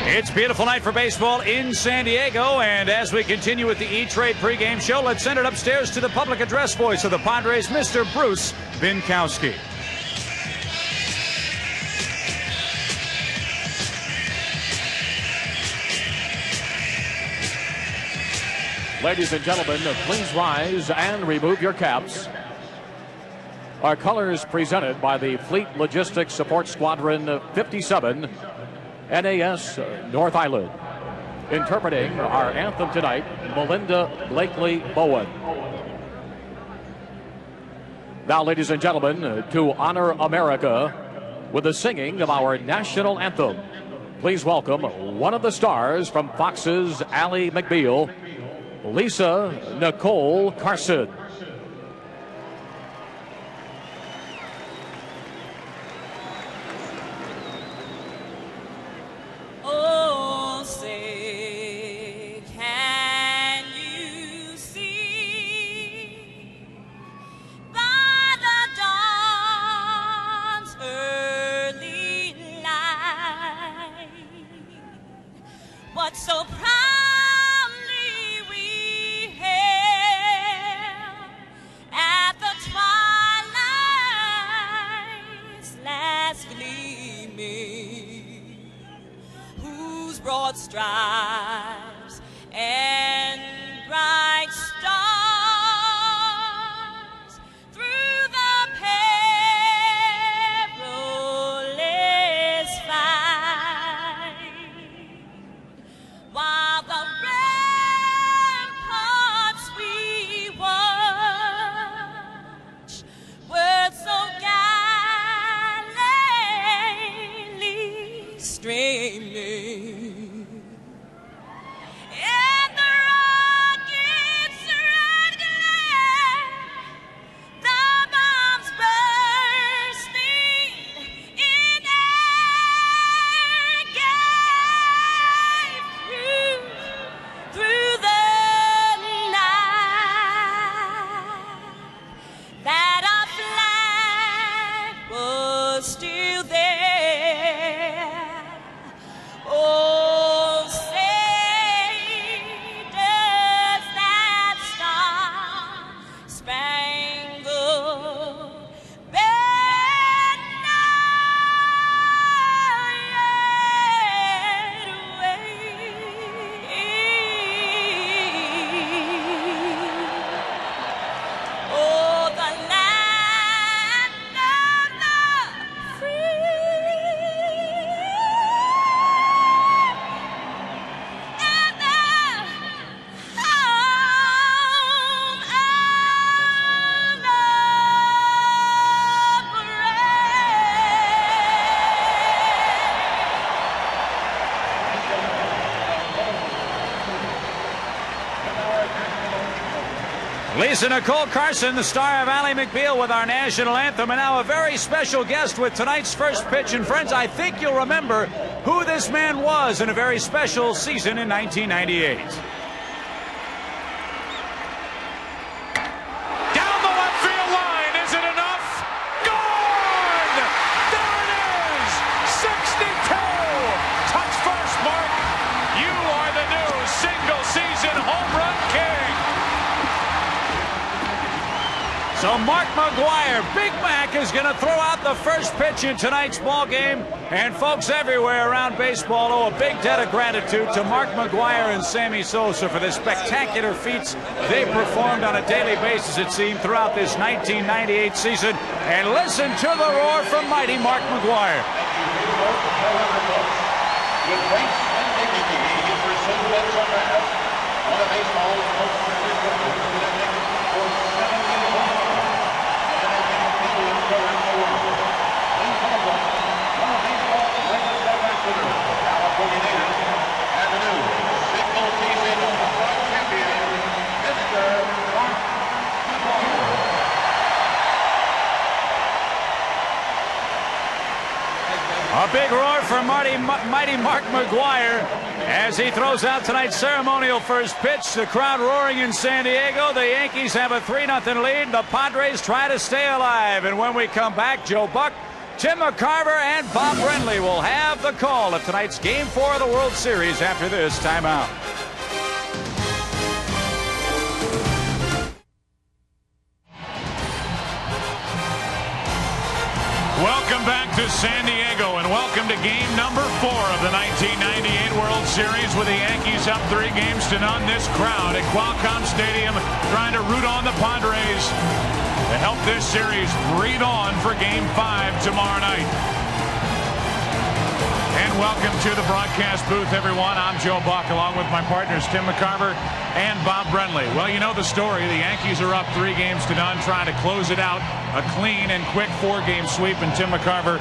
It's a beautiful night for baseball in San Diego, and as we continue with the E-Trade pregame show, let's send it upstairs to the public address voice of the Padres, Mr. Bruce Binkowski. Ladies and gentlemen, please rise and remove your caps. Our colors presented by the Fleet Logistics Support Squadron 57, NAS North Island. Interpreting our anthem tonight, Melinda Blakely Bowen. Now, ladies and gentlemen, to honor America with the singing of our national anthem, please welcome one of the stars from Fox's Ally McBeal, Lisa Nicole Carson. Oh, say, can you see by the dawn's early light what so proudly we hailed at the twilight's last gleaming, whose broad stripes and bright stars through the perilous fight, while the ramparts we watch were so gallantly streaming. And the rockets red glare, the bombs bursting in air, gave through the night that our flag was still there. Oh, say does that star-spangled banner yet wave? Oh, the land of the free and the home of the Lisa Nicole Carson, the star of Ally McBeal, with our national anthem, and now a very special guest with tonight's first pitch. And friends, I think you'll remember who this man was in a very special season in 1998. Down the left field line, is it enough? Gone! There it is! 62! Touch first, Mark. You are the new single-season home run king. So Mark McGwire, Big Mac, is going to throw out the first pitch in tonight's ball game. And folks everywhere around baseball owe a big debt of gratitude to Mark McGwire and Sammy Sosa for the spectacular feats they performed on a daily basis, it seemed, throughout this 1998 season. And listen to the roar from mighty Mark McGwire. With grace and dignity, he pursued and surpassed one of baseball's most prolific for 70 years. In Knobloch, one of baseball's greatest ambassadors, California native, and the new single-season home run champion, Mr. Mark McGwire. A big roar for mighty Mark McGwire as he throws out tonight's ceremonial first pitch. The crowd roaring in San Diego. The Yankees have a 3-0 lead. The Padres try to stay alive. And when we come back, Joe Buck Tim McCarver and Bob Brenly will have the call of tonight's Game 4 of the World Series after this timeout. Welcome back to San Diego and welcome to game number 4 of the 1998 World Series with the Yankees up 3 games to none. This crowd at Qualcomm Stadium trying to root on the Padres to help this series breathe on for game 5 tomorrow night. And welcome to the broadcast booth, everyone. I'm Joe Buck along with my partners Tim McCarver and Bob Brenly. Well, you know the story. The Yankees are up 3 games to none, trying to close it out. A clean and quick 4-game sweep. And Tim McCarver,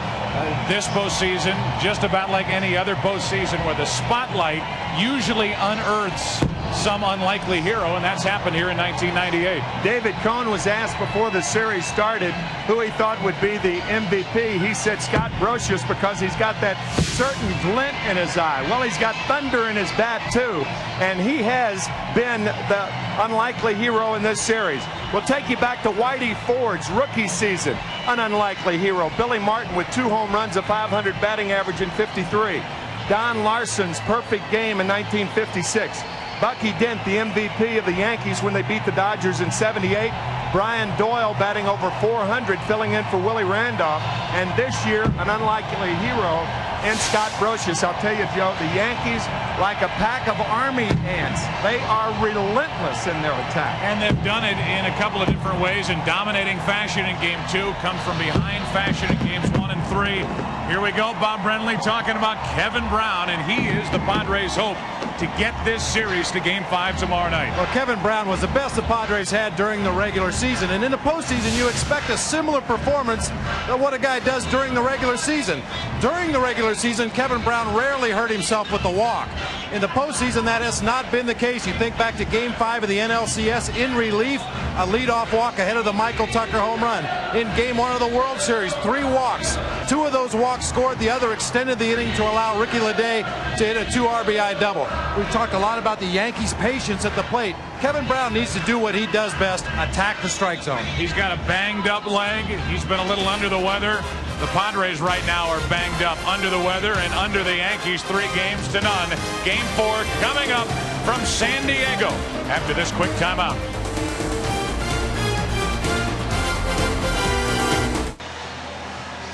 this postseason, just about like any other postseason where the spotlight usually unearths some unlikely hero, and that's happened here in 1998. David Cohn was asked before the series started who he thought would be the MVP. He said Scott Brosius because he's got that certain glint in his eye. Well, he's got thunder in his bat too, and he has been the unlikely hero in this series. We'll take you back to Whitey Ford's rookie season, an unlikely hero. Billy Martin with 2 home runs, a .500 batting average in '53. Don Larson's perfect game in 1956. Bucky Dent, the MVP of the Yankees when they beat the Dodgers in '78. Brian Doyle batting over .400, filling in for Willie Randolph. And this year, an unlikely hero in Scott Brosius. I'll tell you, Joe, the Yankees, like a pack of army ants, they are relentless in their attack. And they've done it in a couple of different ways. In dominating fashion in game 2, come from behind fashion in games 1 and 3. Here we go, Bob Brenly talking about Kevin Brown, and he is the Padres' hope to get this series to game 5 tomorrow night. Well, Kevin Brown was the best the Padres had during the regular season, and in the postseason you expect a similar performance to what a guy does during the regular season. During the regular season, Kevin Brown rarely hurt himself with the walk. In the postseason, that has not been the case. You think back to game 5 of the NLCS in relief, a leadoff walk ahead of the Michael Tucker home run. In game 1 of the World Series, 3 walks. 2 of those walks scored, the other extended the inning to allow Ricky Leday to hit a 2 RBI double. We've talked a lot about the Yankees' patience at the plate. Kevin Brown needs to do what he does best, attack the strike zone. He's got a banged up leg. He's been a little under the weather. The Padres right now are banged up, under the weather, and under the Yankees 3 games to none. Game 4 coming up from San Diego after this quick timeout.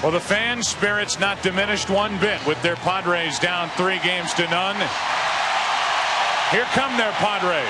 Well, the fan spirit's not diminished one bit with their Padres down 3 games to none. Here come their Padres.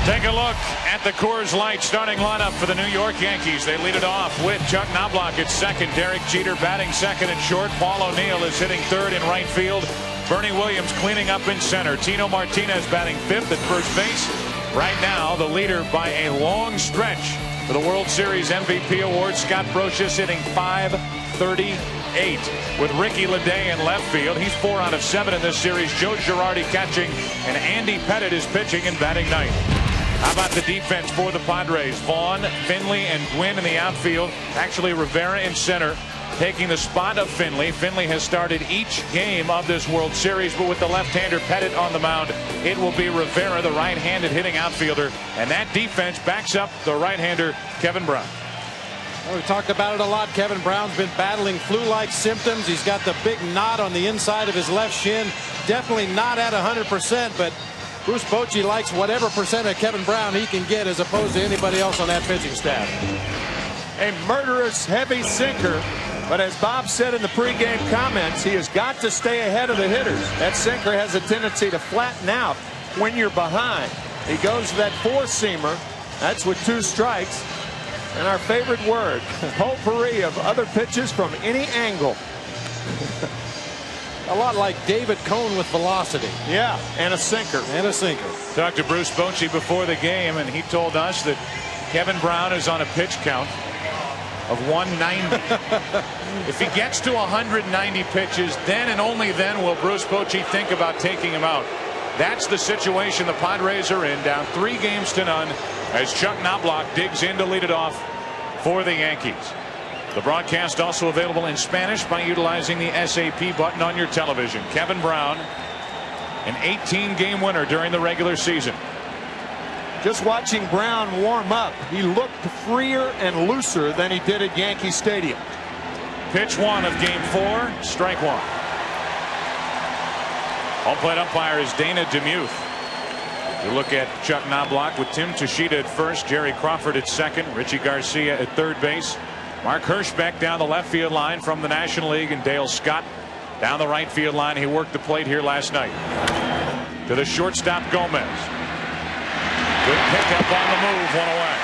Take a look at the Coors Light starting lineup for the New York Yankees. They lead it off with Chuck Knobloch at second, Derek Jeter batting second and short, Paul O'Neill is hitting third in right field, Bernie Williams cleaning up in center, Tino Martinez batting fifth at first base. Right now, the leader by a long stretch for the World Series MVP award, Scott Brosius hitting .538 with Ricky Leday in left field. He's 4 out of 7 in this series. Joe Girardi catching, and Andy Pettit is pitching and batting ninth. How about the defense for the Padres? Vaughn, Finley, and Gwynn in the outfield. Actually, Rivera in center, taking the spot of Finley. Finley has started each game of this World Series, but with the left-hander Pettit on the mound, it will be Rivera, the right-handed hitting outfielder, and that defense backs up the right-hander Kevin Brown. Well, we talked about it a lot. Kevin Brown's been battling flu-like symptoms. He's got the big knot on the inside of his left shin. Definitely not at 100%, but Bruce Bochy likes whatever percent of Kevin Brown he can get as opposed to anybody else on that pitching staff. A murderous heavy sinker, but as Bob said in the pregame comments, he has got to stay ahead of the hitters. That sinker has a tendency to flatten out when you're behind. He goes to that 4-seamer. That's with 2 strikes. And our favorite word, potpourri of other pitches from any angle. A lot like David Cohn with velocity. Yeah, and a sinker. And a sinker. Talked to Bruce Bochy before the game, and he told us that Kevin Brown is on a pitch count of 190. If he gets to 190 pitches, then and only then will Bruce Bochy think about taking him out. That's the situation the Padres are in, down 3 games to none, as Chuck Knobloch digs in to lead it off. for the Yankees. The broadcast also available in Spanish by utilizing the SAP button on your television. Kevin Brown, an 18-game winner during the regular season. Just watching Brown warm up, he looked freer and looser than he did at Yankee Stadium. Pitch 1 of game 4, strike 1. Home plate umpire is Dana DeMuth. You look at Chuck Knobloch with Tim Tashita at first, Jerry Crawford at second, Richie Garcia at third base, Mark Hirschbeck down the left field line from the National League, and Dale Scott down the right field line. He worked the plate here last night. To the shortstop, Gomez. Good pickup on the move, one away.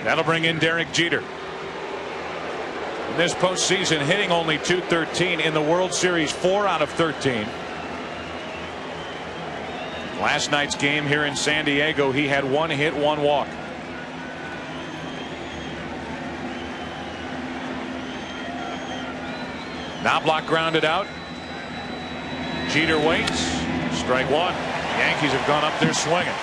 That'll bring in Derek Jeter. In this postseason, hitting only .213 in the World Series, 4 out of 13. Last night's game here in San Diego, he had 1 hit, 1 walk. Knobloch grounded out. Jeter waits. Strike 1. The Yankees have gone up there swinging.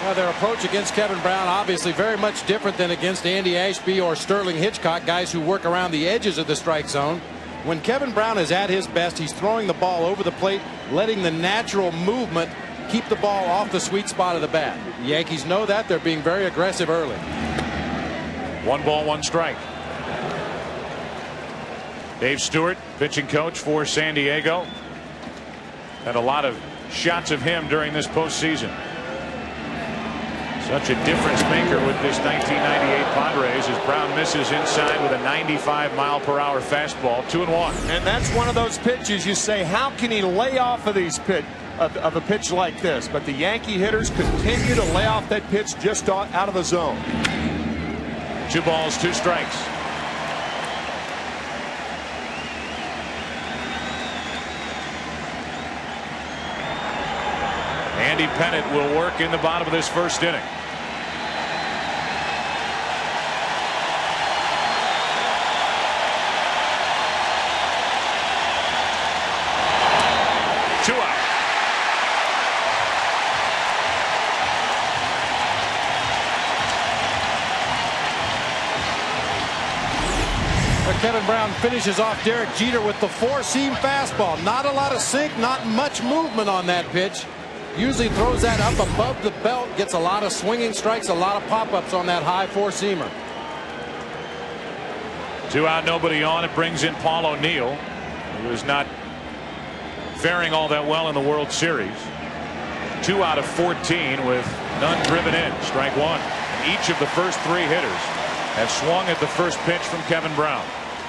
Well, their approach against Kevin Brown obviously very much different than against Andy Ashby or Sterling Hitchcock, guys who work around the edges of the strike zone. When Kevin Brown is at his best, he's throwing the ball over the plate, letting the natural movement keep the ball off the sweet spot of the bat. The Yankees know that. They're being very aggressive early. 1 ball, 1 strike. Dave Stewart, pitching coach for San Diego. Had a lot of shots of him during this postseason. Such a difference maker with this 1998 Padres as Brown misses inside with a 95-mile-per-hour fastball. 2-1. And that's one of those pitches you say, how can he lay off of these of a pitch like this? But the Yankee hitters continue to lay off that pitch just out of the zone. 2 balls, 2 strikes. Andy Pettit will work in the bottom of this first inning. Two out. Kevin Brown finishes off Derek Jeter with the 4-seam fastball. Not a lot of sink, not much movement on that pitch. Usually throws that up above the belt, gets a lot of swinging strikes, a lot of pop-ups on that high 4-seamer. 2 out, nobody on. It brings in Paul O'Neill, who is not faring all that well in the World Series. 2 out of 14 with none driven in. Strike 1. And each of the first 3 hitters have swung at the first pitch from Kevin Brown.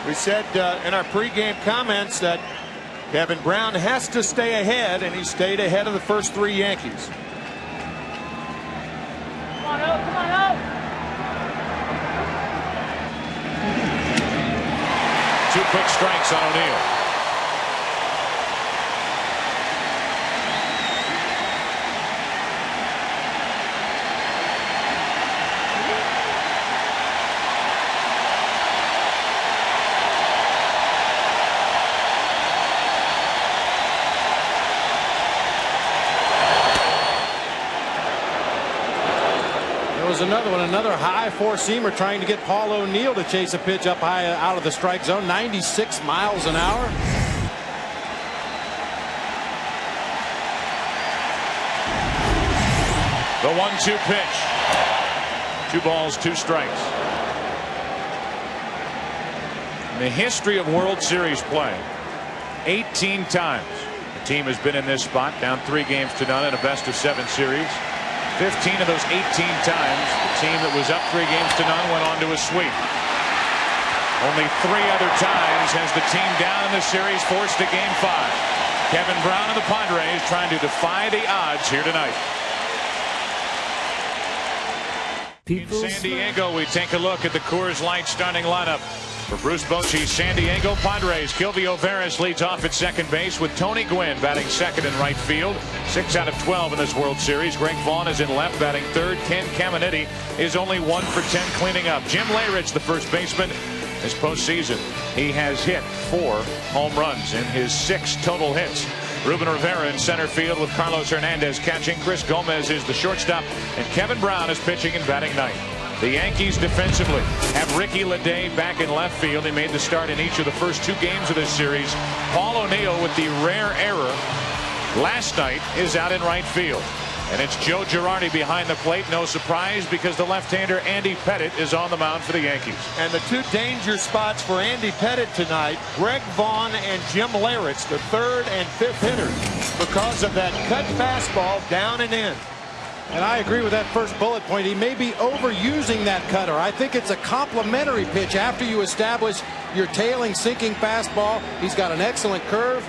We said in our pregame comments that Kevin Brown has to stay ahead, and he stayed ahead of the first 3 Yankees. Come on out, come on out. 2 quick strikes on O'Neill. Another one, another high 4-seamer trying to get Paul O'Neill to chase a pitch up high out of the strike zone. 96 miles an hour. The 1-2 pitch. 2 balls, 2 strikes. In the history of World Series play, 18 times the team has been in this spot, down 3 games to none in a best-of-7 series. 15 of those 18 times, the team that was up 3 games to none went on to a sweep. Only 3 other times has the team down in the series forced to Game 5. Kevin Brown and the Padres trying to defy the odds here tonight. In San Diego, we take a look at the Coors Light starting lineup. For Bruce Bochy's San Diego Padres, Kilvio Veras leads off at second base with Tony Gwynn batting second in right field. 6 out of 12 in this World Series. Greg Vaughn is in left batting third. Ken Caminiti is only 1 for 10 cleaning up. Jim Leyritz, the first baseman, this postseason. He has hit 4 home runs in his 6 total hits. Ruben Rivera in center field with Carlos Hernandez catching. Chris Gomez is the shortstop, and Kevin Brown is pitching and batting ninth. The Yankees defensively have Ricky Leday back in left field. He made the start in each of the first 2 games of this series. Paul O'Neill, with the rare error last night, is out in right field. And it's Joe Girardi behind the plate. No surprise, because the left-hander Andy Pettitte is on the mound for the Yankees. And the 2 danger spots for Andy Pettitte tonight, Greg Vaughn and Jim Leyritz, the 3rd and 5th hitters, because of that cut fastball down and in. And I agree with that first bullet point. He may be overusing that cutter. I think it's a complementary pitch after you establish your tailing, sinking fastball. He's got an excellent curve.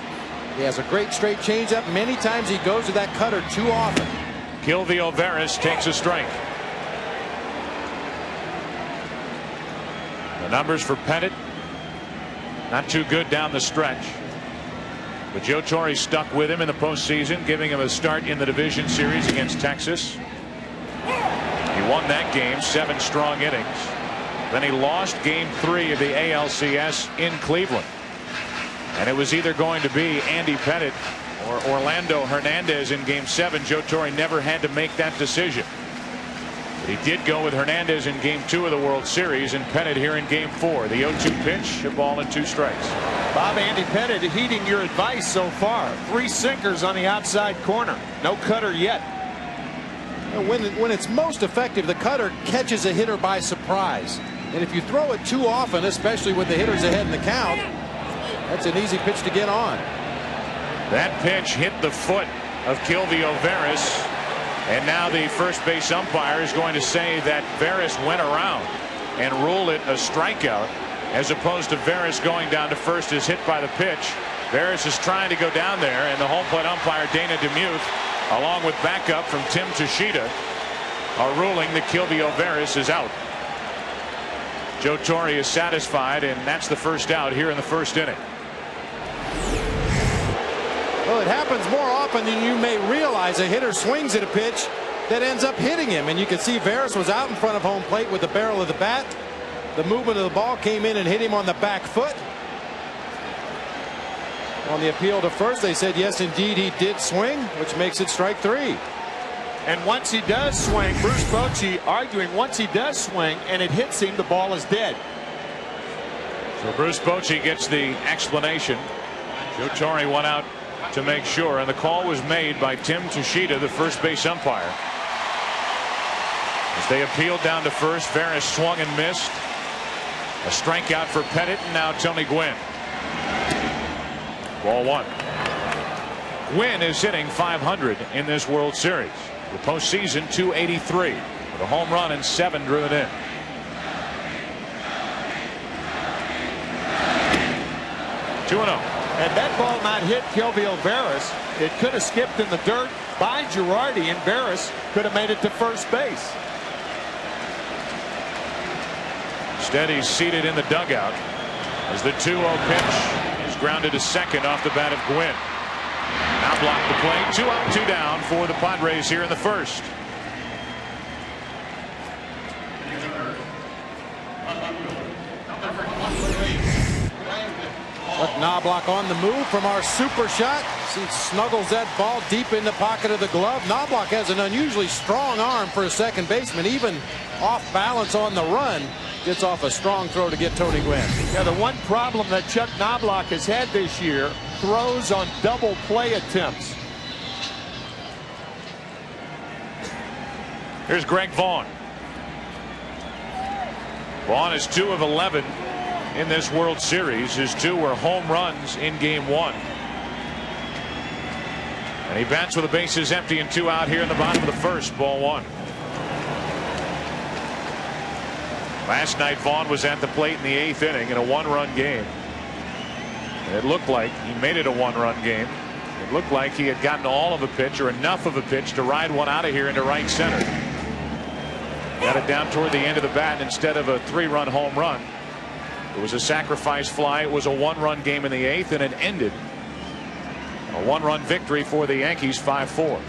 He has a great straight changeup. Many times he goes to that cutter too often. Kilvio Veras takes a strike. The numbers for Pettitte, not too good down the stretch. But Joe Torre stuck with him in the postseason, giving him a start in the division series against Texas. He won that game, 7 strong innings. Then he lost game 3 of the ALCS in Cleveland. And it was either going to be Andy Pettitte or Orlando Hernandez in game 7. Joe Torre never had to make that decision. But he did go with Hernandez in game 2 of the World Series, and Pettitte here in game 4. The 0-2 pitch, a ball and 2 strikes. Bob, Andy Pettitte heeding your advice so far. 3 sinkers on the outside corner. No cutter yet. When it's most effective, the cutter catches a hitter by surprise. And if you throw it too often, especially with the hitters ahead in the count, that's an easy pitch to get on. That pitch hit the foot of Kilvio Veras, and now the first base umpire is going to say that Veras went around and rule it a strikeout, as opposed to Veras going down to first as hit by the pitch. Veras is trying to go down there, and the home plate umpire Dana DeMuth, along with backup from Tim Tashida, are ruling that Kilvio Veras is out. Joe Torre is satisfied, and that's the first out here in the first inning. Well, it happens more often than you may realize. A hitter swings at a pitch that ends up hitting him, and you can see Veras was out in front of home plate with the barrel of the bat. The movement of the ball came in and hit him on the back foot. On the appeal to first, they said yes, indeed he did swing, which makes it strike 3. And once he does swing, Bruce Bochy arguing once he does swing and it hits him, the ball is dead. So Bruce Bochy gets the explanation. Joe Torre went out to make sure, and the call was made by Tim Tashida, the first base umpire. As they appealed down to first, Veras swung and missed. A strikeout for Pettitte, and now Tony Gwynn. Ball 1. Gwynn is hitting .500 in this World Series. The postseason .283 with a home run and 7 driven in. 2-0. And that ball not hit Kilvio Veras. It could have skipped in the dirt by Girardi, and Veras could have made it to first base. Instead, he's seated in the dugout as the 2-0 pitch is grounded to second off the bat of Gwynn. Knobloch the play. 2 up, 2 down for the Padres here in the first. Knobloch on the move from our super shot. He snuggles that ball deep in the pocket of the glove. Knobloch has an unusually strong arm for a second baseman. Even off balance on the run, gets off a strong throw to get Tony Gwynn. Yeah, the one problem that Chuck Knobloch has had this year, throws on double play attempts. Here's Greg Vaughn. Vaughn is 2 of 11 in this World Series. His 2 were home runs in game 1. And he bats with the bases empty and 2 out here in the bottom of the first. Ball 1. Last night Vaughn was at the plate in the 8th inning in a 1-run game. And it looked like he made it a 1-run game. It looked like he had gotten all of a pitch or enough of a pitch to ride one out of here into right center. Got it down toward the end of the bat, and instead of a 3-run home run, it was a sacrifice fly. It was a 1-run game in the 8th, and it ended a 1-run victory for the Yankees, 5-4.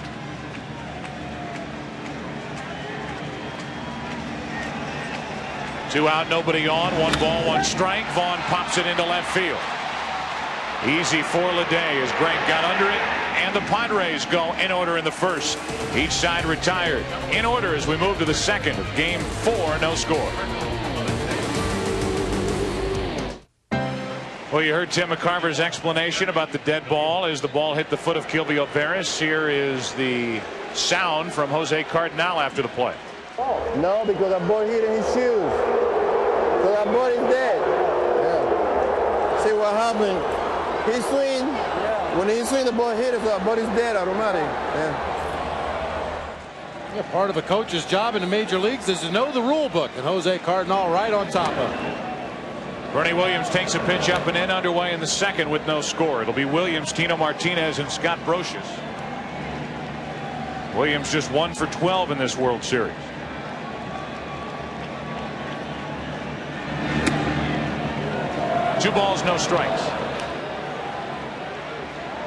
2 out, nobody on. 1 ball, 1 strike. Vaughn pops it into left field. Easy for Leday as Greg got under it, and the Padres go in order in the first. Each side retired in order as we move to the second of Game 4. No score. Well, you heard Tim McCarver's explanation about the dead ball as the ball hit the foot of Kilvio Veras. Here is the sound from Jose Cardinal after the play. No, because that ball hit in his shoes. So that ball is dead. Yeah. See what happened? He swing. When he swing, the ball hit it, so that ball is dead automatic. Yeah, part of a coach's job in the major leagues is to know the rule book, and Jose Cardinal right on top of it. Bernie Williams takes a pitch up and in, underway in the second with no score. It'll be Williams, Tino Martinez, and Scott Brosius. Williams just 1 for 12 in this World Series. Two balls, no strikes.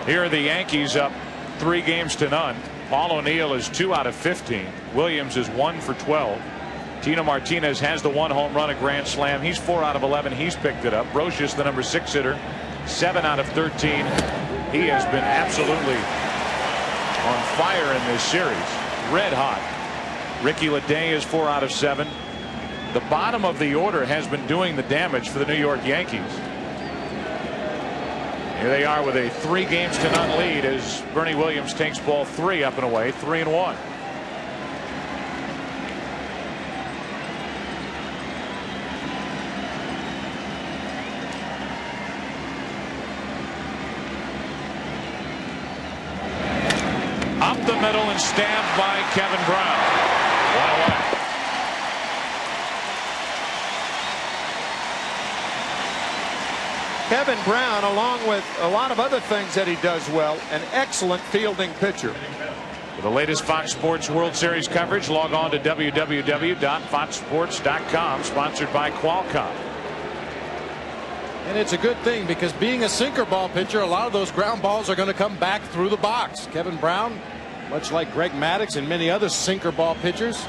Here are the Yankees up 3 games to none. Paul O'Neill is 2 out of 15. Williams is 1 for 12. Tino Martinez has the 1 home run, a grand slam. He's 4 out of 11. He's picked it up. Brosius, the number 6 hitter, 7 out of 13. He has been absolutely on fire in this series. Red hot. Ricky Leday is 4 out of 7. The bottom of the order has been doing the damage for the New York Yankees. Here they are with a 3 games to none lead as Bernie Williams takes ball 3 up and away, 3-1. Up the middle and stabbed by Kevin Brown. 1 away. Kevin Brown, along with a lot of other things that he does well, an excellent fielding pitcher. For the latest Fox Sports World Series coverage, log on to www.foxsports.com, sponsored by Qualcomm. And it's a good thing because being a sinker ball pitcher, a lot of those ground balls are going to come back through the box. Kevin Brown, much like Greg Maddux and many other sinker ball pitchers,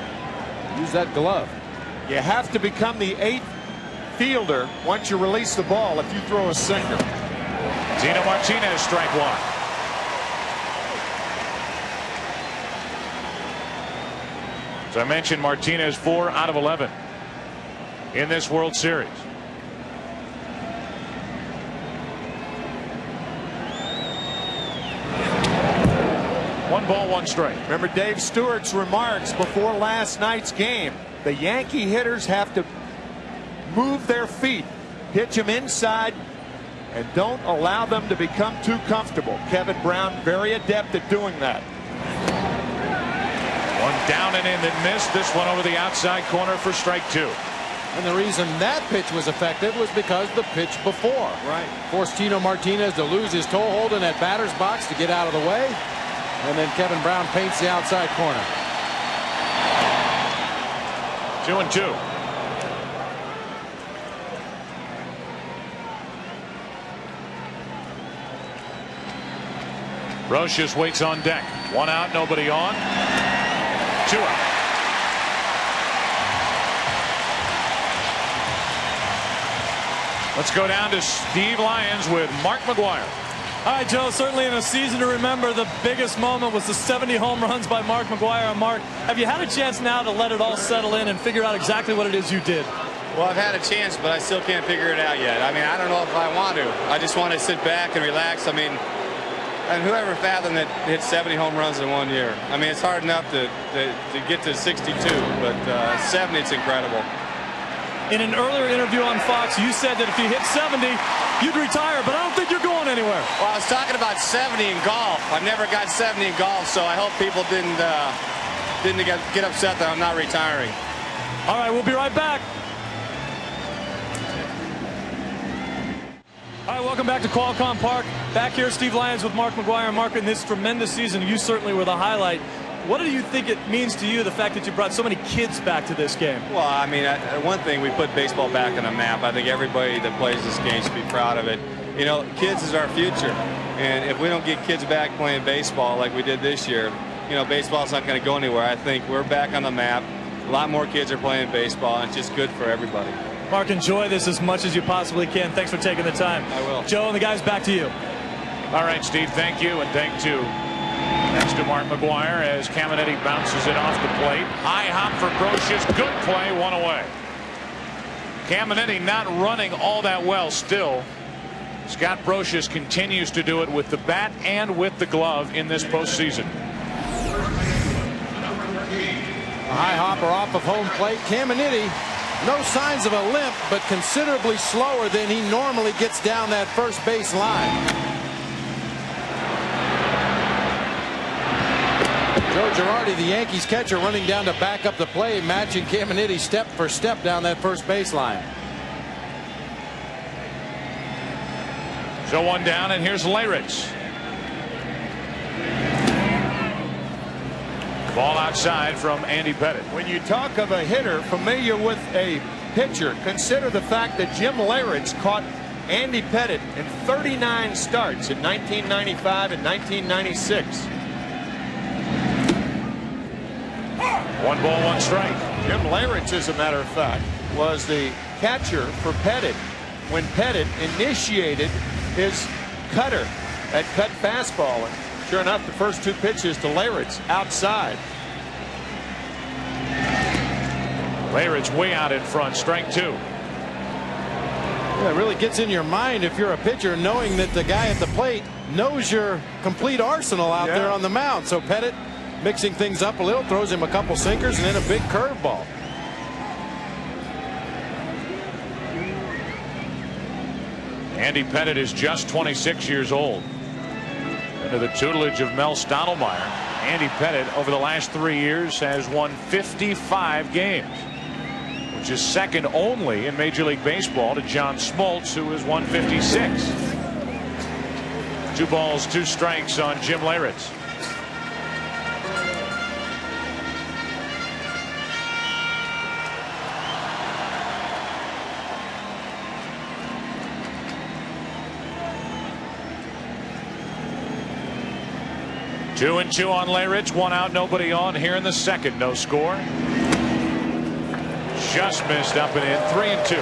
use that glove. You have to become the 8th fielder once you release the ball if you throw a sinker. Tino Martinez, strike 1. As I mentioned, Martinez 4 out of 11 in this World Series. One ball, 1 strike. Remember Dave Stewart's remarks before last night's game. The Yankee hitters have to move their feet, pitch them inside, and don't allow them to become too comfortable. Kevin Brown very adept at doing that. One down and in that missed. This one over the outside corner for strike 2. And the reason that pitch was effective was because the pitch before forced Tino Martinez to lose his toe hold in that batter's box to get out of the way. And then Kevin Brown paints the outside corner. 2-2. Brosius waits on deck. 1 out, nobody on. 2 out. Let's go down to Steve Lyons with Mark McGwire. All right, Joe, certainly in a season to remember, the biggest moment was the 70 home runs by Mark McGwire. Mark, have you had a chance now to let it all settle in and figure out exactly what it is you did? Well, I've had a chance, but I still can't figure it out yet. I mean, I don't know if I want to. I just want to sit back and relax. I mean, and whoever fathomed that hit 70 home runs in 1 year. I mean, it's hard enough to get to 62, but 70, it's incredible. In an earlier interview on Fox, you said that if you hit 70, you'd retire, but I don't think you're going anywhere. Well, I was talking about 70 in golf. I've never got 70 in golf, so I hope people didn't get upset that I'm not retiring. All right, we'll be right back. All right, welcome back to Qualcomm Park. Back here, Steve Lyons with Mark McGwire. Mark, in this tremendous season, you certainly were the highlight. What do you think it means to you, the fact that you brought so many kids back to this game? Well, I mean, one thing, we put baseball back on the map. I think everybody that plays this game should be proud of it. You know, kids is our future. And if we don't get kids back playing baseball like we did this year, you know, baseball's not going to go anywhere. I think we're back on the map. A lot more kids are playing baseball, and it's just good for everybody. Mark, enjoy this as much as you possibly can. Thanks for taking the time. I will. Joe and the guys, back to you. All right, Steve, thank you, and thank you. Next to Mark McGwire as Caminetti bounces it off the plate. High hop for Brosius. Good play, one away. Caminetti not running all that well still. Scott Brosius continues to do it with the bat and with the glove in this postseason. A high hopper off of home plate. Caminetti, no signs of a limp, but considerably slower than he normally gets down that first base line. Joe Girardi, the Yankees catcher, running down to back up the play, matching Caminetti step for step down that first base line. So one down, and here's Leyritz. Ball outside from Andy Pettit. When you talk of a hitter familiar with a pitcher, consider the fact that Jim Leyritz caught Andy Pettit in 39 starts in 1995 and 1996. 1 ball, 1 strike. Jim Leyritz, as a matter of fact, was the catcher for Pettit when Pettit initiated his cutter, that cut fastball. And sure enough, the first 2 pitches to Leyritz outside. Leyritz way out in front, strike 2. Yeah, it really gets in your mind if you're a pitcher, knowing that the guy at the plate knows your complete arsenal out there on the mound. So Pettit mixing things up a little, throws him a couple sinkers and then a big curveball. Andy Pettit is just 26 years old. Under the tutelage of Mel Stottlemyre, Andy Pettit over the last 3 years has won 55 games, which is second only in Major League Baseball to John Smoltz, who has won 56. 2 balls, 2 strikes on Jim Leyritz. Two and 2 on Leyritz, 1 out, nobody on here in the second. No score. Just missed up and in. 3 and 2.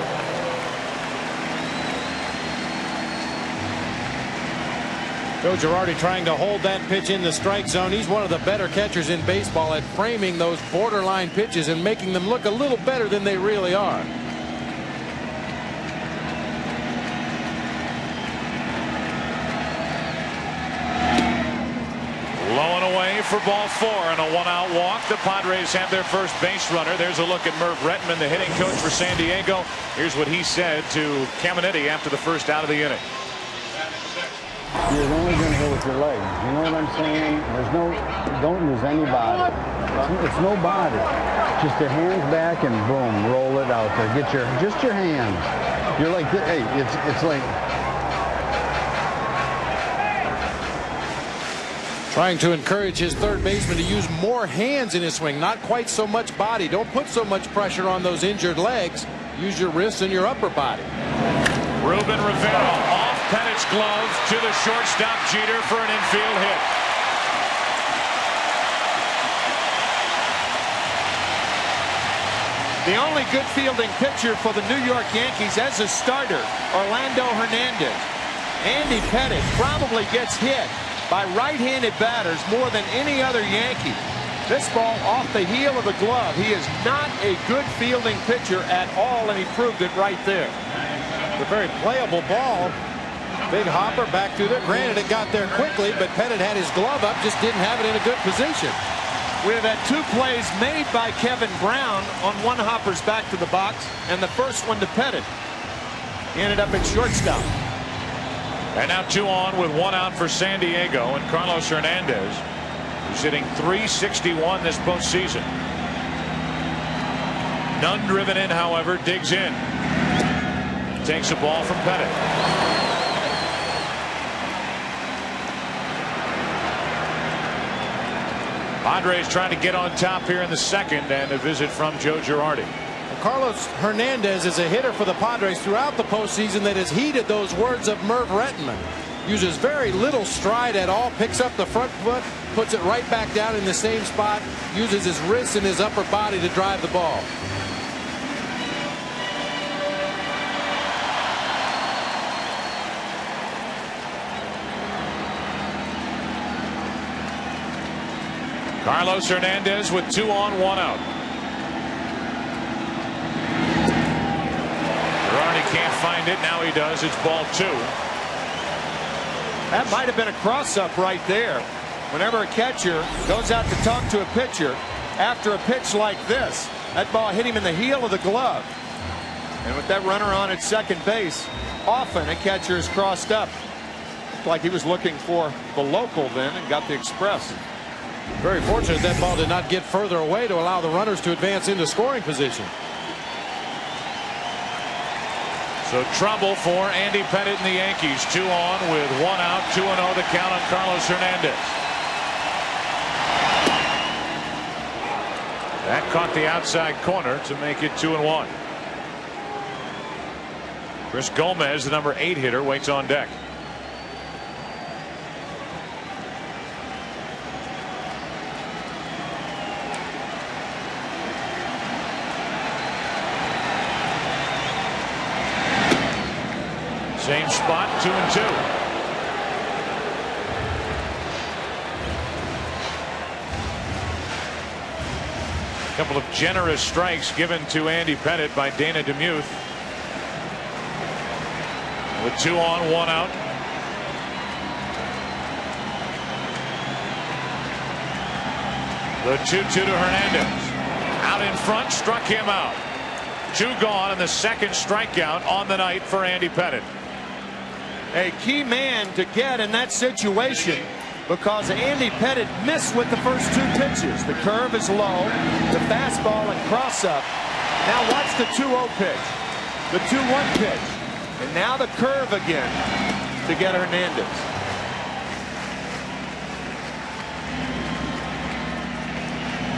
Joe Girardi trying to hold that pitch in the strike zone. He's one of the better catchers in baseball at framing those borderline pitches and making them look a little better than they really are. Low and away for ball 4 and a 1-out walk. The Padres have their first base runner. There's a look at Merv Rettenman, the hitting coach for San Diego. Here's what he said to Caminetti after the first out of the inning. You're only going to hit with your legs. You know what I'm saying? Don't use any body. It's no body. Just your hands back and boom, roll it out there. Get just your hands. You're like, hey, it's like. Trying to encourage his third baseman to use more hands in his swing, not quite so much body. Don't put so much pressure on those injured legs. Use your wrists and your upper body. Ruben Rivera off Pettit's glove to the shortstop Jeter for an infield hit. The only good fielding pitcher for the New York Yankees as a starter, Orlando Hernandez. Andy Pettit probably gets hit by right-handed batters more than any other Yankee. This ball off the heel of the glove. He is not a good fielding pitcher at all, and he proved it right there. A very playable ball. Big hopper back through there. Granted, it got there quickly, but Pettit had his glove up, just didn't have it in a good position. We have had 2 plays made by Kevin Brown on 1 hopper's back to the box, and the first one to Pettit. He ended up at shortstop. And now 2 on with 1 out for San Diego, and Carlos Hernandez, who's hitting .361 this postseason. None driven in, however, digs in. Takes a ball from Pettit. Padres trying to get on top here in the second, and a visit from Joe Girardi. Carlos Hernandez is a hitter for the Padres throughout the postseason that has heeded those words of Merv Rettenman. uses very little stride at all, picks up the front foot, puts it right back down in the same spot, uses his wrists and his upper body to drive the ball. Carlos Hernandez with 2 on, 1 out. Girardi can't find it. Now he does. It's ball 2. That might have been a cross-up right there. Whenever a catcher goes out to talk to a pitcher after a pitch like this, that ball hit him in the heel of the glove. And with that runner on at second base, often a catcher is crossed up. Looked like he was looking for the local then and got the express. Very fortunate that ball did not get further away to allow the runners to advance into scoring position. So trouble for Andy Pettitte and the Yankees. 2 on with 1 out. 2-0 the count on Carlos Hernandez. That caught the outside corner to make it 2-1. Chris Gomez, the number 8 hitter, waits on deck. Same spot, 2-2. A couple of generous strikes given to Andy Pettitte by Dana DeMuth. With 2 on, 1 out. The 2-2 to Hernandez. Out in front, struck him out. 2 gone, and the second strikeout on the night for Andy Pettitte. A key man to get in that situation because Andy Pettitte missed with the first 2 pitches. The curve is low, the fastball and cross-up. Now watch the 2-0 pitch, the 2-1 pitch, and now the curve again to get Hernandez.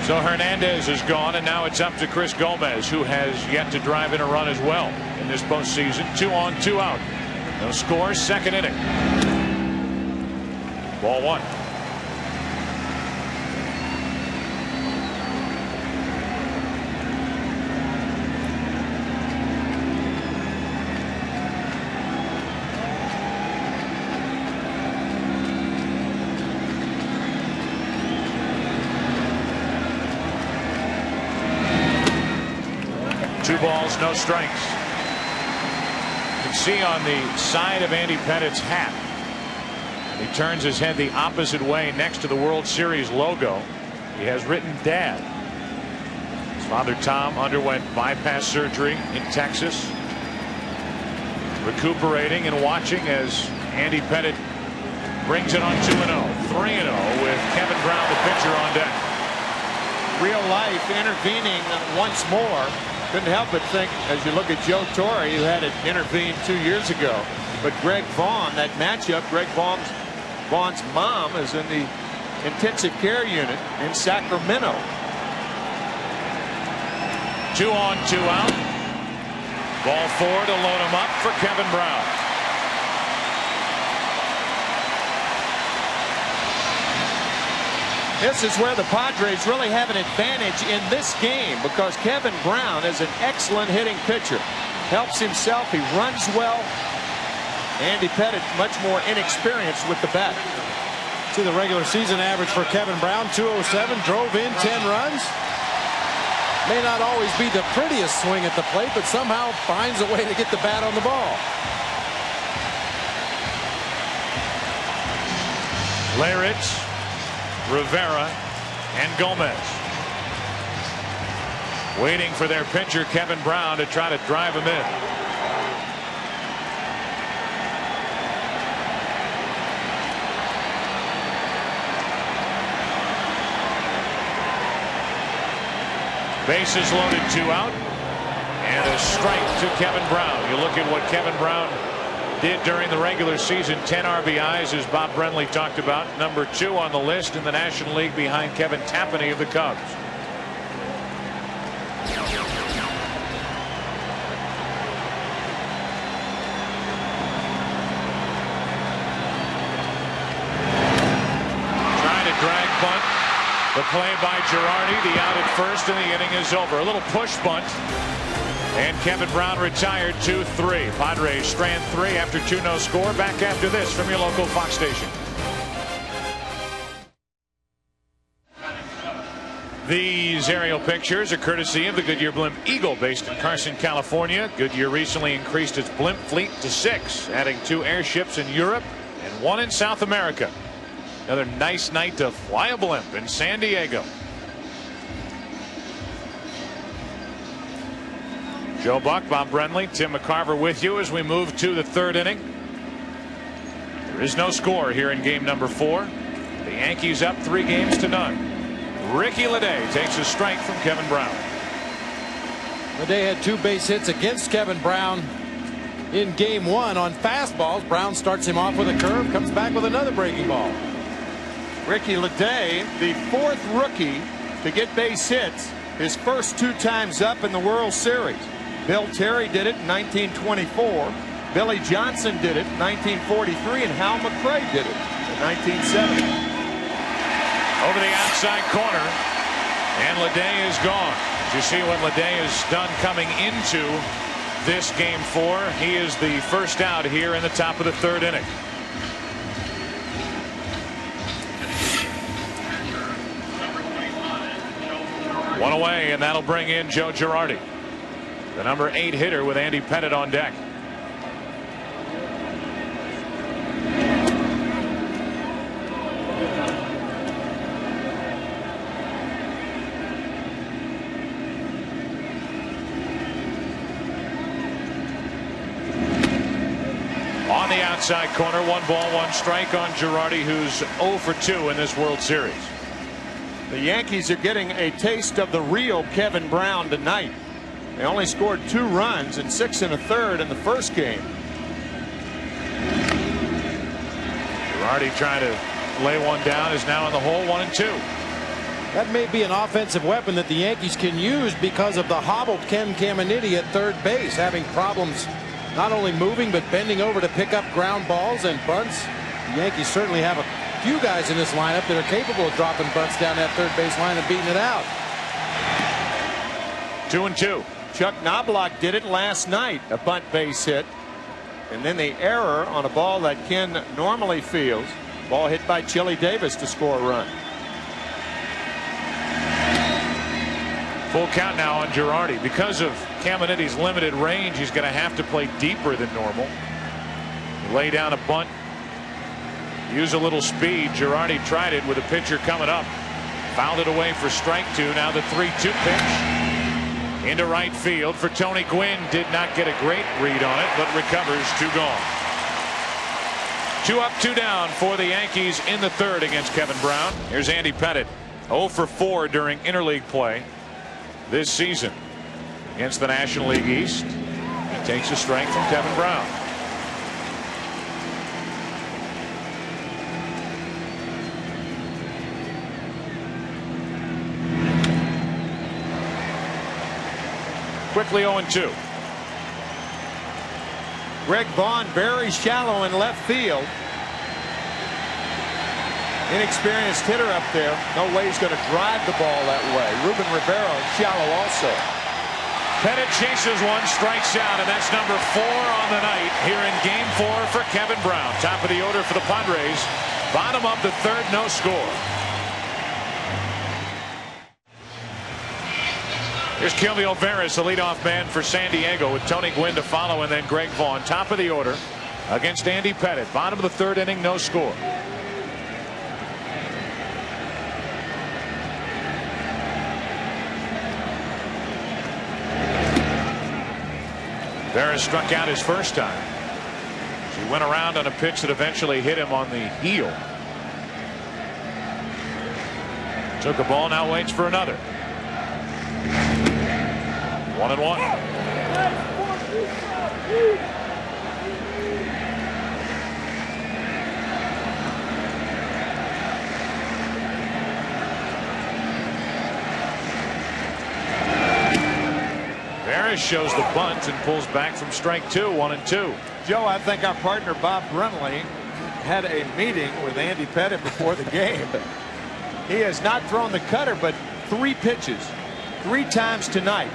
So Hernandez is gone, and now it's up to Chris Gomez, who has yet to drive in a run as well in this postseason. 2 on, 2 out. No score, second inning. Ball 1. Two balls, no strikes. You can see on the side of Andy Pettitte's hat, he turns his head the opposite way next to the World Series logo. He has written Dad. His father Tom underwent bypass surgery in Texas, recuperating and watching as Andy Pettitte brings it on 2-0, 3-0 with Kevin Brown, the pitcher, on deck. Real life intervening once more. Couldn't help but think, as you look at Joe Torre, who had it intervened 2 years ago. But Greg Vaughn, that matchup, Greg Vaughn's mom is in the intensive care unit in Sacramento. 2 on, 2 out. Ball 4 to load him up for Kevin Brown. This is where the Padres really have an advantage in this game because Kevin Brown is an excellent hitting pitcher. Helps himself, he runs well. Andy Pettitte much more inexperienced with the bat. See the regular season average for Kevin Brown, 207, drove in 10 runs. May not always be the prettiest swing at the plate, but somehow finds a way to get the bat on the ball. Leyritz, Rivera, and Gomez waiting for their pitcher Kevin Brown to try to drive him in. Bases loaded, 2 out, and a strike to Kevin Brown. You look at what Kevin Brown did during the regular season, 10 RBIs, as Bob Brenly talked about, number 2 on the list in the National League behind Kevin Tapani of the Cubs. drag bunt. The play by Girardi. The out at first, and the inning is over. A little push bunt. And Kevin Brown retired 2-3. Padres strand 3 after 2 no score. Back after this from your local Fox station. These aerial pictures are courtesy of the Goodyear Blimp Eagle based in Carson, California. Goodyear recently increased its blimp fleet to 6, adding 2 airships in Europe and 1 in South America. Another nice night to fly a blimp in San Diego. Joe Buck, Bob Brenly, Tim McCarver with you as we move to the 3rd inning. There is no score here in game number 4. The Yankees up 3 games to none. Ricky Leday takes a strike from Kevin Brown. Leday had 2 base hits against Kevin Brown in game 1 on fastballs. Brown starts him off with a curve, comes back with another breaking ball. Ricky Leday, the 4th rookie to get base hits, his first 2 times up in the World Series. Bill Terry did it in 1924. Billy Johnson did it in 1943, and Hal McRae did it in 1970. Over the outside corner, and Leday is gone. Did you see what Leday has done coming into this game 4? He is the first out here in the top of the 3rd inning. One away, and that'll bring in Joe Girardi, the number 8 hitter, with Andy Pettitte on deck. On the outside corner, 1 ball, 1 strike on Girardi, who's 0 for 2 in this World Series. The Yankees are getting a taste of the real Kevin Brown tonight. They only scored 2 runs and 6 1/3 in the first game. Girardi trying to lay one down, is now in the hole, 1-2. That may be an offensive weapon that the Yankees can use because of the hobbled Ken Caminiti at 3rd base, having problems not only moving but bending over to pick up ground balls and bunts. The Yankees certainly have a few guys in this lineup that are capable of dropping bunts down that 3rd base line and beating it out. 2-2. Chuck Knobloch did it last night, a bunt base hit, and then the error on a ball that Ken normally fields. Ball hit by Chili Davis to score a run. Full count now on Girardi. Because of Caminiti's limited range, he's going to have to play deeper than normal. Lay down a bunt, use a little speed. Girardi tried it with a pitcher coming up. Fouled it away for strike 2. Now the 3-2 pitch into right field for Tony Gwynn. Did not get a great read on it, but recovers. 2 gone. 2 up, 2 down for the Yankees in the 3rd against Kevin Brown. Here's Andy Pettitte, 0 for 4 during interleague play this season against the National League East. He takes a strike from Kevin Brown. Quickly 0-2. Greg Vaughn very shallow in left field. Inexperienced hitter up there. No way he's going to drive the ball that way. Ruben Rivera shallow also. Pettitte chases one, strikes out, and that's number 4 on the night here in game 4 for Kevin Brown. Top of the order for the Padres. Bottom of the 3rd, no score. Here's Kilby Alvarez, the leadoff man for San Diego, with Tony Gwynn to follow, and then Greg Vaughn. Top of the order against Andy Pettitte. Bottom of the 3rd inning, no score. Alvarez struck out his first time. He went around on a pitch that eventually hit him on the heel. Took a ball, now waits for another. 1-1. Harris shows the bunt and pulls back from strike 2. 1-2. Joe, I think our partner Bob Brenly had a meeting with Andy Pettitte before the game. He has not thrown the cutter but 3 pitches, 3 times tonight.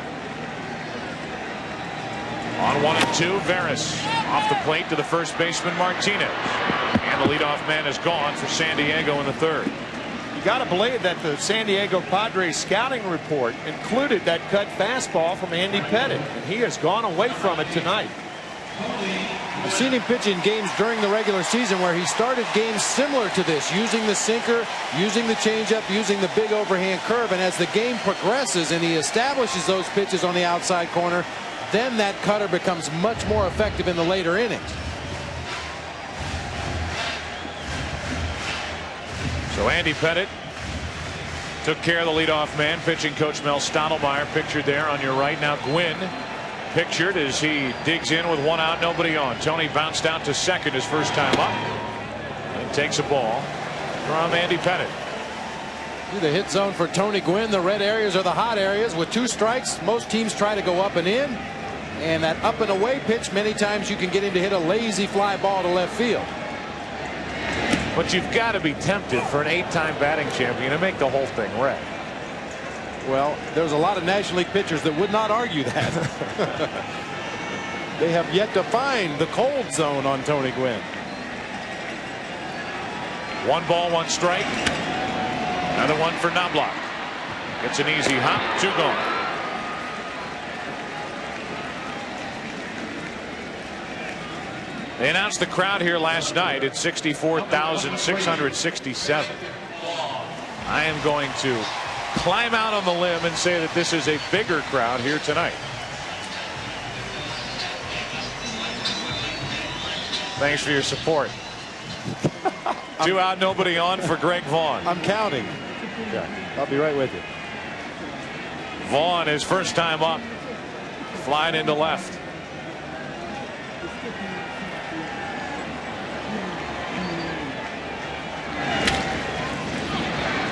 On 1-2, Veras off the plate to the first baseman Martinez, and the leadoff man is gone for San Diego in the 3rd. You got to believe that the San Diego Padres scouting report included that cut fastball from Andy Pettit, and he has gone away from it tonight. I've seen him pitch in games during the regular season where he started games similar to this, using the sinker, using the changeup, using the big overhand curve, and as the game progresses and he establishes those pitches on the outside corner, then that cutter becomes much more effective in the later innings. So Andy Pettit took care of the leadoff man. Pitching coach Mel Stottlemyre pictured there on your right. Now Gwynn pictured as he digs in with 1 out, nobody on. Tony bounced out to second his first time up and takes a ball from Andy Pettit. The hit zone for Tony Gwynn. The red areas are the hot areas. With 2 strikes, most teams try to go up and in, and that up and away pitch, many times you can get him to hit a lazy fly ball to left field. But you've got to be tempted for an 8-time batting champion to make the whole thing red. Well, there's a lot of National League pitchers that would not argue that. They have yet to find the cold zone on Tony Gwynn. 1 ball, 1 strike. Another one for Knobloch. Gets an easy hop, 2 gone. They announced the crowd here last night at 64,667. I am going to climb out on the limb and say that this is a bigger crowd here tonight. Thanks for your support. 2 out, nobody on for Greg Vaughn. I'm counting. Okay. I'll be right with you. Vaughn, his first time up, flying into left.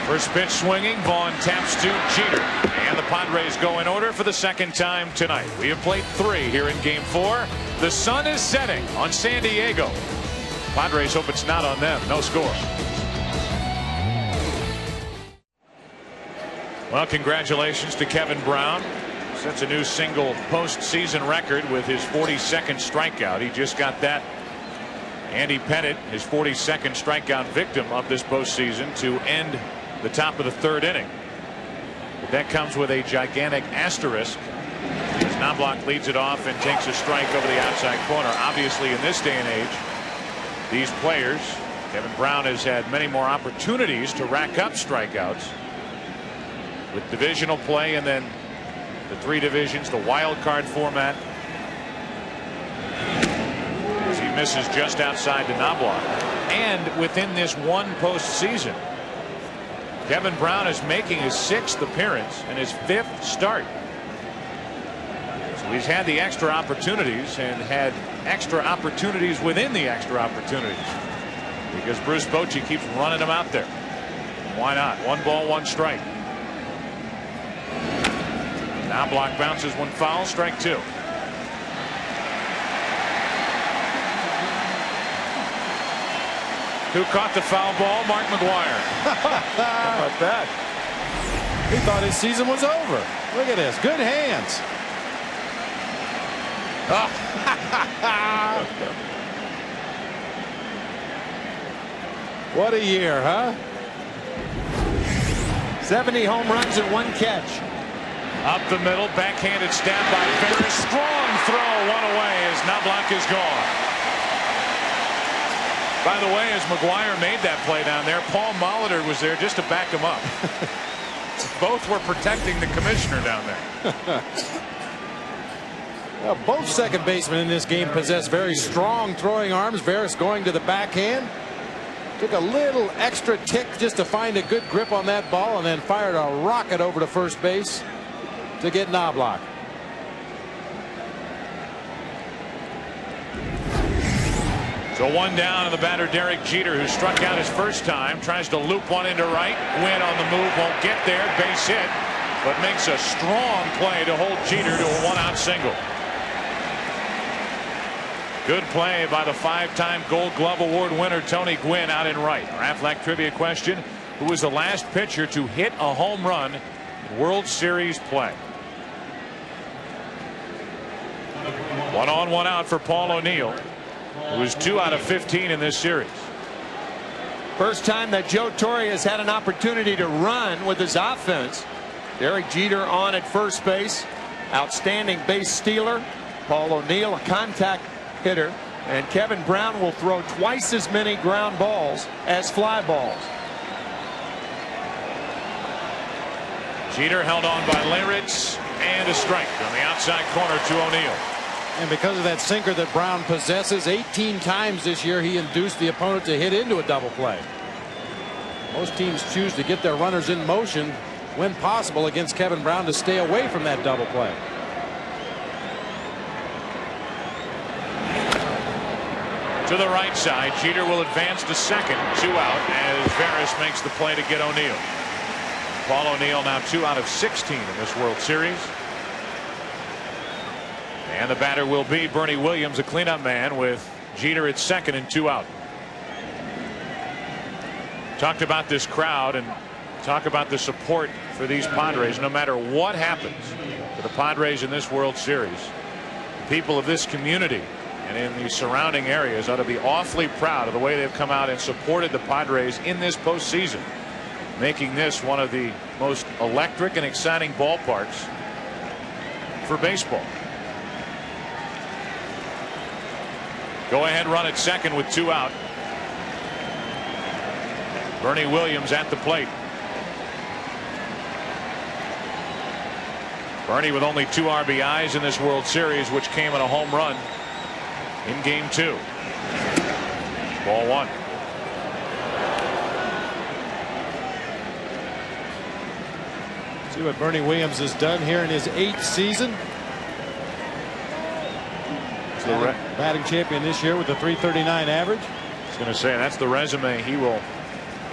First pitch swinging. Vaughn taps to Jeter, and the Padres go in order for the 2nd time tonight. We have played 3 here in Game 4. The sun is setting on San Diego. Padres hope it's not on them. No score. Well, congratulations to Kevin Brown. Sets a new single postseason record with his 42nd strikeout. He just got that. Andy Pettit, his 42nd strikeout victim of this postseason, to end the top of the 3rd inning. But that comes with a gigantic asterisk as Knobloch leads it off and takes a strike over the outside corner. Obviously, in this day and age, these players, Kevin Brown has had many more opportunities to rack up strikeouts with divisional play and then the 3 divisions, the wild card format. As he misses just outside to Knobloch. And within this one postseason, Kevin Brown is making his 6th appearance and his 5th start. So he's had the extra opportunities and had extra opportunities within the extra opportunities because Bruce Bochy keeps running him out there. Why not? 1 ball, 1 strike. Knobloch bounces 1 foul, strike 2. Who caught the foul ball? Mark McGwire. How about that? He thought his season was over. Look at this. Good hands. Oh. What a year, huh? 70 home runs and 1 catch. Up the middle, backhanded stab by Veras. Strong throw, 1 away as Knobloch is gone. By the way, as McGwire made that play down there, Paul Molitor was there just to back him up. Both were protecting the commissioner down there. Well, both second basemen in this game possess very strong throwing arms. Veras going to the backhand. Took a little extra tick just to find a good grip on that ball and then fired a rocket over to first base to get Knobloch. So 1 down, and the batter Derek Jeter, who struck out his first time, tries to loop 1 into right. Gwynn on the move, won't get there. Base hit, but makes a strong play to hold Jeter to a 1-out single. Good play by the 5-time Gold Glove Award winner Tony Gwynn out in right. Our Aflac trivia question: who was the last pitcher to hit a home run in World Series play. 1 on, 1 out for Paul O'Neill, who was 2 out of 15 in this series. First time that Joe Torre has had an opportunity to run with his offense. Derek Jeter on at first base. Outstanding base stealer. Paul O'Neill, a contact hitter. And Kevin Brown will throw twice as many ground balls as fly balls. Jeter held on by Leyritz, and a strike on the outside corner to O'Neill. And because of that sinker that Brown possesses, 18 times this year he induced the opponent to hit into a double play. Most teams choose to get their runners in motion when possible against Kevin Brown to stay away from that double play. To the right side, Jeter will advance to second, 2 out, as Veras makes the play to get O'Neill. Paul O'Neill now 2 out of 16 in this World Series. And the batter will be Bernie Williams, a cleanup man, with Jeter at second and 2 out. Talked about this crowd and talk about the support for these Padres. No matter what happens to the Padres in this World Series, the people of this community and in the surrounding areas ought to be awfully proud of the way they've come out and supported the Padres in this postseason, making this one of the most electric and exciting ballparks for baseball. Go ahead run at second with 2 out. Bernie Williams at the plate. Bernie with only 2 RBIs in this World Series, which came in a home run in game 2. Ball 1. See what Bernie Williams has done here in his 8th season. Batting champion this year with a .339 average. I was going to say that's the resume he will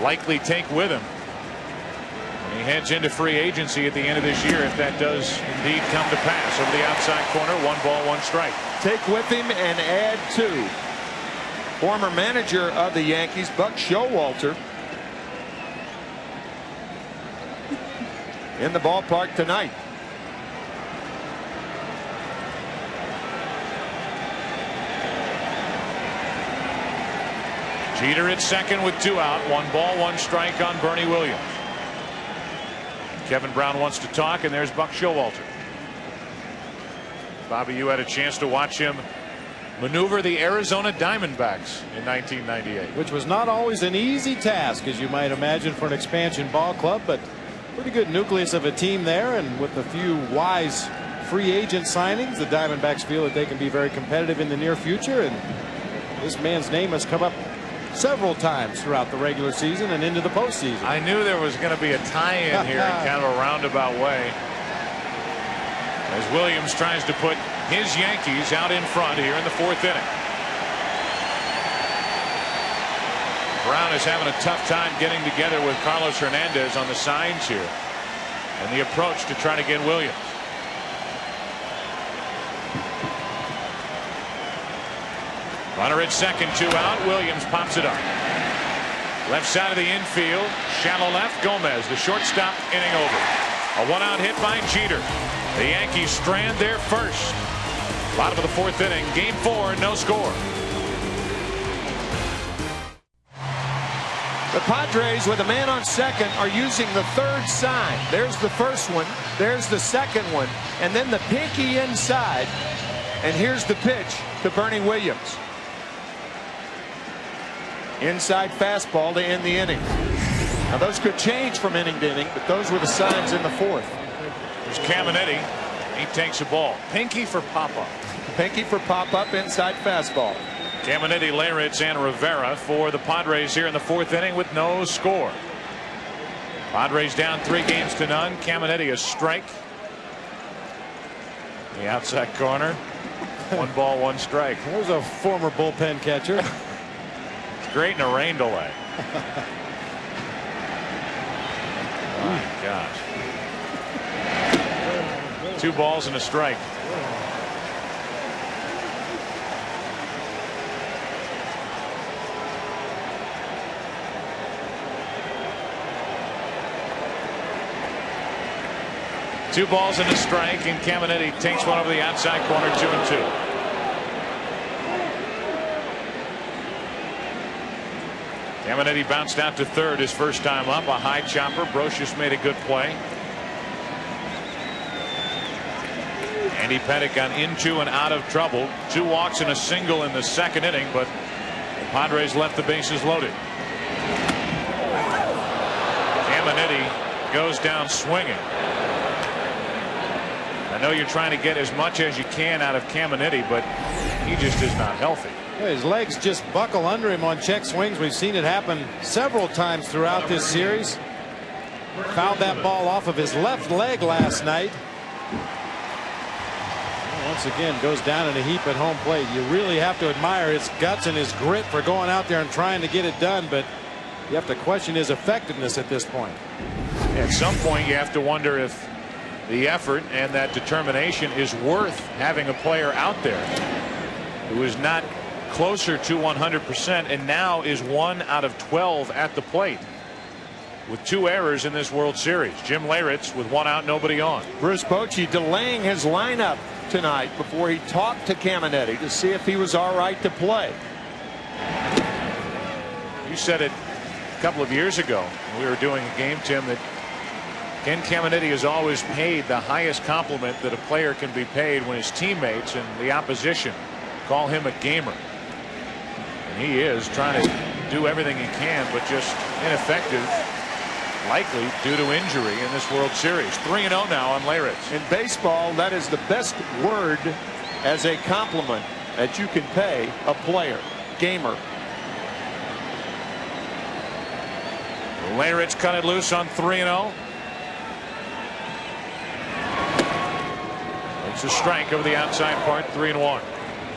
likely take with him when he heads into free agency at the end of this year, if that does indeed come to pass. Over the outside corner, 1 ball, 1 strike. Take with him and add 2. Former manager of the Yankees, Buck Showalter, in the ballpark tonight. Jeter at second with 2 out, 1 ball, 1 strike on Bernie Williams. Kevin Brown wants to talk, and there's Buck Showalter. Bobby, you had a chance to watch him maneuver the Arizona Diamondbacks in 1998. Which was not always an easy task, as you might imagine, for an expansion ball club, but pretty good nucleus of a team there, and with a few wise free agent signings, the Diamondbacks feel that they can be very competitive in the near future, and this man's name has come up several times throughout the regular season and into the postseason. I knew there was going to be a tie-in here in kind of a roundabout way, as Williams tries to put his Yankees out in front here in the 4th inning. Brown is having a tough time getting together with Carlos Hernandez on the signs here, and the approach to try to get Williams. Runner at second, 2 out. Williams pops it up. Left side of the infield, shallow left. Gomez, the shortstop, inning over. A 1-out hit by Jeter. The Yankees strand their first. Bottom of the 4th inning, game 4, no score. The Padres, with a man on second, are using the 3rd sign. There's the first one, there's the second one, and then the pinky inside. And here's the pitch to Bernie Williams. Inside fastball to end the inning. Now those could change from inning to inning, but those were the signs in the 4th. There's Caminetti. He takes a ball. Pinky for pop-up. Pinky for pop-up, inside fastball. Caminetti, Leyritz, and Rivera for the Padres here in the 4th inning with no score. Padres down 3-0. Caminetti a strike. The outside corner. 1 ball, 1 strike. There's a former bullpen catcher. It's great in a rain delay. My gosh. 2 balls and a strike. 2 balls and a strike, and Caminiti takes one over the outside corner, 2-2. Caminiti bounced out to third his first time up. A high chopper. Brosius made a good play. Andy Pettitte got into and out of trouble. 2 walks and a single in the second inning, but the Padres left the bases loaded. Caminiti goes down swinging. I know you're trying to get as much as you can out of Caminiti, but he just is not healthy. His legs just buckle under him on check swings. We've seen it happen several times throughout this series. Fouled that ball off of his left leg last night. Once again goes down in a heap at home plate. You really have to admire his guts and his grit for going out there and trying to get it done, but you have to question his effectiveness at this point. At some point you have to wonder if the effort and that determination is worth having a player out there who is not closer to 100% and now is 1 out of 12 at the plate with 2 errors in this World Series. Jim Leyritz with 1 out, nobody on. Bruce Bochy delaying his lineup tonight before he talked to Caminiti to see if he was all right to play. You said it a couple of years ago when we were doing a game, Tim, that Ken Caminiti is always paid the highest compliment that a player can be paid when his teammates and the opposition call him a gamer. And he is trying to do everything he can, but just ineffective, likely due to injury in this World Series. 3-0 now on Leyritz. In baseball, that is the best word as a compliment that you can pay a player. Gamer. Leyritz cut it loose on 3-0. It's a strike over the outside part, 3-1.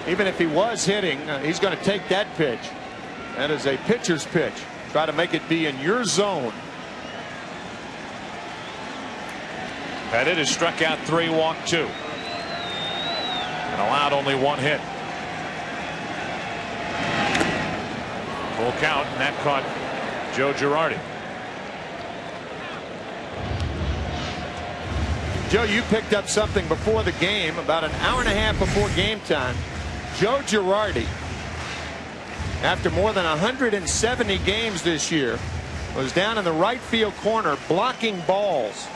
Even if he was hitting, he's going to take that pitch. That is a pitcher's pitch. Try to make it be in your zone. Pettitte has struck out 3, walked 2, and allowed only 1 hit. Full count, and that caught Joe Girardi. Joe, you picked up something before the game, about an hour and a half before game time. Joe Girardi, after more than 170 games this year, was down in the right field corner blocking balls.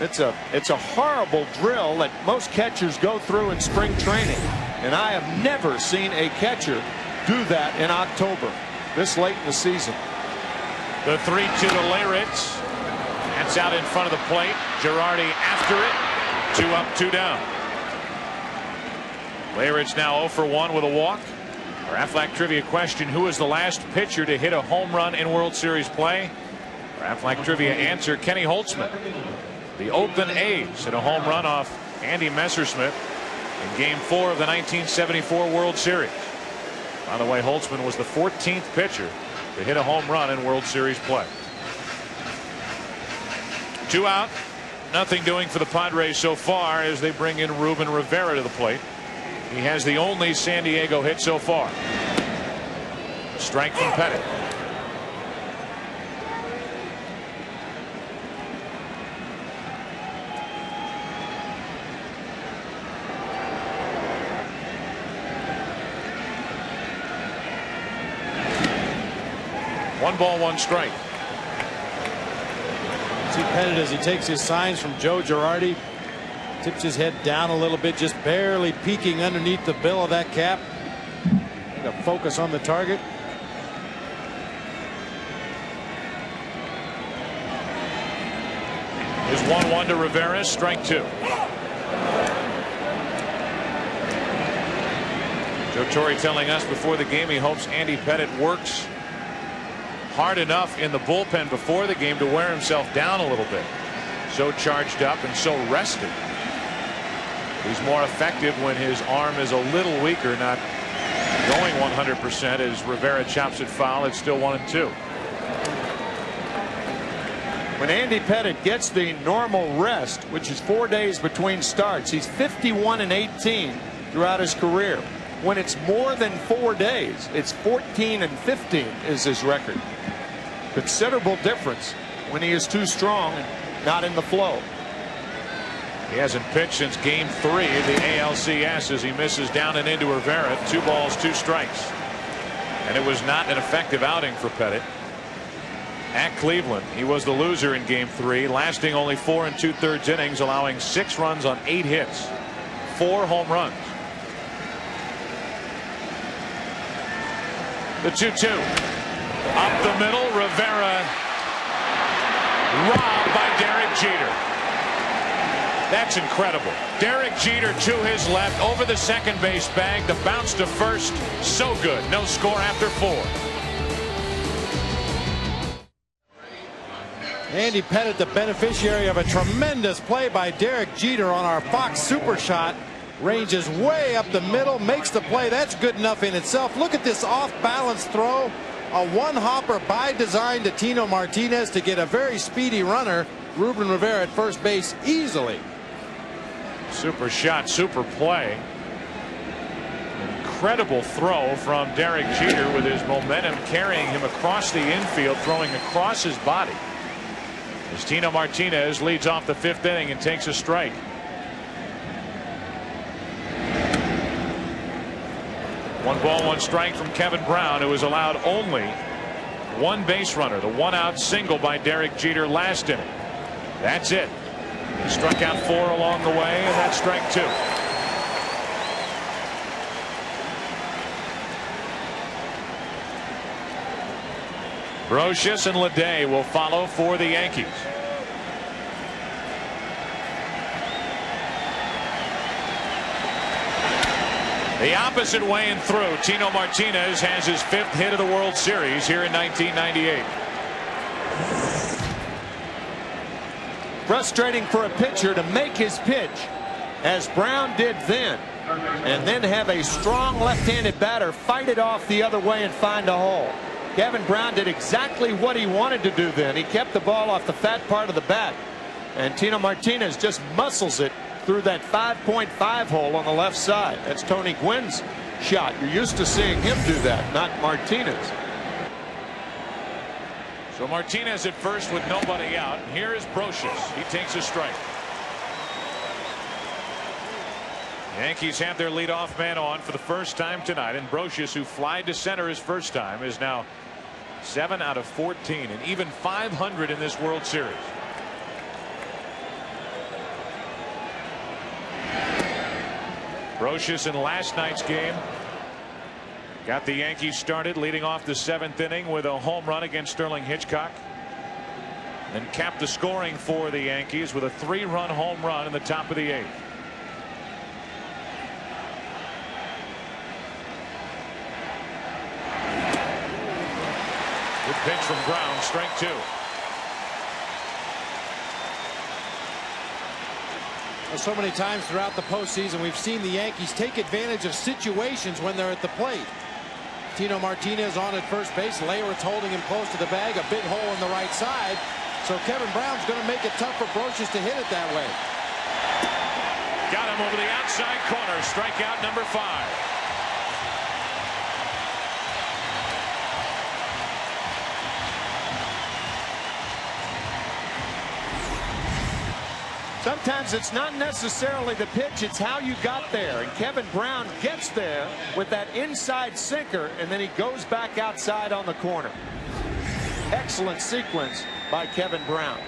It's a horrible drill that most catchers go through in spring training, and I have never seen a catcher do that in October, this late in the season. The 3-2 to Leyritz. That's out in front of the plate. Girardi after it. 2 up, 2 down. Leyritz now 0 for 1 with a walk. Our Aflac trivia question: who is the last pitcher to hit a home run in World Series play? Our Aflac trivia answer: Kenny Holtzman. The Oakland A's hit a home run off Andy Messersmith in Game 4 of the 1974 World Series. By the way, Holtzman was the 14th pitcher to hit a home run in World Series play. 2 out, nothing doing for the Padres so far as they bring in Ruben Rivera to the plate. He has the only San Diego hit so far. A strike from Pettitte. One ball, 1 strike. See Pettitte as he takes his signs from Joe Girardi, tips his head down a little bit, just barely peeking underneath the bill of that cap. To focus on the target. Is 1-1 to Rivera, strike 2. Joe Torre telling us before the game he hopes Andy Pettitte works hard enough in the bullpen before the game to wear himself down a little bit. So charged up and so rested. He's more effective when his arm is a little weaker, not going 100%. As Rivera chops it foul, it's still 1-2. When Andy Pettitte gets the normal rest, which is 4 days between starts, he's 51-18 throughout his career. When it's more than 4 days, it's 14-15 is his record. Considerable difference when he is too strong and not in the flow. He hasn't pitched since Game 3 of the ALCS as he misses down and into Rivera. 2 balls, 2 strikes. And it was not an effective outing for Pettite. At Cleveland, he was the loser in Game 3, lasting only 4 2/3 innings, allowing 6 runs on 8 hits, 4 home runs. The 2-2. Up the middle, Rivera robbed by Derek Jeter. That's incredible. Derek Jeter to his left over the second base bag. The bounce to first. So good. No score after 4. Andy Pettitte, the beneficiary of a tremendous play by Derek Jeter on our Fox Super Shot. Ranges way up the middle, makes the play. That's good enough in itself. Look at this off-balance throw. A one-hopper by design to Tino Martinez to get a very speedy runner. Ruben Rivera at first base easily. Super shot, super play. Incredible throw from Derek Jeter with his momentum carrying him across the infield, throwing across his body. As Tino Martinez leads off the 5th inning and takes a strike. One ball, 1 strike from Kevin Brown, who was allowed only 1 base runner. The 1-out single by Derek Jeter last inning. That's it. He struck out 4 along the way, and that's strike 2. Brosius and Leday will follow for the Yankees. The opposite way and through. Tino Martinez has his 5th hit of the World Series here in 1998. Frustrating for a pitcher to make his pitch, as Brown did then, and then have a strong left-handed batter fight it off the other way and find a hole. Kevin Brown did exactly what he wanted to do then. He kept the ball off the fat part of the bat, and Tino Martinez just muscles it through that 5.5 hole on the left side. That's Tony Gwynn's shot. You're used to seeing him do that, not Martinez. So Martinez at first with nobody out. Here is Brosius. He takes a strike. Yankees have their leadoff man on for the first time tonight, and Brosius, who flied to center his first time, is now 7 out of 14 and even 500 in this World Series. Brosius in last night's game got the Yankees started, leading off the 7th inning with a home run against Sterling Hitchcock, and capped the scoring for the Yankees with a 3-run home run in the top of the 8th. Good pitch from Brown, strike 2. So many times throughout the postseason, we've seen the Yankees take advantage of situations when they're at the plate. Tino Martinez on at first base. Leyritz holding him close to the bag. A big hole on the right side. So Kevin Brown's going to make it tough for Brosius to hit it that way. Got him over the outside corner. Strikeout number 5. Sometimes it's not necessarily the pitch, it's how you got there. And Kevin Brown gets there with that inside sinker, and then he goes back outside on the corner. Excellent sequence by Kevin Brown.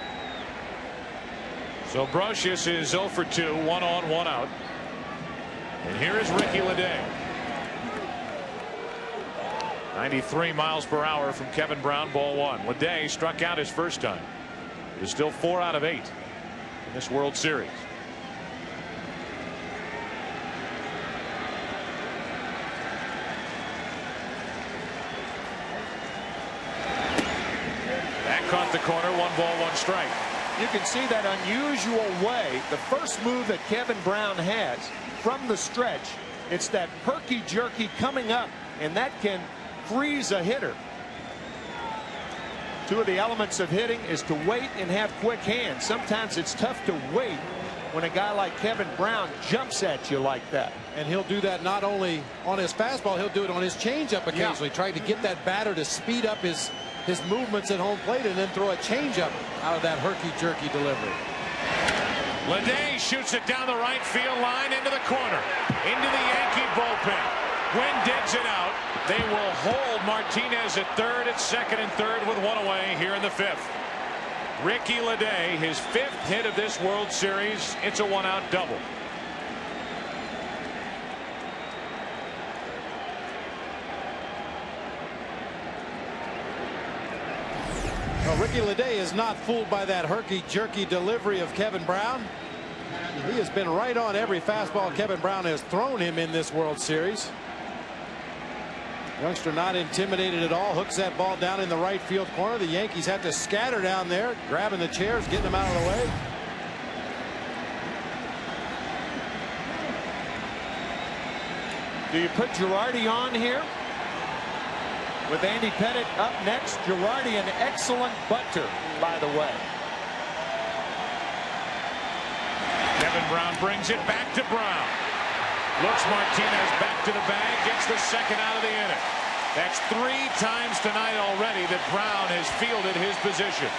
So Brosius is 0 for 2, 1 on, 1 out. And here is Ricky Leday. 93 miles per hour from Kevin Brown, ball 1. Leday struck out his first time. It is still 4 out of 8 in this World Series. That caught the corner. 1 ball, 1 strike. You can see that unusual way. The first move that Kevin Brown has from the stretch, it's that herky jerky coming up, and that can freeze a hitter. Two of the elements of hitting is to wait and have quick hands. Sometimes it's tough to wait when a guy like Kevin Brown jumps at you like that. And he'll do that not only on his fastball, he'll do it on his changeup occasionally, trying to get that batter to speed up his movements at home plate and then throw a changeup out of that herky-jerky delivery. Leday shoots it down the right field line into the corner, into the Yankee bullpen. Gwynn digs it out. They will hold Martinez at third, at second, and third with one away here in the fifth. Ricky Leday, his fifth hit of this World Series. It's a one-out double. Well, Ricky Leday is not fooled by that herky-jerky delivery of Kevin Brown. He has been right on every fastball Kevin Brown has thrown him in this World Series. Youngster not intimidated at all. Hooks that ball down in the right field corner. The Yankees have to scatter down there, grabbing the chairs, getting them out of the way. Do you put Girardi on here? With Andy Pettit up next. Girardi, an excellent butter, by the way. Kevin Brown brings it back to Brown. Looks Martinez back to the bag, gets the second out of the inning. That's 3 times tonight already that Brown has fielded his position.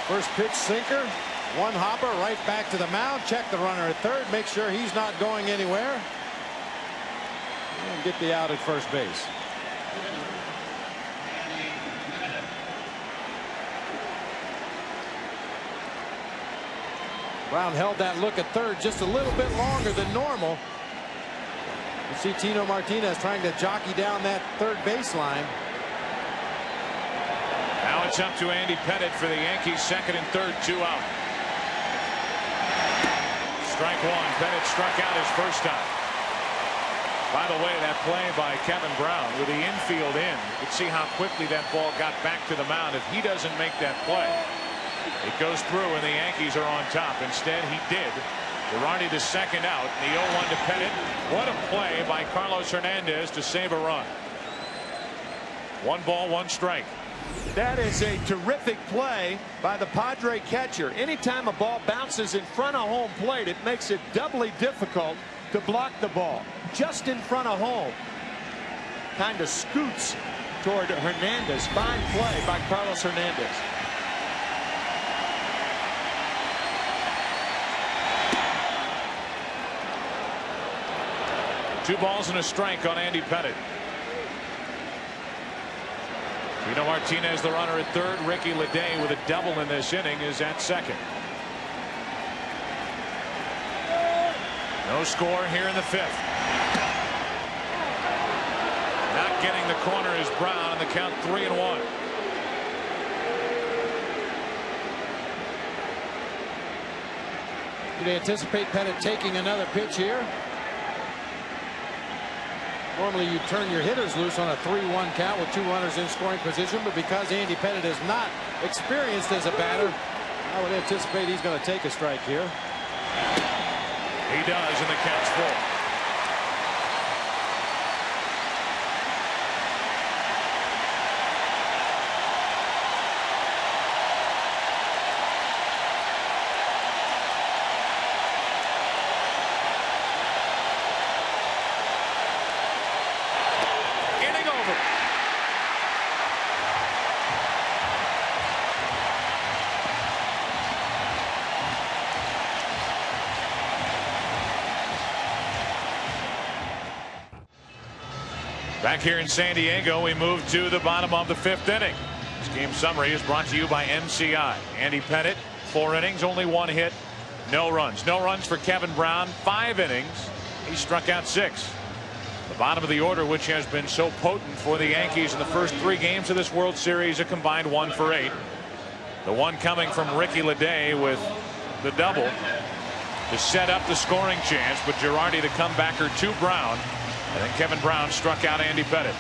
First pitch sinker, one hopper right back to the mound. Check the runner at third, make sure he's not going anywhere, and get the out at first base. Brown held that look at third just a little bit longer than normal. You see Tino Martinez trying to jockey down that third baseline. Now it's up to Andy Pettit for the Yankees, second and third, 2 out. Strike one. Pettit struck out his first time. By the way, that play by Kevin Brown with the infield in, you can see how quickly that ball got back to the mound. If he doesn't make that play, it goes through and the Yankees are on top. Instead, he did. Girardi the second out. The 0-1 to Pettit. What a play by Carlos Hernandez to save a run. 1 ball, 1 strike. That is a terrific play by the Padre catcher. Anytime a ball bounces in front of home plate, it makes it doubly difficult to block the ball. Just in front of home. Kind of scoots toward Hernandez. Fine play by Carlos Hernandez. Two balls and a strike on Andy Pettit. Tino Martinez, the runner at third. Ricky Leday with a double in this inning is at second. No score here in the fifth. Not getting the corner is Brown, and the count 3-1. You'd anticipate Pettit taking another pitch here. Normally you turn your hitters loose on a 3-1 count with 2 runners in scoring position, but because Andy Pettit is not experienced as a batter, I would anticipate he's going to take a strike here. He does, and the count's full. Back here in San Diego, we move to the bottom of the fifth inning. This game summary is brought to you by MCI. Andy Pettit, 4 innings, only 1 hit, no runs. No runs for Kevin Brown, 5 innings. He struck out 6. The bottom of the order, which has been so potent for the Yankees in the first 3 games of this World Series, a combined 1 for 8. The one coming from Ricky Leday with the double to set up the scoring chance, but Girardi the comebacker to Brown. And then Kevin Brown struck out Andy Pettit.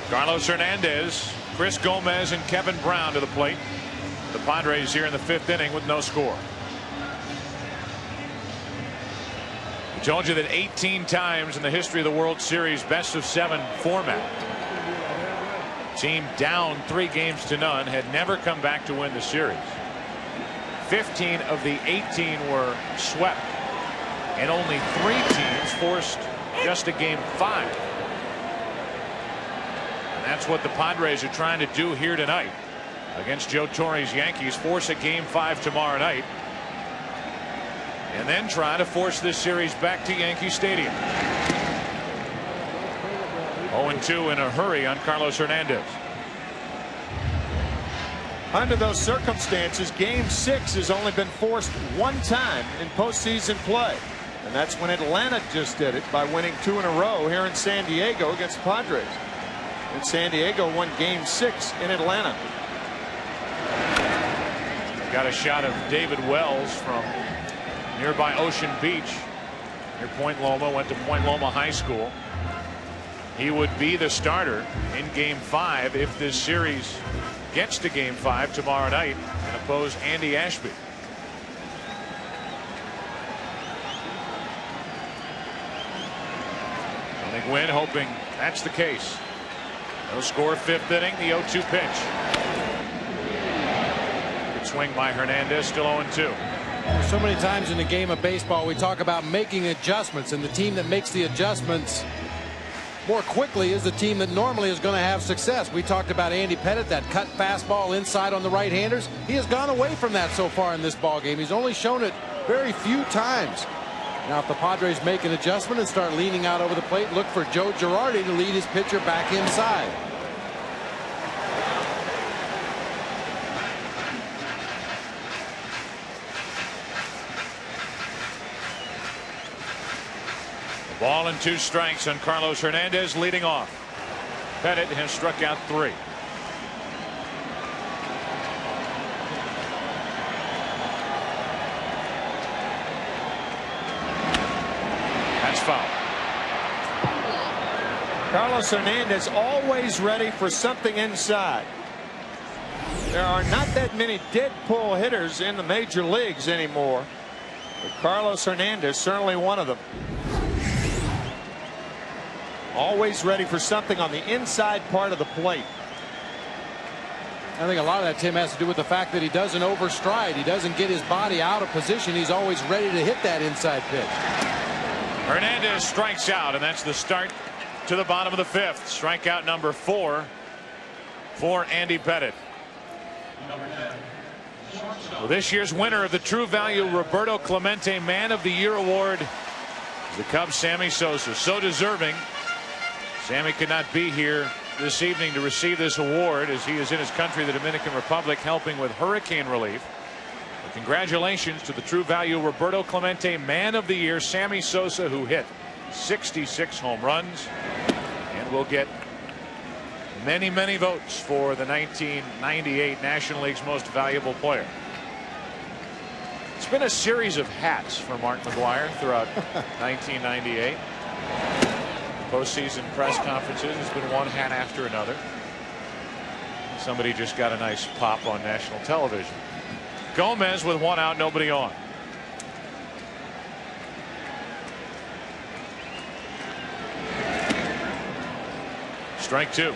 Carlos Hernandez, Chris Gomez, and Kevin Brown to the plate. The Padres here in the 5th inning with no score. I told you that 18 times in the history of the World Series best of 7 format, team down 3 games to none had never come back to win the series. 15 of the 18 were swept. And only 3 teams forced just a game 5. And that's what the Padres are trying to do here tonight against Joe Torre's Yankees. Force a Game 5 tomorrow night. And then try to force this series back to Yankee Stadium. 0-2 in a hurry on Carlos Hernandez. Under those circumstances, Game 6 has only been forced one time in postseason play. And that's when Atlanta just did it by winning 2 in a row here in San Diego against the Padres. And San Diego won Game 6 in Atlanta. Got a shot of David Wells from nearby Ocean Beach near Point Loma. Went to Point Loma High School. He would be the starter in Game 5 if this series gets to Game 5 tomorrow night and oppose Andy Ashby. Tony Gwynn hoping that's the case. No score, 5th inning, the 0-2 pitch. Good swing by Hernandez, still 0-2. So many times in the game of baseball we talk about making adjustments, and the team that makes the adjustments more quickly is the team that normally is going to have success. We talked about Andy Pettitte, that cut fastball inside on the right-handers. He has gone away from that so far in this ball game. He's only shown it very few times. Now if the Padres make an adjustment and start leaning out over the plate, look for Joe Girardi to lead his pitcher back inside. Ball and 2 strikes on Carlos Hernandez leading off. Pettitte has struck out 3. That's foul. Carlos Hernandez always ready for something inside. There are not that many dead pull hitters in the major leagues anymore, but Carlos Hernandez certainly one of them. Always ready for something on the inside part of the plate. I think a lot of that, Tim, has to do with the fact that he doesn't overstride. He doesn't get his body out of position. He's always ready to hit that inside pitch. Hernandez strikes out, and that's the start to the bottom of the 5th. Strikeout number 4 for Andy Pettitte. Well, this year's winner of the True Value Roberto Clemente Man of the Year award is the Cubs' Sammy Sosa. So deserving. Sammy could not be here this evening to receive this award as he is in his country, the Dominican Republic, helping with hurricane relief. But congratulations to the True Value Roberto Clemente Man of the Year, Sammy Sosa, who hit 66 home runs and will get many, many votes for the 1998 National League's Most Valuable Player. It's been a series of hats for Mark McGwire throughout 1998. Postseason press conferences has been one hat after another. Somebody just got a nice pop on national television. Gomez with 1 out, nobody on. Strike 2.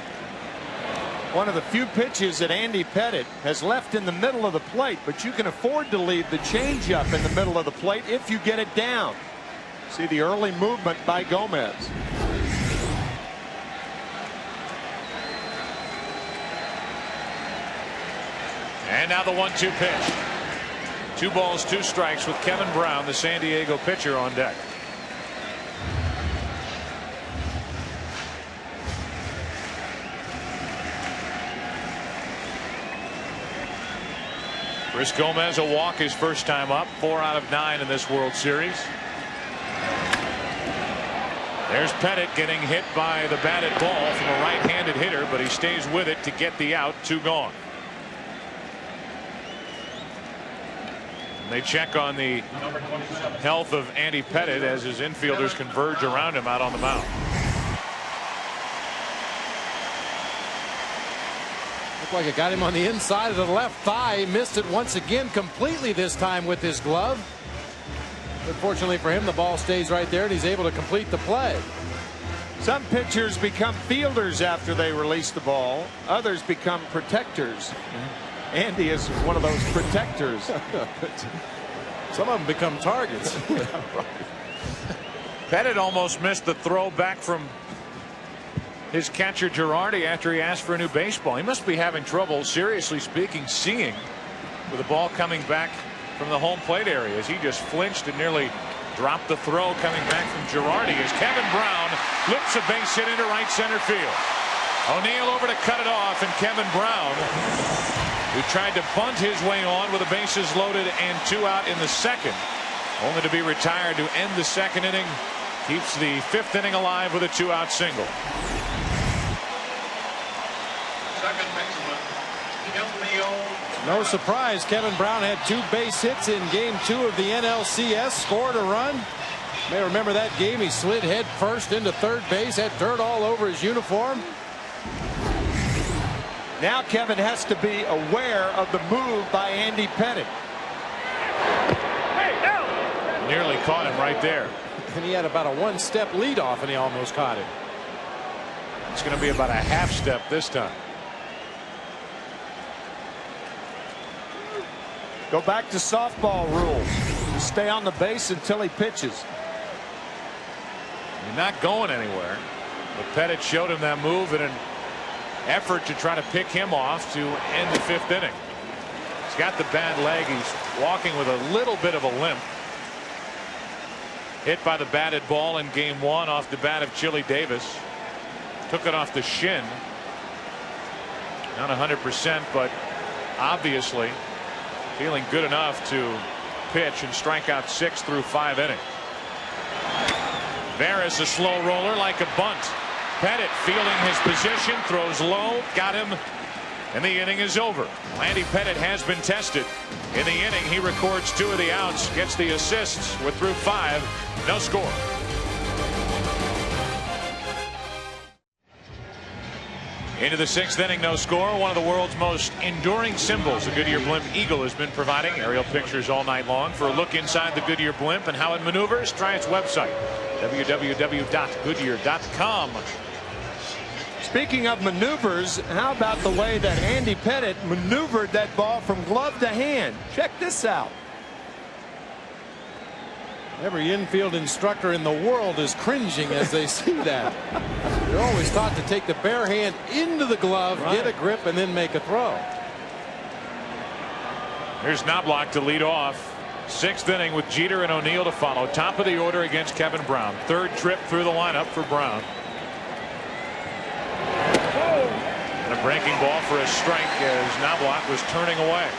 One of the few pitches that Andy Pettitte has left in the middle of the plate, but you can afford to leave the changeup in the middle of the plate if you get it down. See the early movement by Gomez. And now the 1-2 pitch. 2 balls, 2 strikes with Kevin Brown, the San Diego pitcher, on deck. Chris Gomez, a walk his first time up, 4 out of 9 in this World Series. There's Pettitte getting hit by the batted ball from a right-handed hitter, but he stays with it to get the out. 2 gone. And they check on the health of Andy Pettitte as his infielders converge around him out on the mound. Looked like it got him on the inside of the left thigh. He missed it once again completely this time with his glove. But fortunately for him, the ball stays right there and he's able to complete the play. Some pitchers become fielders after they release the ball. Others become protectors. Andy is one of those protectors. Some of them become targets. Pettitte almost missed the throw back from his catcher Girardi after he asked for a new baseball. He must be having trouble, seriously speaking, seeing with the ball coming back from the home plate area as he just flinched and nearly dropped the throw coming back from Girardi as Kevin Brown loops a base hit into right center field. O'Neill over to cut it off, and Kevin Brown, who tried to bunt his way on with the bases loaded and 2 out in the second, only to be retired to end the second inning, keeps the 5th inning alive with a 2-out single. Second baseman, O'Neill. No surprise, Kevin Brown had 2 base hits in game 2 of the NLCS, scored a run. You may remember that game. He slid head first into third base, had dirt all over his uniform. Now Kevin has to be aware of the move by Andy Pettite. Nearly caught him right there. And he had about a 1-step lead off, and he almost caught him. It's going to be about a half step this time. Go back to softball rules. You stay on the base until he pitches. He's not going anywhere. But Pettite showed him that move in an effort to try to pick him off to end the 5th inning. He's got the bad leg. He's walking with a little bit of a limp. Hit by the batted ball in game 1 off the bat of Chili Davis. Took it off the shin. Not 100%, but obviously feeling good enough to pitch and strike out 6 through 5 innings. Veras a slow roller like a bunt. Pettite fielding his position, throws low, got him, and the inning is over. Andy Pettite has been tested. In the inning, he records 2 of the outs, gets the assists. We're through 5, no score. Into the 6th inning, no score. One of the world's most enduring symbols, the Goodyear Blimp Eagle, has been providing aerial pictures all night long. For a look inside the Goodyear Blimp and how it maneuvers, try its website, www.goodyear.com. Speaking of maneuvers, how about the way that Andy Pettite maneuvered that ball from glove to hand? Check this out. Every infield instructor in the world is cringing as they see that. They're always taught to take the bare hand into the glove, get a grip, and then make a throw. Here's Knobloch to lead off. 6th inning with Jeter and O'Neill to follow. Top of the order against Kevin Brown. 3rd trip through the lineup for Brown. And a breaking ball for a strike as Knobloch was turning away.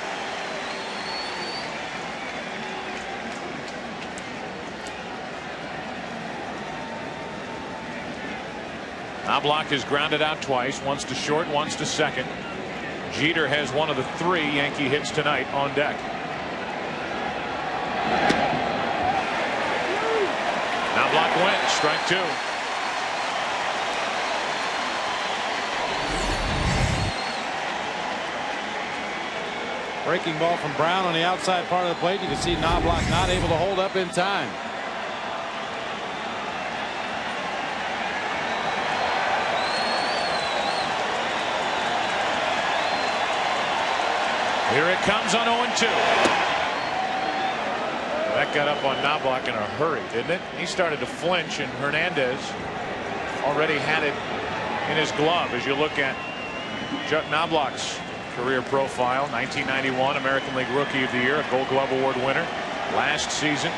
Knobloch is grounded out twice, once to short, once to second. Jeter has one of the 3 Yankee hits tonight on deck. Knobloch wins, strike 2. Breaking ball from Brown on the outside part of the plate. You can see Knobloch not able to hold up in time. Here it comes on 0-2. That got up on Knobloch in a hurry, didn't it? He started to flinch, and Hernandez already had it in his glove. As you look at Chuck Knobloch's career profile, 1991 American League Rookie of the Year, a Gold Glove Award winner last season.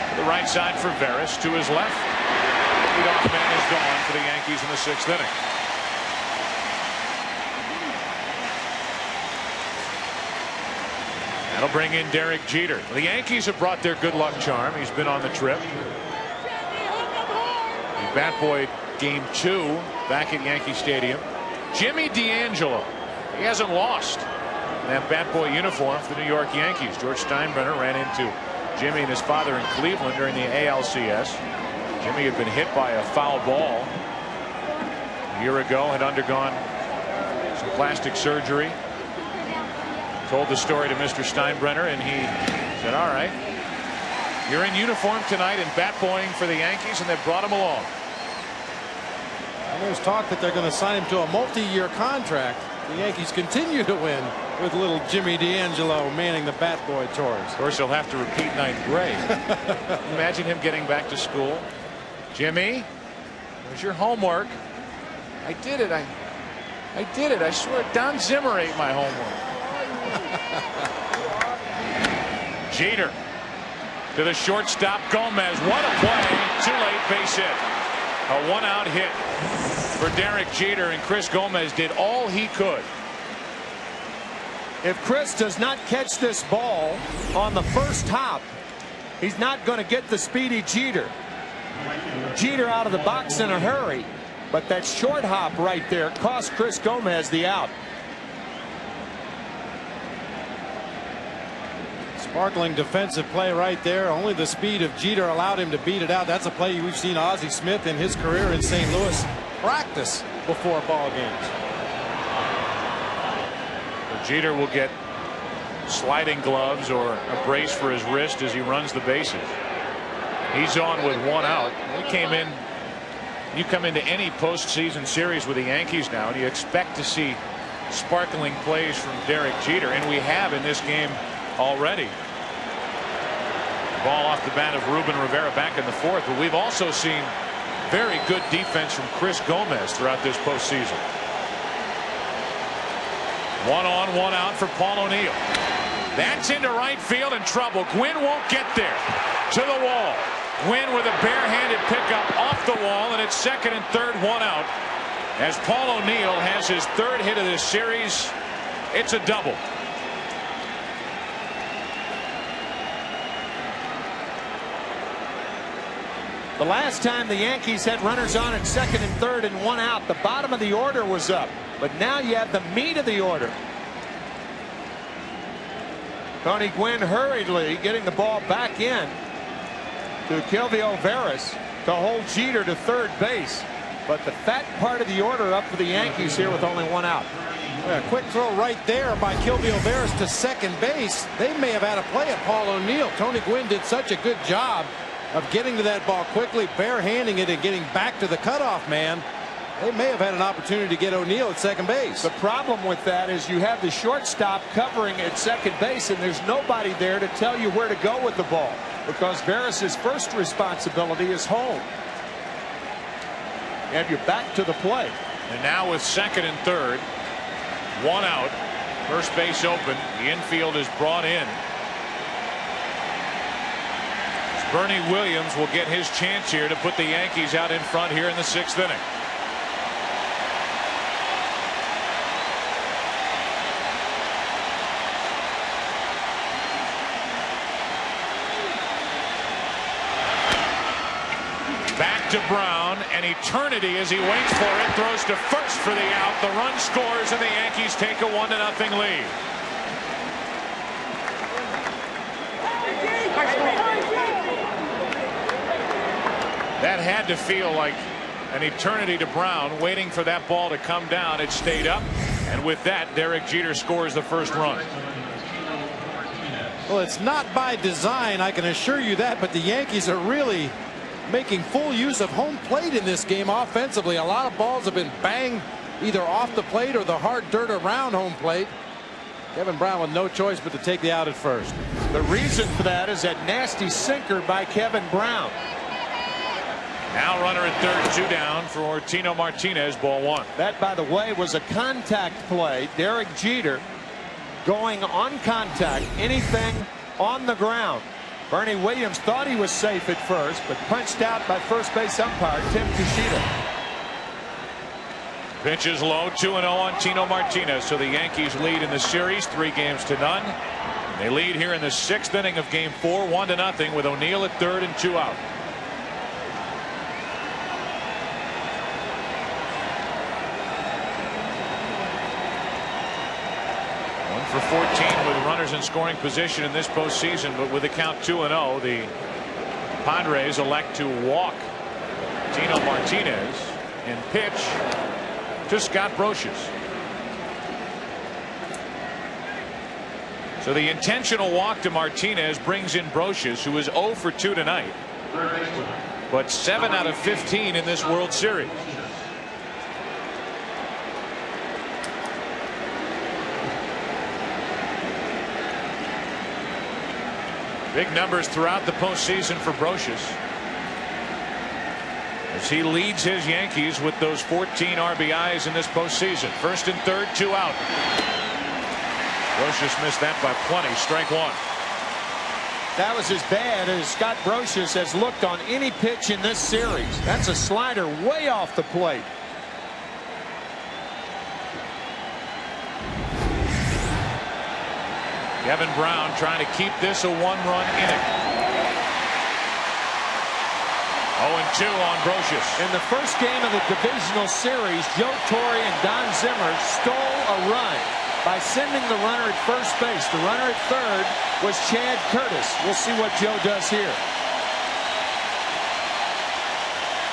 To the right side for Veras, to his left. Leadoff man is gone for the Yankees in the 6th inning. That'll bring in Derek Jeter. The Yankees have brought their good luck charm. He's been on the trip. He bat boyed game 2 back at Yankee Stadium. Jimmy DeAngelo. He hasn't lost in that bat boy uniform for the New York Yankees. George Steinbrenner ran into Jimmy and his father in Cleveland during the ALCS. Jimmy had been hit by a foul ball a year ago, had undergone some plastic surgery. Told the story to Mr. Steinbrenner, and he said, all right, you're in uniform tonight and bat boying for the Yankees, and they've brought him along. And there's talk that they're going to sign him to a multi-year contract. The Yankees continue to win. with little Jimmy D'Angelo manning the bat boy tours. Of course, he'll have to repeat ninth grade. Imagine him getting back to school. Jimmy, there's your homework. I did it. I did it. I swear Don Zimmer ate my homework. Jeter to the shortstop Gomez. What a play. Too late, base hit. A 1-out hit for Derek Jeter, and Chris Gomez did all he could. If Chris does not catch this ball on the first hop, he's not going to get the speedy Jeter. Jeter out of the box in a hurry, but that short hop right there cost Chris Gomez the out. Sparkling defensive play right there. Only the speed of Jeter allowed him to beat it out. That's a play we've seen Ozzie Smith in his career in St. Louis practice before ball games. Jeter will get sliding gloves or a brace for his wrist as he runs the bases. He's on with 1 out. He came in. You come into any postseason series with the Yankees now, and you expect to see sparkling plays from Derek Jeter, and we have in this game already. Ball off the bat of Ruben Rivera back in the 4th, but we've also seen very good defense from Chris Gomez throughout this postseason. 1 on, 1 out for Paul O'Neill. That's into right field in trouble. Gwynn won't get there. To the wall. Gwynn with a barehanded pickup off the wall, and it's 2nd and 3rd, 1 out. As Paul O'Neill has his 3rd hit of this series, it's a double. The last time the Yankees had runners on at 2nd and 3rd and 1 out, the bottom of the order was up. But now you have the meat of the order. Tony Gwynn hurriedly getting the ball back in to Kelvio Veras to hold Jeter to 3rd base. But the fat part of the order up for the Yankees here with only 1 out. A quick throw right there by Kelvio Veras to 2nd base. They may have had a play at Paul O'Neill. Tony Gwynn did such a good job of getting to that ball quickly, barehanding it, and getting back to the cutoff man. They may have had an opportunity to get O'Neill at 2nd base. The problem with that is you have the shortstop covering at 2nd base, and there's nobody there to tell you where to go with the ball, because Veras' first responsibility is home. You have your back to the plate. And now with 2nd and 3rd, 1 out, first base open, the infield is brought in. Bernie Williams will get his chance here to put the Yankees out in front here in the 6th inning. Back to Brown, an eternity as he waits for it, throws to first for the out. The run scores, and the Yankees take a 1-0 lead. That had to feel like an eternity to Brown, waiting for that ball to come down. It stayed up, and with that, Derek Jeter scores the first run. Well, it's not by design, I can assure you that, but the Yankees are really making full use of home plate in this game offensively. A lot of balls have been banged either off the plate or the hard dirt around home plate. Kevin Brown with no choice but to take the out at first. The reason for that is that nasty sinker by Kevin Brown. Now runner at 3rd, 2 down for Tino Martinez, ball 1. That, by the way, was a contact play. Derek Jeter going on contact, anything on the ground. Bernie Williams thought he was safe at first, but punched out by first base umpire Tim Kushida. Pitch is low, 2-0 on Tino Martinez. So the Yankees lead in the series 3-0. They lead here in the 6th inning of game 4, 1-0, with O'Neill at 3rd and 2 out. For 14 with runners in scoring position in this postseason, but with the count 2-0, the Padres elect to walk Tino Martinez and pitch to Scott Brosius. So the intentional walk to Martinez brings in Brosius, who is 0 for 2 tonight, but 7 out of 15 in this World Series. Big numbers throughout the postseason for Brosius, as he leads his Yankees with those 14 RBIs in this postseason. First and third, 2 out. Brosius missed that by plenty. Strike one. That was as bad as Scott Brosius has looked on any pitch in this series. That's a slider way off the plate. Kevin Brown trying to keep this a one-run inning. 0-2 on Brosius. In the first game of the divisional series, Joe Torre and Don Zimmer stole a run by sending the runner at first base. The runner at third was Chad Curtis. We'll see what Joe does here.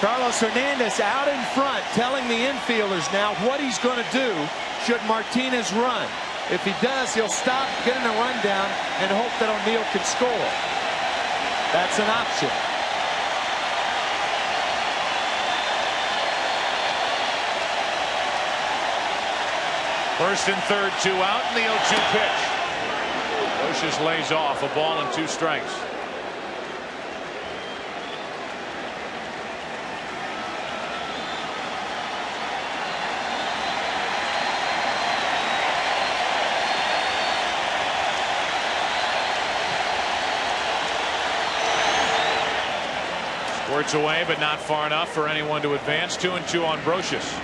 Carlos Hernandez out in front, telling the infielders now what he's going to do should Martinez run. If he does, he'll stop, get in a rundown, and hope that O'Neill can score. That's an option. First and third, 2 out, and the 0-2 pitch. Brosius lays off, a ball and 2 strikes. Squirts away, but not far enough for anyone to advance. 2-2 on Brosius.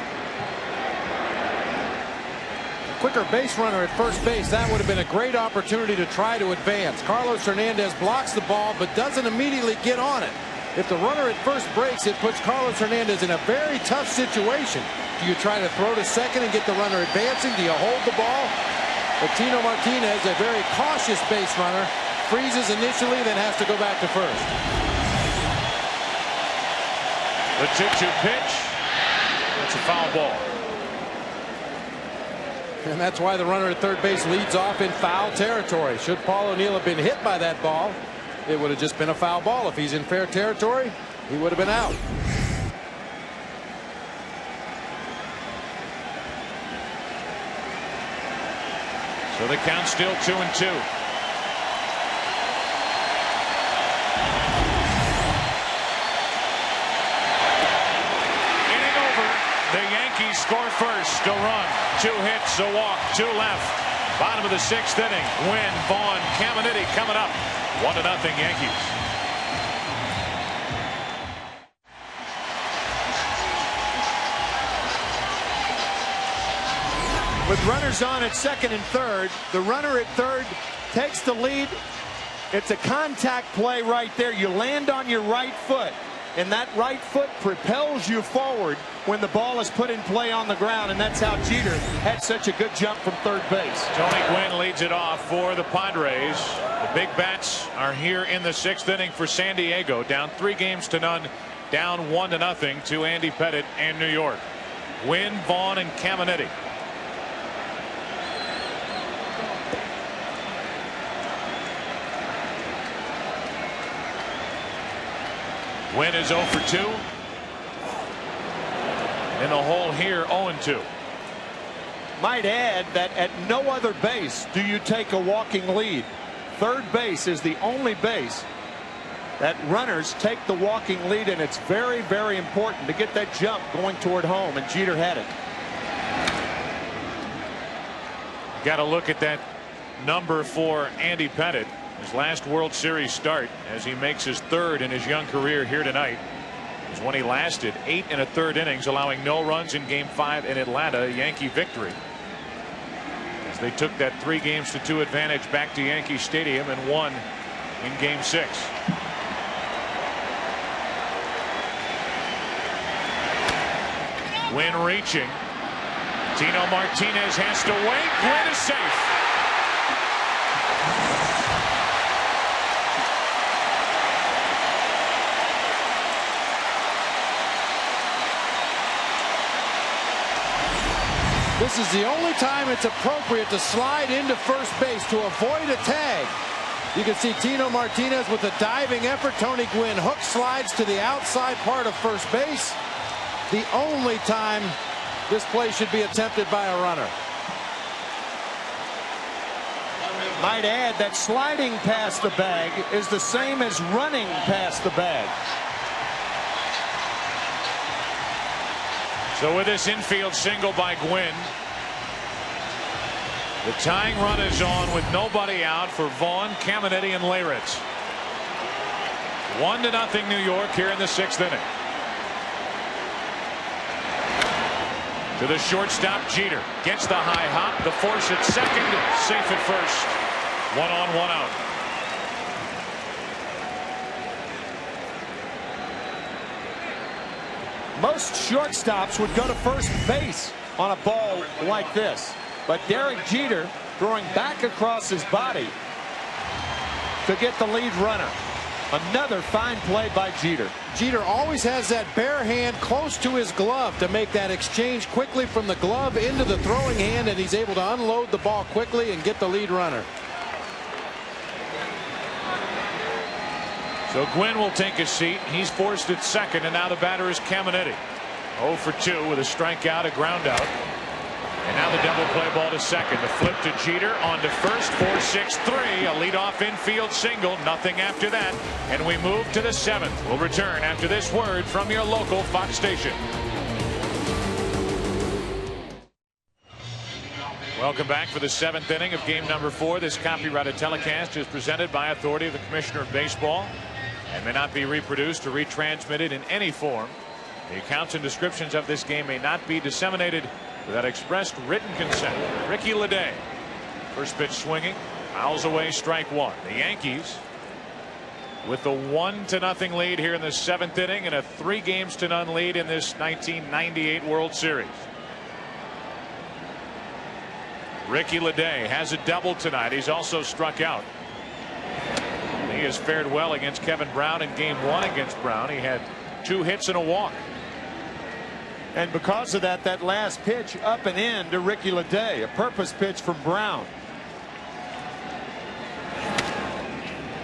Quicker base runner at first base. That would have been a great opportunity to try to advance. Carlos Hernandez blocks the ball but doesn't immediately get on it. If the runner at first breaks, it puts Carlos Hernandez in a very tough situation. Do you try to throw to second and get the runner advancing? Do you hold the ball? But Tino Martinez, a very cautious base runner, freezes initially, then has to go back to first. The 2-2 pitch. That's a foul ball. And that's why the runner at third base leads off in foul territory. Should Paul O'Neill have been hit by that ball, it would have just been a foul ball. If he's in fair territory, he would have been out. So the count's still 2-2. Inning over. The Yankees score first. A run, 2 hits, a walk, 2 left. Bottom of the 6th inning. Wynn, Vaughn, Caminiti coming up. 1-0 Yankees. With runners on at second and third, the runner at third takes the lead. It's a contact play right there. You land on your right foot, and that right foot propels you forward when the ball is put in play on the ground, and that's how Jeter had such a good jump from third base. Tony Gwynn leads it off for the Padres. The Big Bats are here in the 6th inning for San Diego, down 3-0, down 1-0 to Andy Pettit and New York. Wynn, Vaughn, and Caminiti. Wynn is 0 for 2. In the hole here, 0-2. Might add that at no other base do you take a walking lead. Third base is the only base that runners take the walking lead, and it's very, very important to get that jump going toward home, and Jeter had it. Got to look at that number for Andy Pettit. His last World Series start, as he makes his 3rd in his young career here tonight, is when he lasted 8 1/3 innings, allowing no runs in Game 5 in Atlanta, Yankee victory. As they took that 3-2 advantage back to Yankee Stadium and won in Game 6. Wynn reaching. Tino Martinez has to wait. Wynn is safe. This is the only time it's appropriate to slide into first base to avoid a tag. You can see Tino Martinez with a diving effort. Tony Gwynn hook slides to the outside part of first base. The only time this play should be attempted by a runner. Might add that sliding past the bag is the same as running past the bag. So with this infield single by Gwynn, the tying run is on with nobody out for Vaughn, Caminiti, and Leyritz. 1-0 New York here in the 6th inning. To the shortstop, Jeter gets the high hop, the force at second, safe at first. 1 on, 1 out. Most shortstops would go to first base on a ball like this, but Derek Jeter throwing back across his body to get the lead runner. Another fine play by Jeter. Jeter always has that bare hand close to his glove to make that exchange quickly from the glove into the throwing hand, and he's able to unload the ball quickly and get the lead runner. So Gwynn will take a seat. He's forced at second, and now the batter is Caminiti. 0 for 2 with a strikeout, a ground out. And now the double play ball to second. The flip to Jeter on to first. 4-6-3. A leadoff infield single. Nothing after that. And we move to the 7th. We'll return after this word from your local Fox station. Welcome back for the 7th inning of game number 4. This copyrighted telecast is presented by authority of the Commissioner of Baseball and may not be reproduced or retransmitted in any form. The accounts and descriptions of this game may not be disseminated without expressed written consent. Ricky Leday. First pitch swinging. Fouls away, strike 1. The Yankees with the 1-0 lead here in the 7th inning and a 3-0 lead in this 1998 World Series. Ricky Leday has a double tonight. He's also struck out. He has fared well against Kevin Brown in game 1 against Brown. He had 2 hits and a walk. And because of that, that last pitch up and in to Ricky Leday, a purpose pitch from Brown.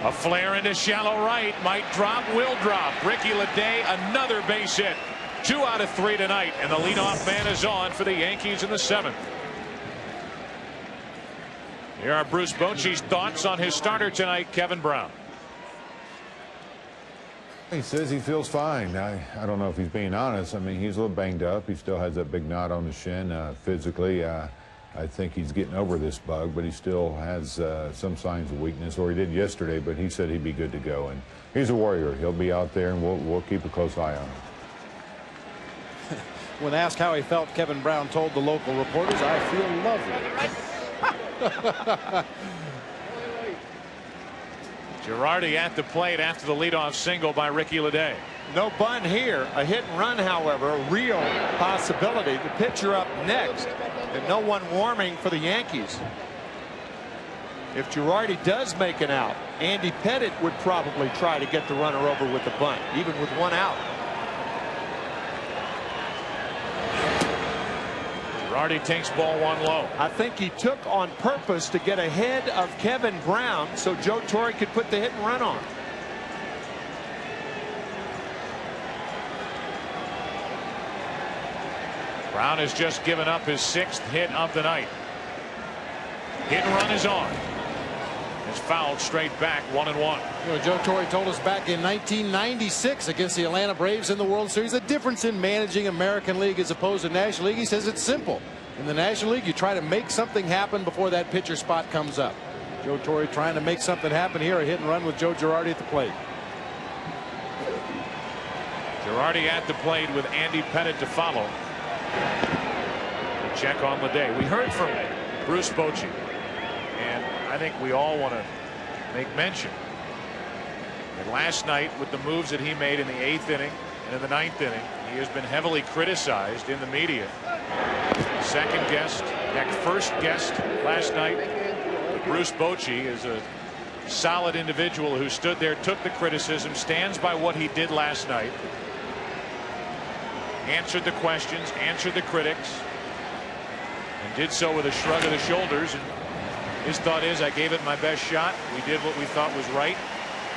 A flare into shallow right, might drop, will drop. Ricky Leday, another base hit. 2 out of 3 tonight, and the leadoff man is on for the Yankees in the 7th. Here are Bruce Bochy's thoughts on his starter tonight, Kevin Brown. He says he feels fine. I don't know if he's being honest. I mean, he's a little banged up. He still has that big knot on the shin. Physically, I think he's getting over this bug, but he still has some signs of weakness, or he did yesterday, but he said he'd be good to go. And he's a warrior. He'll be out there, and we'll keep a close eye on him. When asked how he felt, Kevin Brown told the local reporters, "I feel lovely." Girardi at the plate after the leadoff single by Ricky Leday. No bunt here. A hit and run, however, a real possibility. The pitcher up next, and no one warming for the Yankees. If Girardi does make an out, Andy Pettit would probably try to get the runner over with the bunt, even with 1 out. Girardi takes ball 1 low. I think he took on purpose to get ahead of Kevin Brown so Joe Torre could put the hit and run on. Brown has just given up his 6th hit of the night. Hit and run is on. It's fouled straight back, 1-1. You know, Joe Torre told us back in 1996 against the Atlanta Braves in the World Series the difference in managing American League as opposed to National League. He says it's simple. In the National League, you try to make something happen before that pitcher spot comes up. Joe Torre trying to make something happen here. A hit and run with Joe Girardi at the plate. Girardi at the plate with Andy Pettit to follow. The check on Leday. We heard from Bruce Bochy, and I think we all want to make mention that last night, with the moves that he made in the 8th inning and in the 9th inning, he has been heavily criticized in the media. Second guest, first guest last night. Bruce Bochy is a solid individual who stood there, took the criticism, stands by what he did last night, answered the questions, answered the critics, and did so with a shrug of the shoulders. And his thought is, I gave it my best shot. We did what we thought was right.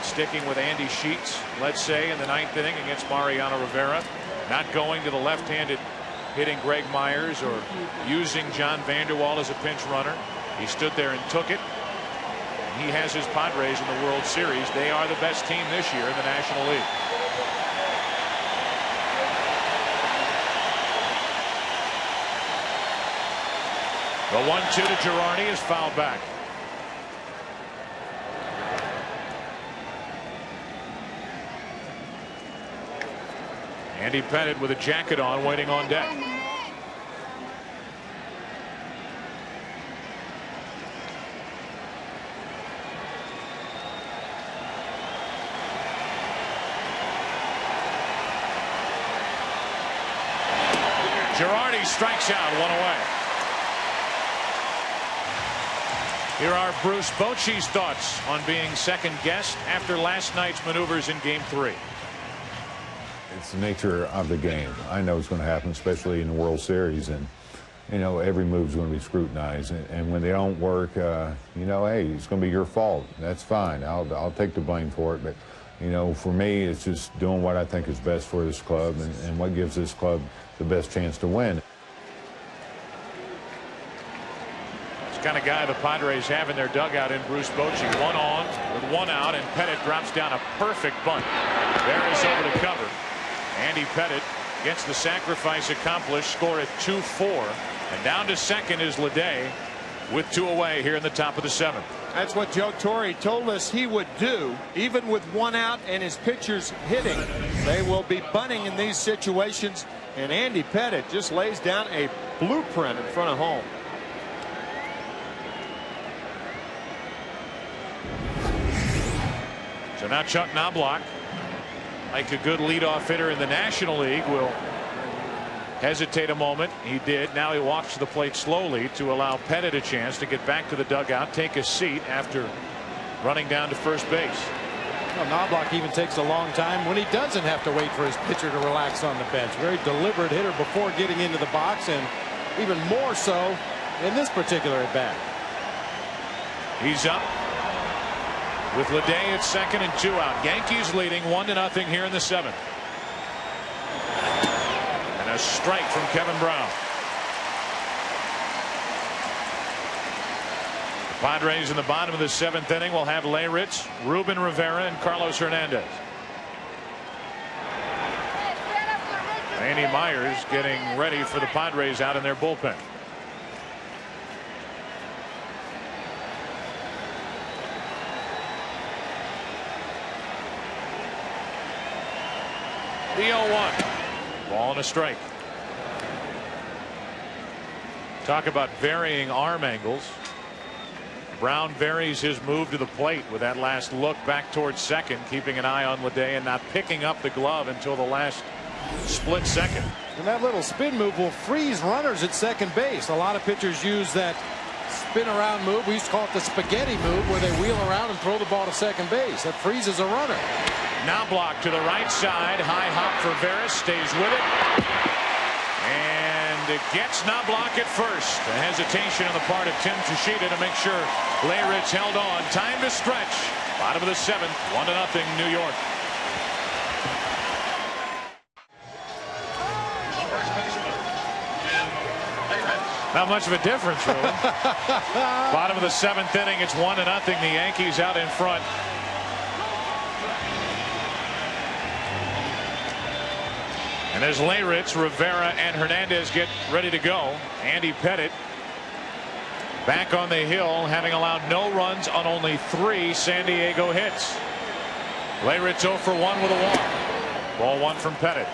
Sticking with Andy Sheets, let's say, in the 9th inning against Mariano Rivera. Not going to the left-handed hitting Greg Myers or using John Vanderwall as a pinch runner. He stood there and took it. He has his Padres in the World Series. They are the best team this year in the National League. The 1-2 to Girardi is fouled back. Andy Pettite with a jacket on, waiting on deck. Girardi strikes out, one away. Here are Bruce Bochy's thoughts on being second guessed after last night's maneuvers in Game 3. It's the nature of the game. I know it's going to happen, especially in the World Series, and you know every move is going to be scrutinized. And when they don't work, you know, hey, it's going to be your fault. That's fine. I'll take the blame for it. But you know, for me, it's just doing what I think is best for this club and what gives this club the best chance to win. It's the kind of guy the Padres have in their dugout in Bruce Bochy. One on with one out, and Pettite drops down a perfect bunt. Barris over to cover. Andy Pettite gets the sacrifice accomplished, score at 2-4, and down to second is Leday with 2 away here in the top of the 7th. That's what Joe Torre told us he would do. Even with 1 out and his pitchers hitting, they will be bunting in these situations, and Andy Pettite just lays down a blueprint in front of home. So now Chuck Knobloch, like a good leadoff hitter in the National League, will hesitate a moment. He did. Now he walks to the plate slowly to allow Pettite a chance to get back to the dugout, take a seat after running down to first base. Well, Knobloch even takes a long time when he doesn't have to wait for his pitcher to relax on the bench. Very deliberate hitter before getting into the box, and even more so in this particular at bat. He's up with Leday at second and 2 out. Yankees leading 1-0 here in the 7th. And a strike from Kevin Brown. The Padres in the bottom of the 7th inning will have Leyritz, Ruben Rivera, and Carlos Hernandez. Andy Myers getting ready for the Padres out in their bullpen. The 0-1. Ball and a strike. Talk about varying arm angles. Brown varies his move to the plate with that last look back towards second, keeping an eye on Leday and not picking up the glove until the last split second. And that little spin move will freeze runners at second base. A lot of pitchers use that spin around move. We used to call it the spaghetti move, where they wheel around and throw the ball to second base. That freezes a runner. Knobloch to the right side. High hop for Veras. Stays with it. And it gets Knobloch at first. A hesitation on the part of Tim Tushita to make sure Leyritz held on. Time to stretch. Bottom of the 7th. 1-0 New York. Not much of a difference, really. Bottom of the 7th inning. It's 1-0. The Yankees out in front. And as Leyritz, Rivera, and Hernandez get ready to go, Andy Pettite back on the hill, having allowed no runs on only 3 San Diego hits. Leyritz 0 for 1 with a walk. Ball 1 from Pettite.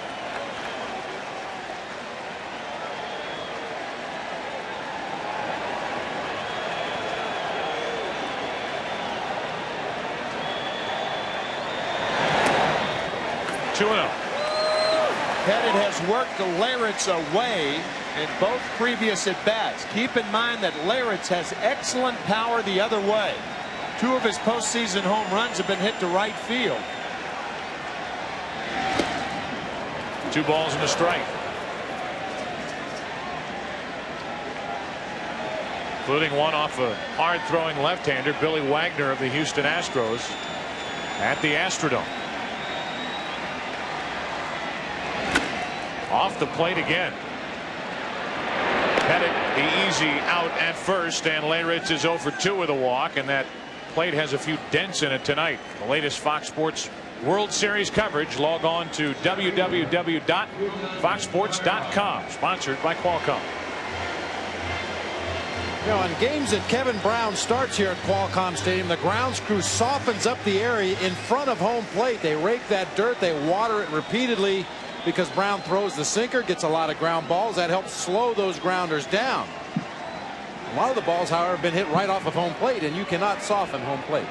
Pettite has worked the Leyritz away in both previous at-bats. Keep in mind that Leyritz has excellent power the other way. 2 of his postseason home runs have been hit to right field. 2 balls and a strike. Including one off a hard-throwing left-hander, Billy Wagner of the Houston Astros at the Astrodome. Off the plate again. Pettite the easy out at first, and Leyritz is 0 for 2 with a walk, and that plate has a few dents in it tonight. The latest Fox Sports World Series coverage, log on to www.foxsports.com. Sponsored by Qualcomm. You know, in games that Kevin Brown starts here at Qualcomm Stadium, the grounds crew softens up the area in front of home plate. They rake that dirt, they water it repeatedly because Brown throws the sinker, gets a lot of ground balls. That helps slow those grounders down. A lot of the balls, however, have been hit right off of home plate, and you cannot soften home plate.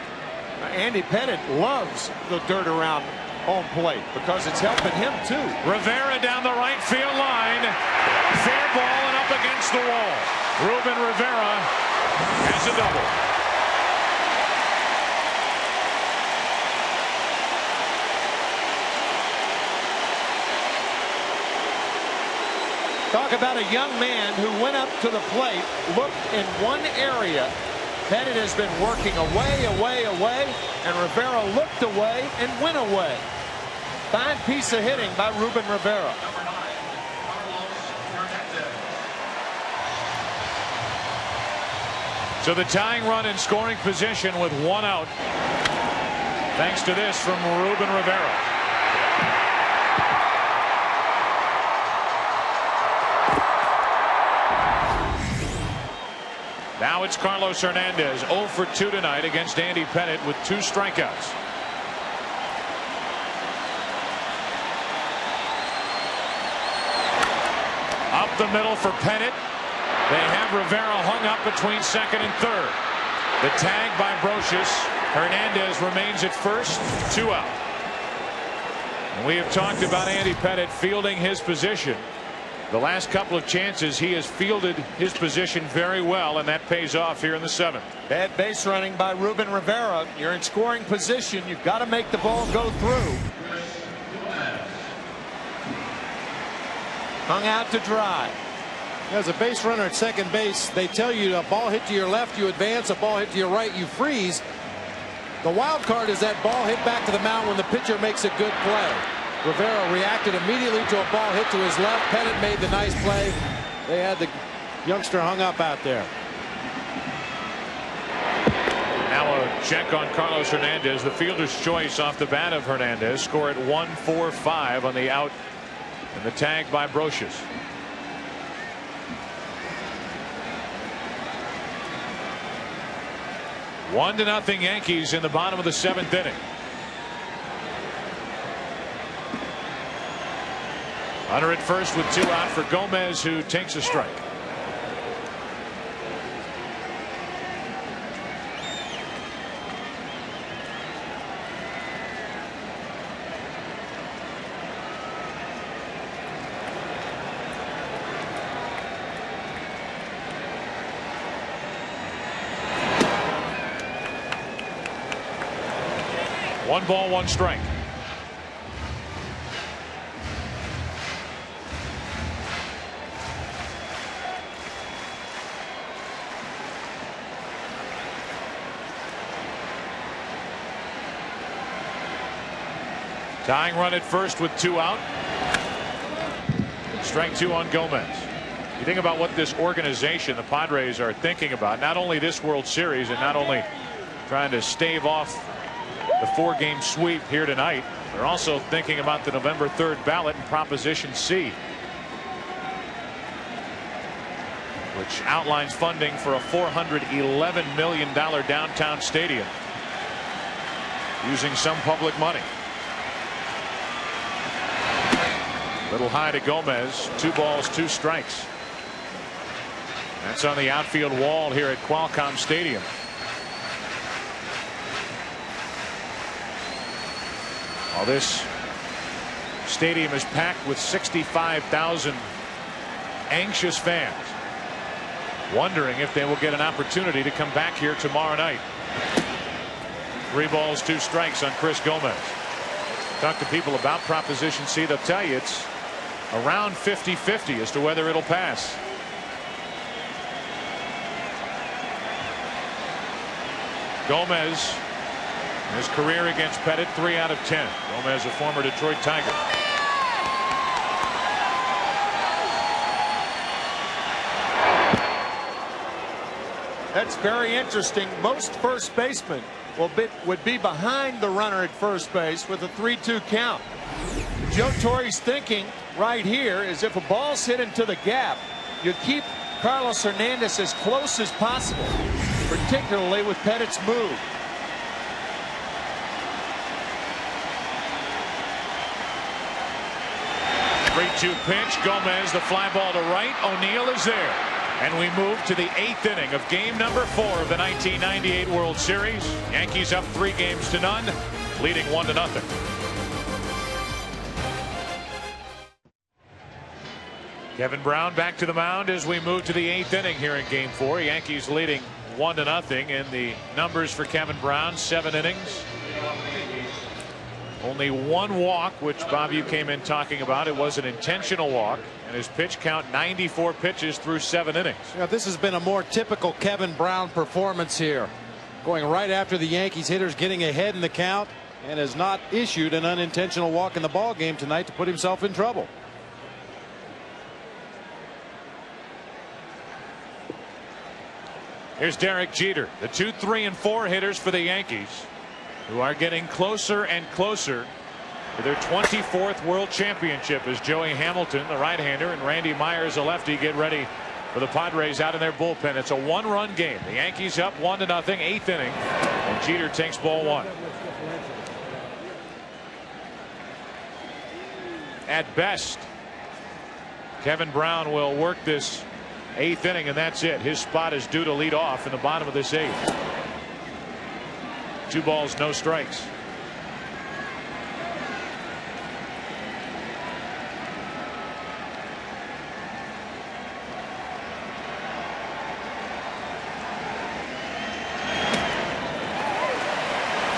Andy Pettit loves the dirt around home plate because it's helping him too. Rivera down the right field line. Fair ball and up against the wall. Ruben Rivera has a double. Talk about a young man who went up to the plate, looked in one area. Pettit has been working away, and Rivera looked away and went away. Fine piece of hitting by Ruben Rivera. So the tying run in scoring position with 1 out. Thanks to this from Ruben Rivera. Now it's Carlos Hernandez, 0 for 2 tonight against Andy Pettit with 2 strikeouts. Up the middle for Pettit. They have Rivera hung up between second and third. The tag by Brosius. Hernandez remains at first, 2 out. And we have talked about Andy Pettit fielding his position. The last couple of chances he has fielded his position very well, and that pays off here in the 7th. Bad base running by Ruben Rivera. You're in scoring position. You've got to make the ball go through. Hung out to dry. As a base runner at second base, they tell you a ball hit to your left, you advance, a ball hit to your right, you freeze. The wild card is that ball hit back to the mound when the pitcher makes a good play. Rivera reacted immediately to a ball hit to his left. Pettit made the nice play. They had the youngster hung up out there. Now a check on Carlos Hernandez. The fielder's choice off the bat of Hernandez. Score at 1-4-5 on the out and the tag by Brosius. One to nothing Yankees in the bottom of the 7th inning. Hunter at first with 2 out for Gomez, who takes a strike. One ball, 1 strike. Tying run at first with 2 out. Strike 2 on Gomez. You think about what this organization, the Padres, are thinking about. Not only this World Series and not only trying to stave off the 4-game sweep here tonight, they're also thinking about the November 3rd ballot in Proposition C, which outlines funding for a $411 million downtown stadium using some public money. Little high to Gomez. 2 balls, 2 strikes. That's on the outfield wall here at Qualcomm Stadium. Well, this stadium is packed with 65,000 anxious fans, wondering if they will get an opportunity to come back here tomorrow night. 3 balls, 2 strikes on Chris Gomez. Talk to people about Proposition C. They'll tell you it's around 50-50 as to whether it'll pass. Gomez, his career against Pettit, 3 out of 10. Gomez, a former Detroit Tiger. That's very interesting. Most first basemen would be behind the runner at first base with a 3-2 count. Joe Torre's thinking right here is if a ball's hit into the gap, you keep Carlos Hernandez as close as possible, particularly with Pettit's move. Three-two pitch. Gomez, the fly ball to right. O'Neill is there. And we move to the 8th inning of game number 4 of the 1998 World Series. Yankees up 3-0, leading 1-0. Kevin Brown back to the mound as we move to the 8th inning here in game 4. Yankees leading 1-0. And the numbers for Kevin Brown: 7 innings. Only 1 walk, which Bob, you came in talking about. It was an intentional walk, and his pitch count 94 pitches through 7 innings. Yeah, this has been a more typical Kevin Brown performance here, going right after the Yankees hitters, getting ahead in the count, and has not issued an unintentional walk in the ball game tonight to put himself in trouble. Here's Derek Jeter, the 2, 3, and 4 hitters for the Yankees, who are getting closer and closer to their 24th World Championship, as Joey Hamilton, the right-hander, and Randy Myers, a lefty, get ready for the Padres out in their bullpen. It's a 1-run game. The Yankees up 1-0, 8th inning, and Jeter takes ball 1. At best, Kevin Brown will work this 8th inning, and that's it. His spot is due to lead off in the bottom of this 8th. 2 balls, no strikes.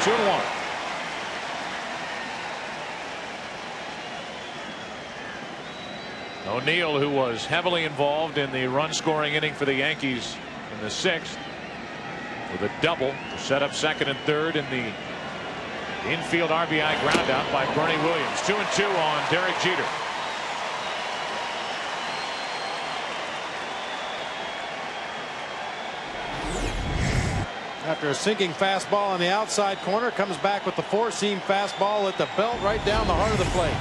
Two and 1. O'Neill, who was heavily involved in the run-scoring inning for the Yankees in the 6th, with a double to set up 2nd and 3rd in the infield RBI groundout by Bernie Williams. 2-2 on Derek Jeter. After a sinking fastball on the outside corner, comes back with the 4-seam fastball at the belt right down the heart of the plate.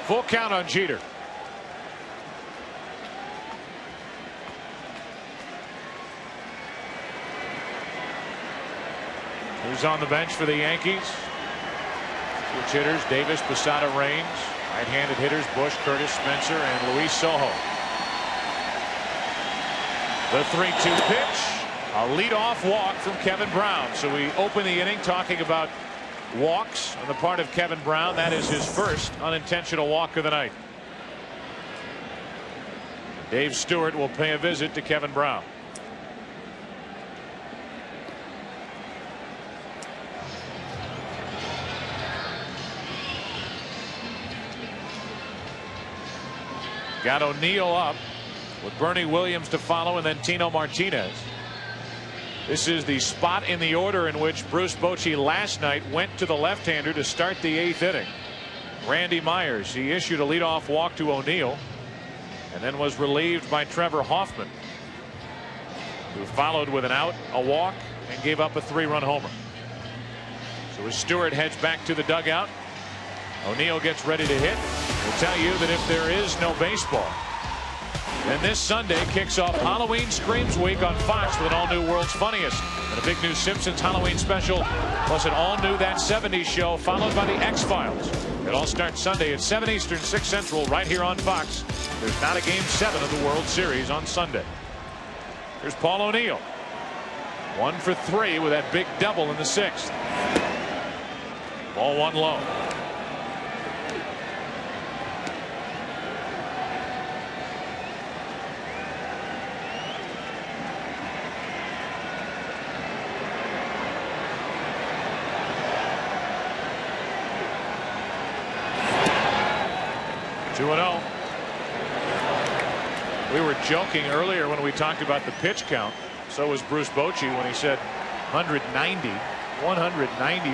Full count on Jeter. Who's on the bench for the Yankees? Switch hitters: Davis, Posada, Raines. Right-handed hitters: Bush, Curtis, Spencer, and Luis Sojo. The 3-2 pitch. A leadoff walk from Kevin Brown. So we open the inning talking about walks on the part of Kevin Brown. That is his first unintentional walk of the night. Dave Stewart will pay a visit to Kevin Brown. Got O'Neill up with Bernie Williams to follow, and then Tino Martinez. This is the spot in the order in which Bruce Bochy last night went to the left-hander to start the 8th inning. Randy Myers, he issued a leadoff walk to O'Neill and then was relieved by Trevor Hoffman, who followed with an out, a walk, and gave up a 3-run homer. So as Stewart heads back to the dugout, O'Neill gets ready to hit. We'll tell you that if there is no baseball, then this Sunday kicks off Halloween Screams Week on Fox with an all-new World's Funniest and a big new Simpsons Halloween special, plus an all-new That 70s Show, followed by the X-Files. It all starts Sunday at 7 Eastern, 6 Central, right here on Fox. There's not a Game 7 of the World Series on Sunday. Here's Paul O'Neill. 1 for 3 with that big double in the 6th. Ball 1 low. We were joking earlier when we talked about the pitch count. So was Bruce Bochy when he said 190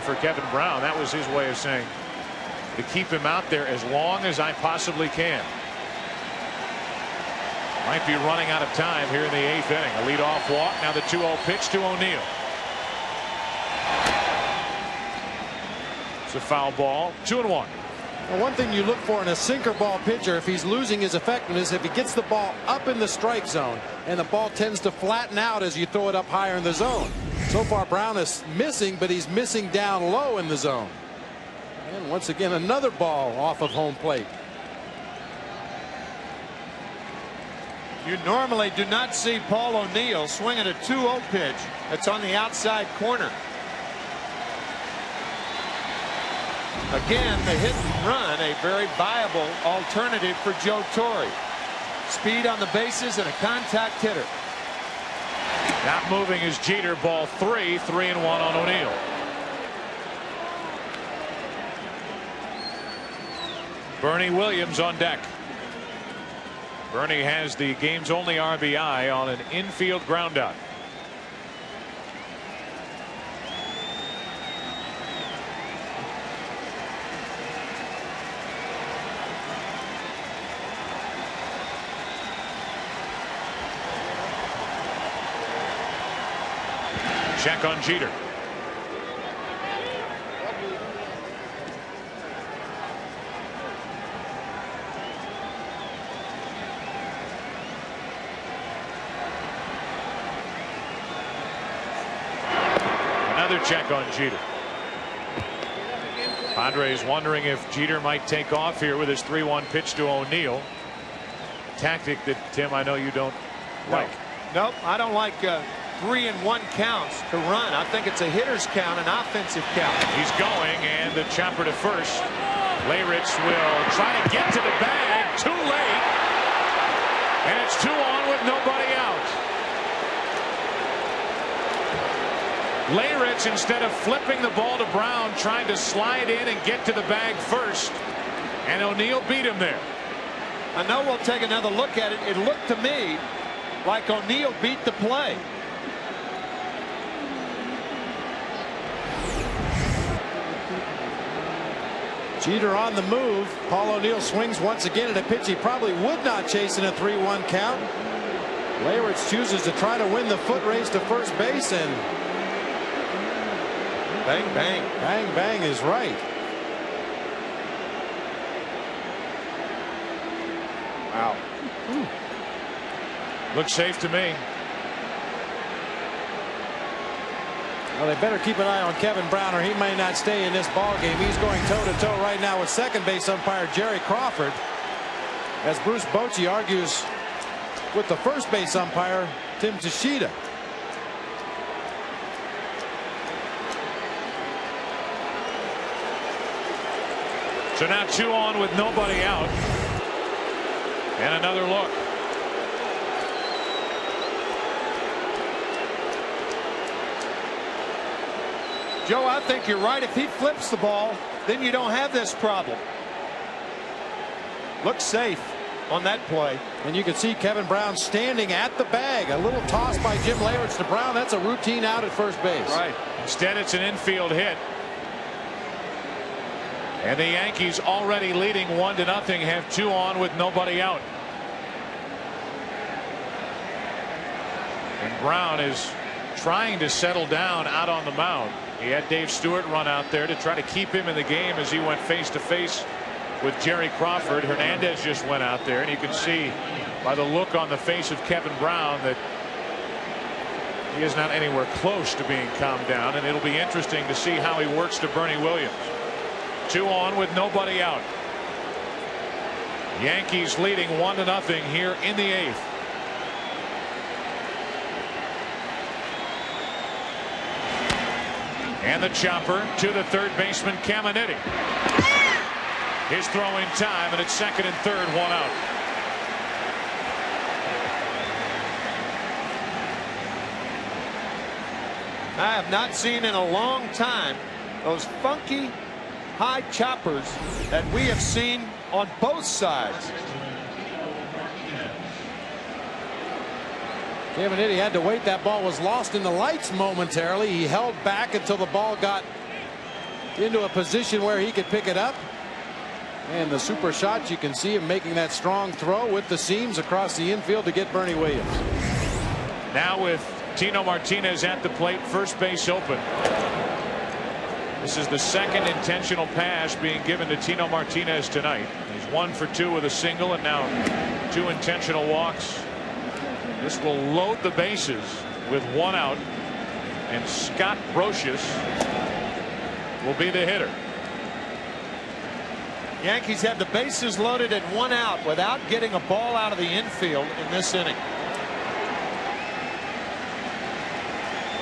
for Kevin Brown. That was his way of saying to keep him out there as long as I possibly can. Might be running out of time here in the 8th inning. A leadoff walk. Now the 2-0 pitch to O'Neill. It's a foul ball. 2-1. Well, one thing you look for in a sinker ball pitcher, if he's losing his effectiveness, if he gets the ball up in the strike zone, and the ball tends to flatten out as you throw it up higher in the zone. So far Brown is missing, but he's missing down low in the zone. And once again another ball off of home plate. You normally do not see Paul O'Neill swing at a 2-0 pitch that's on the outside corner. Again, the hit and run, a very viable alternative for Joe Torre. Speed on the bases and a contact hitter. Not moving is Jeter. Ball 3. 3-1 on O'Neill. Bernie Williams on deck. Bernie has the game's only RBI on an infield groundout. Check on Jeter. Another check on Jeter. Padres wondering if Jeter might take off here with his 3-1 pitch to O'Neill. Tactic that, Tim, I know you don't like. Nope, I don't like 3-1 counts to run. I think it's a hitter's count, an offensive count. He's going, and the chopper to first. Leyritz will try to get to the bag. Too late. And it's 2 on with nobody out. Leyritz, instead of flipping the ball to Brown, trying to slide in and get to the bag first. And O'Neill beat him there. I know we'll take another look at it. It looked to me like O'Neill beat the play. Jeter on the move. Paul O'Neill swings once again at a pitch he probably would not chase in a 3-1 count. Leyritz chooses to try to win the foot race to first base, and bang bang. Bang bang is right. Wow. Looks safe to me. Well, they better keep an eye on Kevin Brown, or he may not stay in this ball game. He's going toe-to-toe right now with second base umpire Jerry Crawford, as Bruce Bochy argues with the first base umpire Tim Tashida. So now 2 on with nobody out. And another look. Joe, I think you're right. If he flips the ball, then you don't have this problem. Looks safe on that play. And you can see Kevin Brown standing at the bag. A little toss by Jim Leyritz to Brown. That's a routine out at first base. Right. Instead, it's an infield hit. And the Yankees, already leading 1-0, have 2 on with nobody out. And Brown is trying to settle down out on the mound. He had Dave Stewart run out there to try to keep him in the game as he went face to face with Jerry Crawford. Hernandez just went out there, and you can see by the look on the face of Kevin Brown that he is not anywhere close to being calmed down, and it'll be interesting to see how he works to Bernie Williams. 2 on with nobody out. Yankees leading 1-0 here in the 8th. And the chopper to the third baseman Caminiti. His throw in time, and it's second and third, 1 out. I have not seen in a long time those funky high choppers that we have seen on both sides. Caminiti had to wait. That ball was lost in the lights momentarily. He held back until the ball got into a position where he could pick it up. And the super shot, you can see him making that strong throw with the seams across the infield to get Bernie Williams. Now with Tino Martinez at the plate, first base open. This is the second intentional pass being given to Tino Martinez tonight. He's 1 for 2 with a single and now 2 intentional walks. This will load the bases with 1 out, and Scott Brosius will be the hitter. Yankees have the bases loaded at 1 out without getting a ball out of the infield in this inning.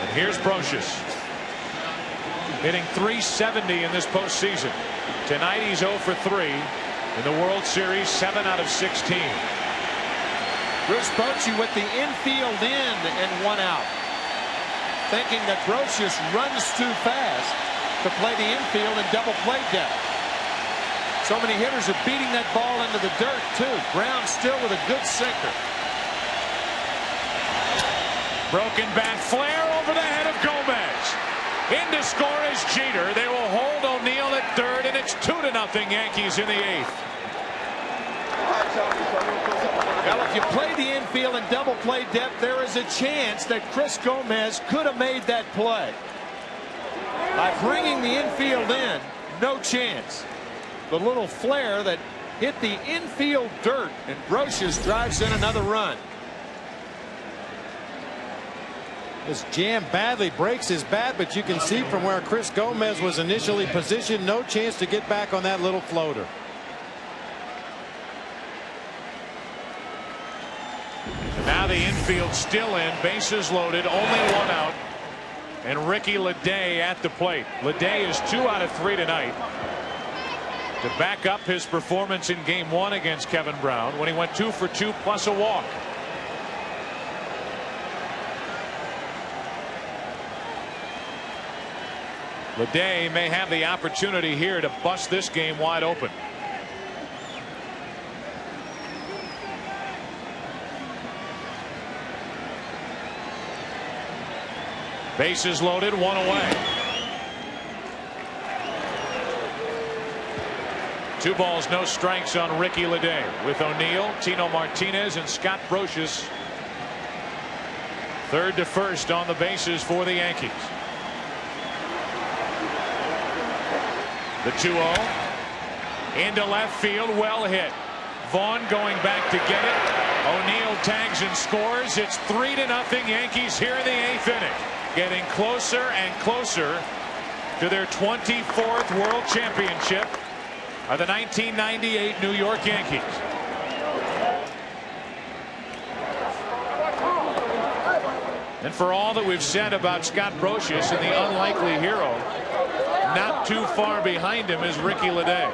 And here's Brosius, hitting .370 in this postseason. Tonight he's 0 for 3 in the World Series, 7 out of 16. Bruce Bochy with the infield in and 1 out, thinking that Brosius runs too fast to play the infield and double play depth. So many hitters are beating that ball into the dirt too. Brown still with a good sinker. Broken bat flare over the head of Gomez. In to score is Jeter. They will hold O'Neill at third, and it's 2-0 Yankees in the 8th. Well, if you play the infield and double play depth, there is a chance that Chris Gomez could have made that play. By bringing the infield in, no chance. The little flare that hit the infield dirt, and Brosius drives in another run. This jam badly, breaks his bat, but you can see from where Chris Gomez was initially positioned, no chance to get back on that little floater. Now the infield still in, bases loaded, only 1 out, and Ricky Leday at the plate. Leday is 2 out of 3 tonight to back up his performance in Game 1 against Kevin Brown when he went 2 for 2 plus a walk. Leday may have the opportunity here to bust this game wide open. Bases loaded, 1 away. 2 balls, no strikes on Ricky Leday, with O'Neill, Tino Martinez, and Scott Brosius third to first on the bases for the Yankees. The 2-0 into left field, well hit. Vaughn going back to get it. O'Neill tags and scores. It's 3-0 Yankees here in the 8th inning, getting closer and closer to their 24th World Championship of the 1998 New York Yankees. And for all that we've said about Scott Brosius and the unlikely hero, not too far behind him is Ricky Leday.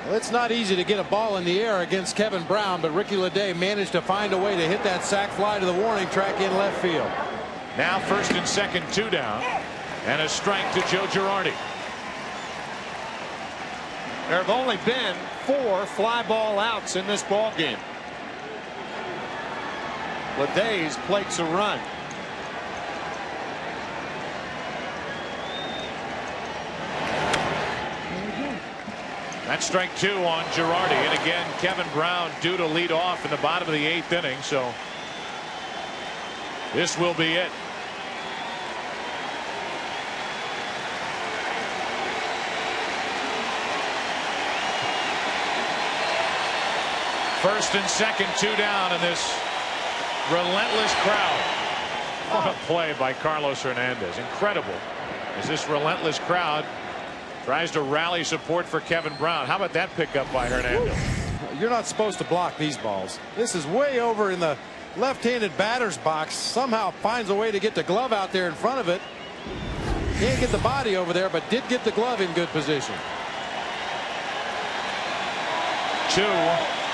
Well, it's not easy to get a ball in the air against Kevin Brown, but Ricky Leday managed to find a way to hit that sac fly to the warning track in left field. Now first and second, 2 down, and a strike to Joe Girardi. There have only been 4 fly ball outs in this ball game. Leday's plates a run. That's strike 2 on Girardi, and again Kevin Brown due to lead off in the bottom of the 8th inning, so this will be it. First and second, 2 down, and this relentless crowd. What a play by Carlos Hernandez. Incredible as this relentless crowd tries to rally support for Kevin Brown. How about that pickup by Hernandez? You're not supposed to block these balls. This is way over in the left-handed batter's box. Somehow finds a way to get the glove out there in front of it. Can't get the body over there, but did get the glove in good position. 2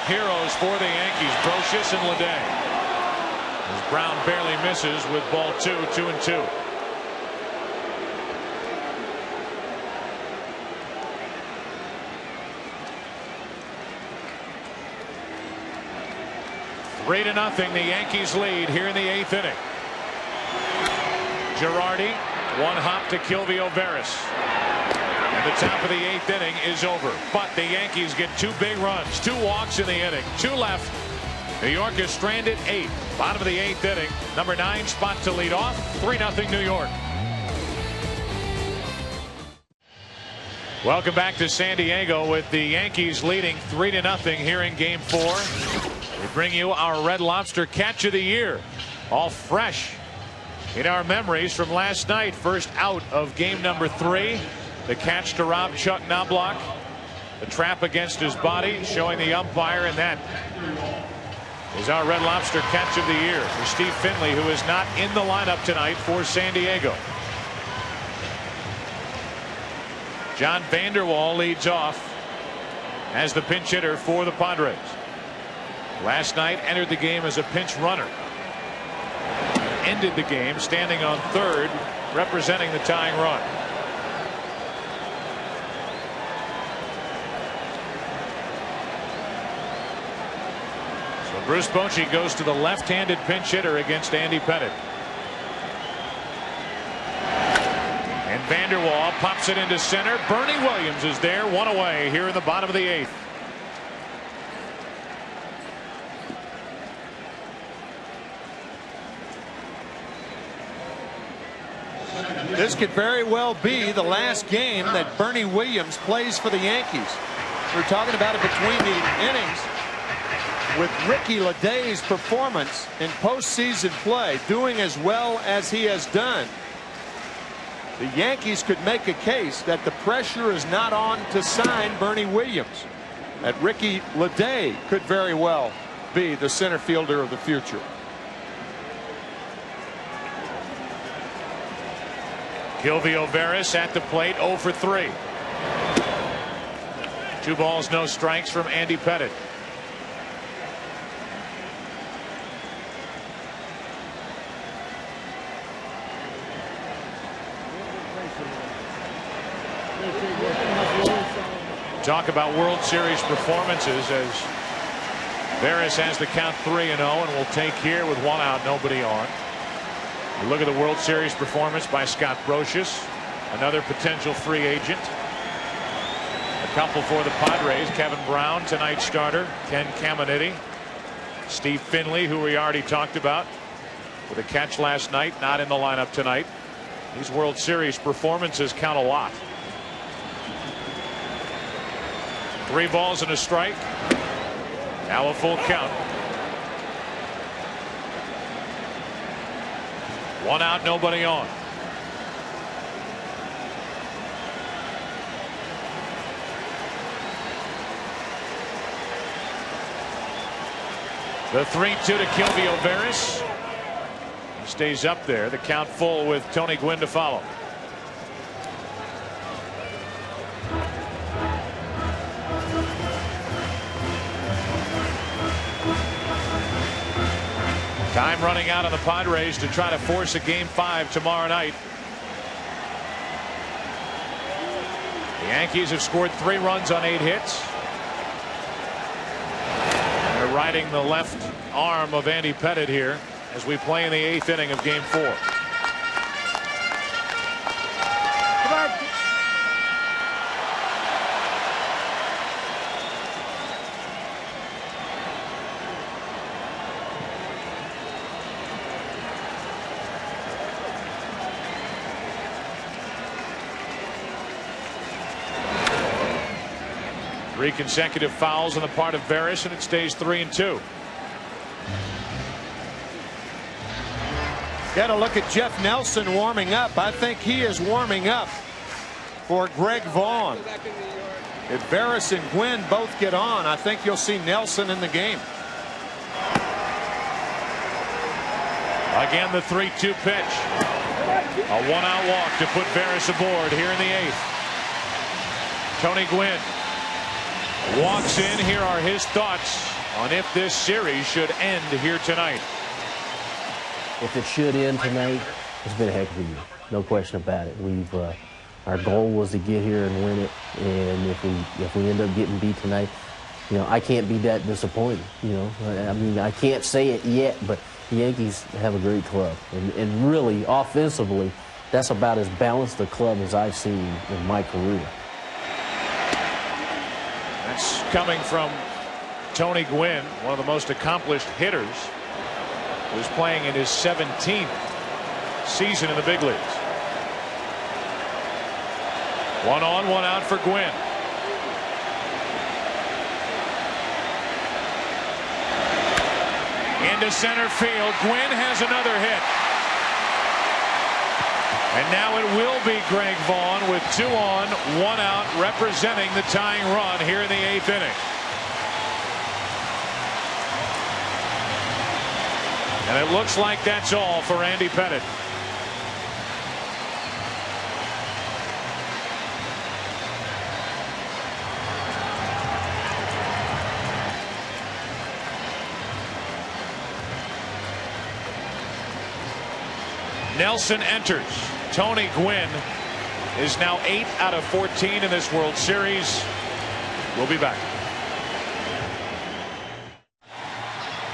heroes for the Yankees, Brosius and Leday. As Brown barely misses with ball 2, 2-2. Three to nothing, the Yankees lead here in the 8th inning. Girardi, 1 hop to Kilvio Veras. And the top of the 8th inning is over. But the Yankees get 2 big runs, 2 walks in the inning, 2 left. New York is stranded 8. Bottom of the 8th inning. Number 9 spot to lead off. 3-0 New York. Welcome back to San Diego with the Yankees leading 3-0 here in Game 4. We bring you our Red Lobster Catch of the Year. All fresh in our memories from last night. First out of game number 3. The catch to rob Chuck Knobloch. The trap against his body, showing the umpire, and that is our Red Lobster Catch of the Year for Steve Finley, who is not in the lineup tonight for San Diego. John Vanderwall leads off as the pinch hitter for the Padres. Last night entered the game as a pinch runner. Ended the game standing on third, representing the tying run. So Bruce Bochy goes to the left-handed pinch hitter against Andy Pettit. And Vanderwall pops it into center. Bernie Williams is there, 1 away here in the bottom of the 8th. This could very well be the last game that Bernie Williams plays for the Yankees. We're talking about it between the innings. With Ricky Leday's performance in postseason play, doing as well as he has done, the Yankees could make a case that the pressure is not on to sign Bernie Williams. That Ricky Leday could very well be the center fielder of the future. Gilvio Veras at the plate, 0 for 3. 2 balls, no strikes from Andy Pettit. Talk about World Series performances as Veras has the count 3-0 and will take here with 1 out, nobody on. You look at the World Series performance by Scott Brosius, another potential free agent. A couple for the Padres. Kevin Brown, tonight's starter. Ken Caminiti. Steve Finley, who we already talked about, with a catch last night, not in the lineup tonight. These World Series performances count a lot. 3 balls and a strike. Now a full count. 1 out, nobody on. The 3-2 to Gilvio Veras. He stays up there. The count full with Tony Gwynn to follow. Time running out on the Padres to try to force a Game 5 tomorrow night. The Yankees have scored 3 runs on 8 hits. They're riding the left arm of Andy Pettit here as we play in the 8th inning of Game 4. Three consecutive fouls on the part of Veras, and it stays 3-2. Got to look at Jeff Nelson warming up. I think he is warming up for Greg Vaughn. If Veras and Gwynn both get on, I think you'll see Nelson in the game. Again, the 3-2 pitch. A 1-out walk to put Veras aboard here in the 8th. Tony Gwynn walks in. Here are his thoughts on if this series should end here tonight. If it should end tonight, it's been a heck of a year. No question about it. Our goal was to get here and win it, and if we end up getting beat tonight, I can't be that disappointed. I mean, I can't say it yet, but the Yankees have a great club, and really offensively, that's about as balanced a club as I've seen in my career. performance coming from Tony Gwynn, one of the most accomplished hitters, who's playing in his 17th season in the big leagues. 1 on, 1 out for Gwynn. Into center field. Gwynn has another hit. And now it will be Greg Vaughn with 2 on, 1 out, representing the tying run here in the 8th inning. And it looks like that's all for Andy Pettitte. Nelson enters. Tony Gwynn is now 8 out of 14 in this World Series. We'll be back.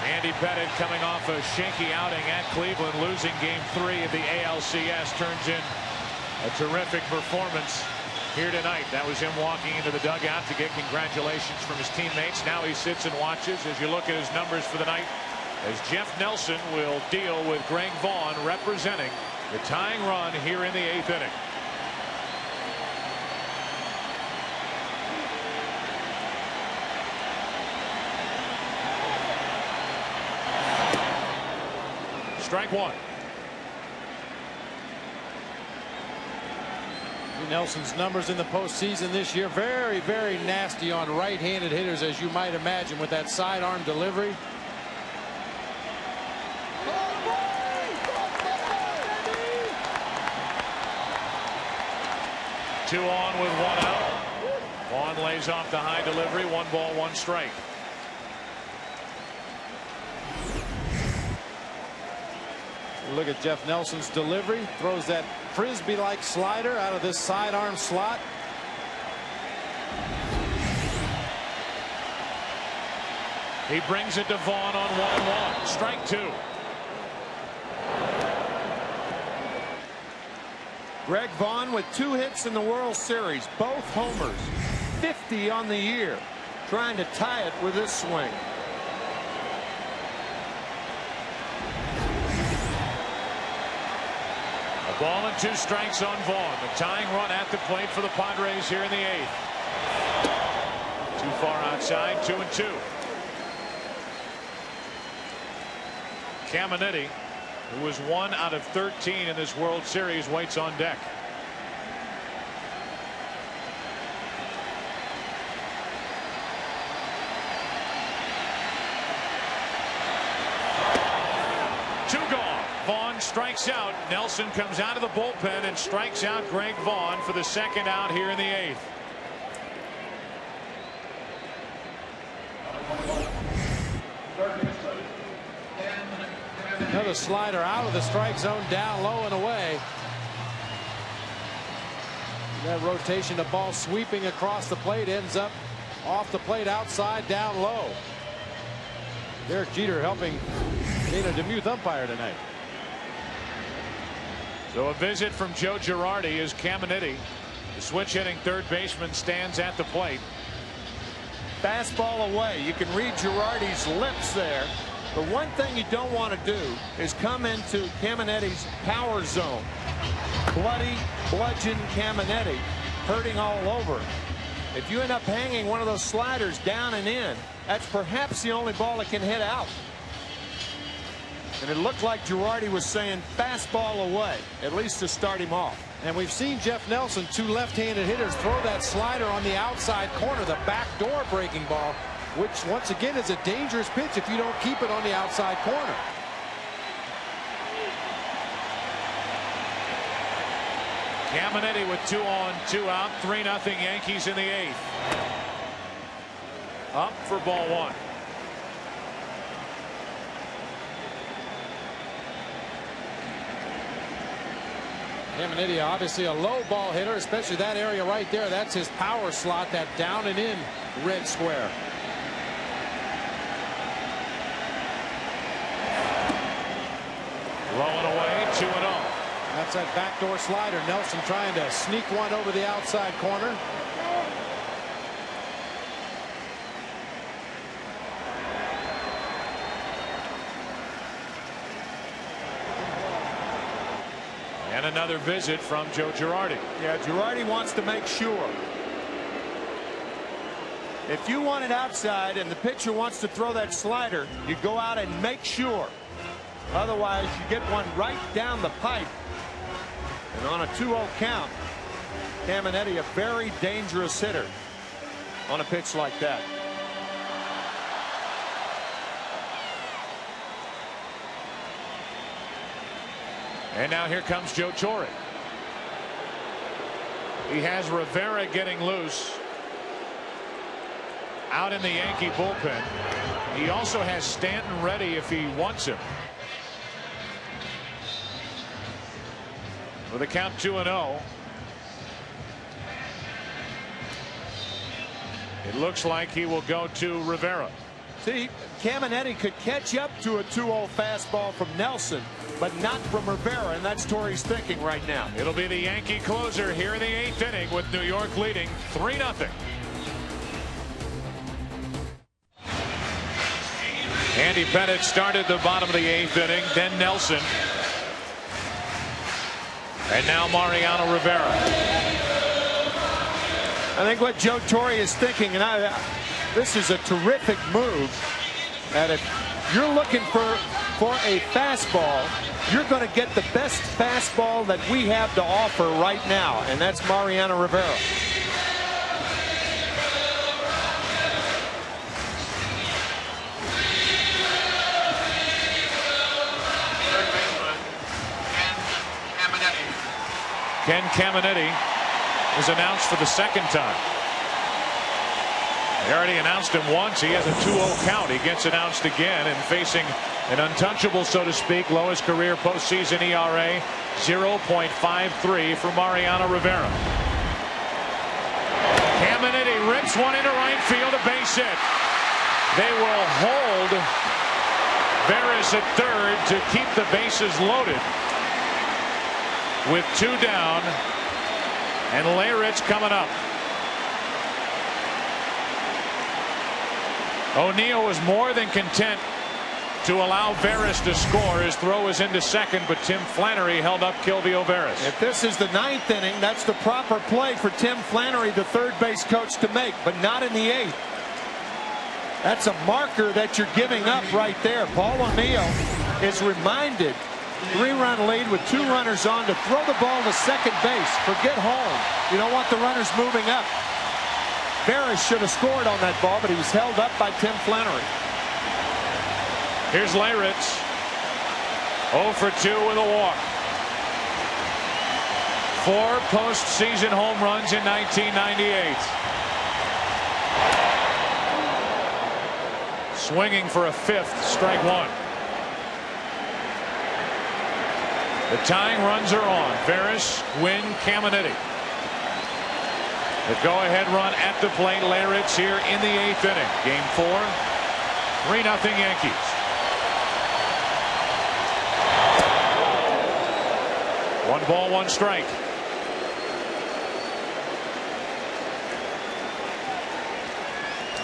Andy Pettitte, coming off a shaky outing at Cleveland, losing Game 3 of the ALCS, turns in a terrific performance here tonight. That was him walking into the dugout to get congratulations from his teammates. Now he sits and watches as you look at his numbers for the night, as Jeff Nelson will deal with Greg Vaughn, representing the tying run here in the 8th inning. Strike 1. Nelson's numbers in the postseason this year, very, very nasty on right-handed hitters, as you might imagine, with that sidearm delivery. Two on with 1 out. Vaughn lays off the high delivery. 1 ball, 1 strike. Look at Jeff Nelson's delivery. Throws that frisbee-like slider out of this sidearm slot. He brings it to Vaughn on 1-1. Strike 2. Greg Vaughn with 2 hits in the World Series, both homers, 50 on the year, trying to tie it with this swing. A ball and 2 strikes on Vaughn. The tying run at the plate for the Padres here in the 8th. Too far outside, 2-2. Caminiti, who was 1 out of 13 in this World Series, waits on deck. Two gone. Vaughn strikes out. Nelson comes out of the bullpen and strikes out Greg Vaughn for the 2nd out here in the 8th. Another slider out of the strike zone, down low and away. That rotation, the ball sweeping across the plate, ends up off the plate outside, down low. Derek Jeter helping Dana DeMuth umpire tonight. So a visit from Joe Girardi as Caminiti, the switch hitting third baseman, stands at the plate. Fastball away. You can read Girardi's lips there. The one thing you don't want to do is come into Caminiti's power zone. Bloody, bludgeon Caminiti, hurting all over. If you end up hanging one of those sliders down and in, that's perhaps the only ball that can hit out. And it looked like Girardi was saying fastball away, at least to start him off. And we've seen Jeff Nelson, 2 left-handed hitters, throw that slider on the outside corner, the backdoor breaking ball, which once again is a dangerous pitch if you don't keep it on the outside corner. Caminiti with 2 on, 2 out, 3-0 Yankees in the 8th. Up for ball 1. Caminiti, obviously a low ball hitter, especially that area right there. That's his power slot, that down and in red square. Low and away, 2-0. That's that backdoor slider. Nelson trying to sneak one over the outside corner. And another visit from Joe Girardi. Yeah, Girardi wants to make sure. If you want it outside and the pitcher wants to throw that slider, you go out and make sure. Otherwise, you get one right down the pipe. And on a 2-0 count, Caminetti, a very dangerous hitter on a pitch like that. And now here comes Joe Torre. He has Rivera getting loose out in the Yankee bullpen. He also has Stanton ready if he wants him. With a count 2-0. It looks like he will go to Rivera. See, Caminetti could catch up to a 2-0 fastball from Nelson, but not from Rivera, and that's Torre's thinking right now. It'll be the Yankee closer here in the 8th inning with New York leading 3-0. Andy Pettite started the bottom of the 8th inning, then Nelson. And now Mariano Rivera. I think what Joe Torre is thinking, and this is a terrific move, that if you're looking for a fastball, you're going to get the best fastball that we have to offer right now, and that's Mariano Rivera. Ken Caminetti is announced for the 2nd time. They already announced him once. He has a 2-0 count. He gets announced again and facing an untouchable, so to speak, lowest career postseason ERA, 0.53 for Mariano Rivera. Caminetti rips one into right field, a base hit. They will hold Veras at third to keep the bases loaded with 2 down, and Leyritz coming up. O'Neill was more than content to allow Veras to score. His throw is into second, but Tim Flannery held up Kilvio Veras. If this is the 9th inning, that's the proper play for Tim Flannery, the third base coach, to make, but not in the 8th. That's a marker that you're giving up right there. Paul O'Neill is reminded, 3-run lead with 2 runners on, to throw the ball to second base. Forget home. You don't want the runners moving up. Veras should have scored on that ball, but he was held up by Tim Flannery. Here's Leyritz, 0 for 2 with a walk. 4 postseason home runs in 1998. Swinging for a 5th, strike 1. The tying runs are on. Veras, Gwynn, Caminetti. The go-ahead run at the plate. Leyritz here in the 8th inning. Game 4, 3-0 Yankees. 1 ball, 1 strike.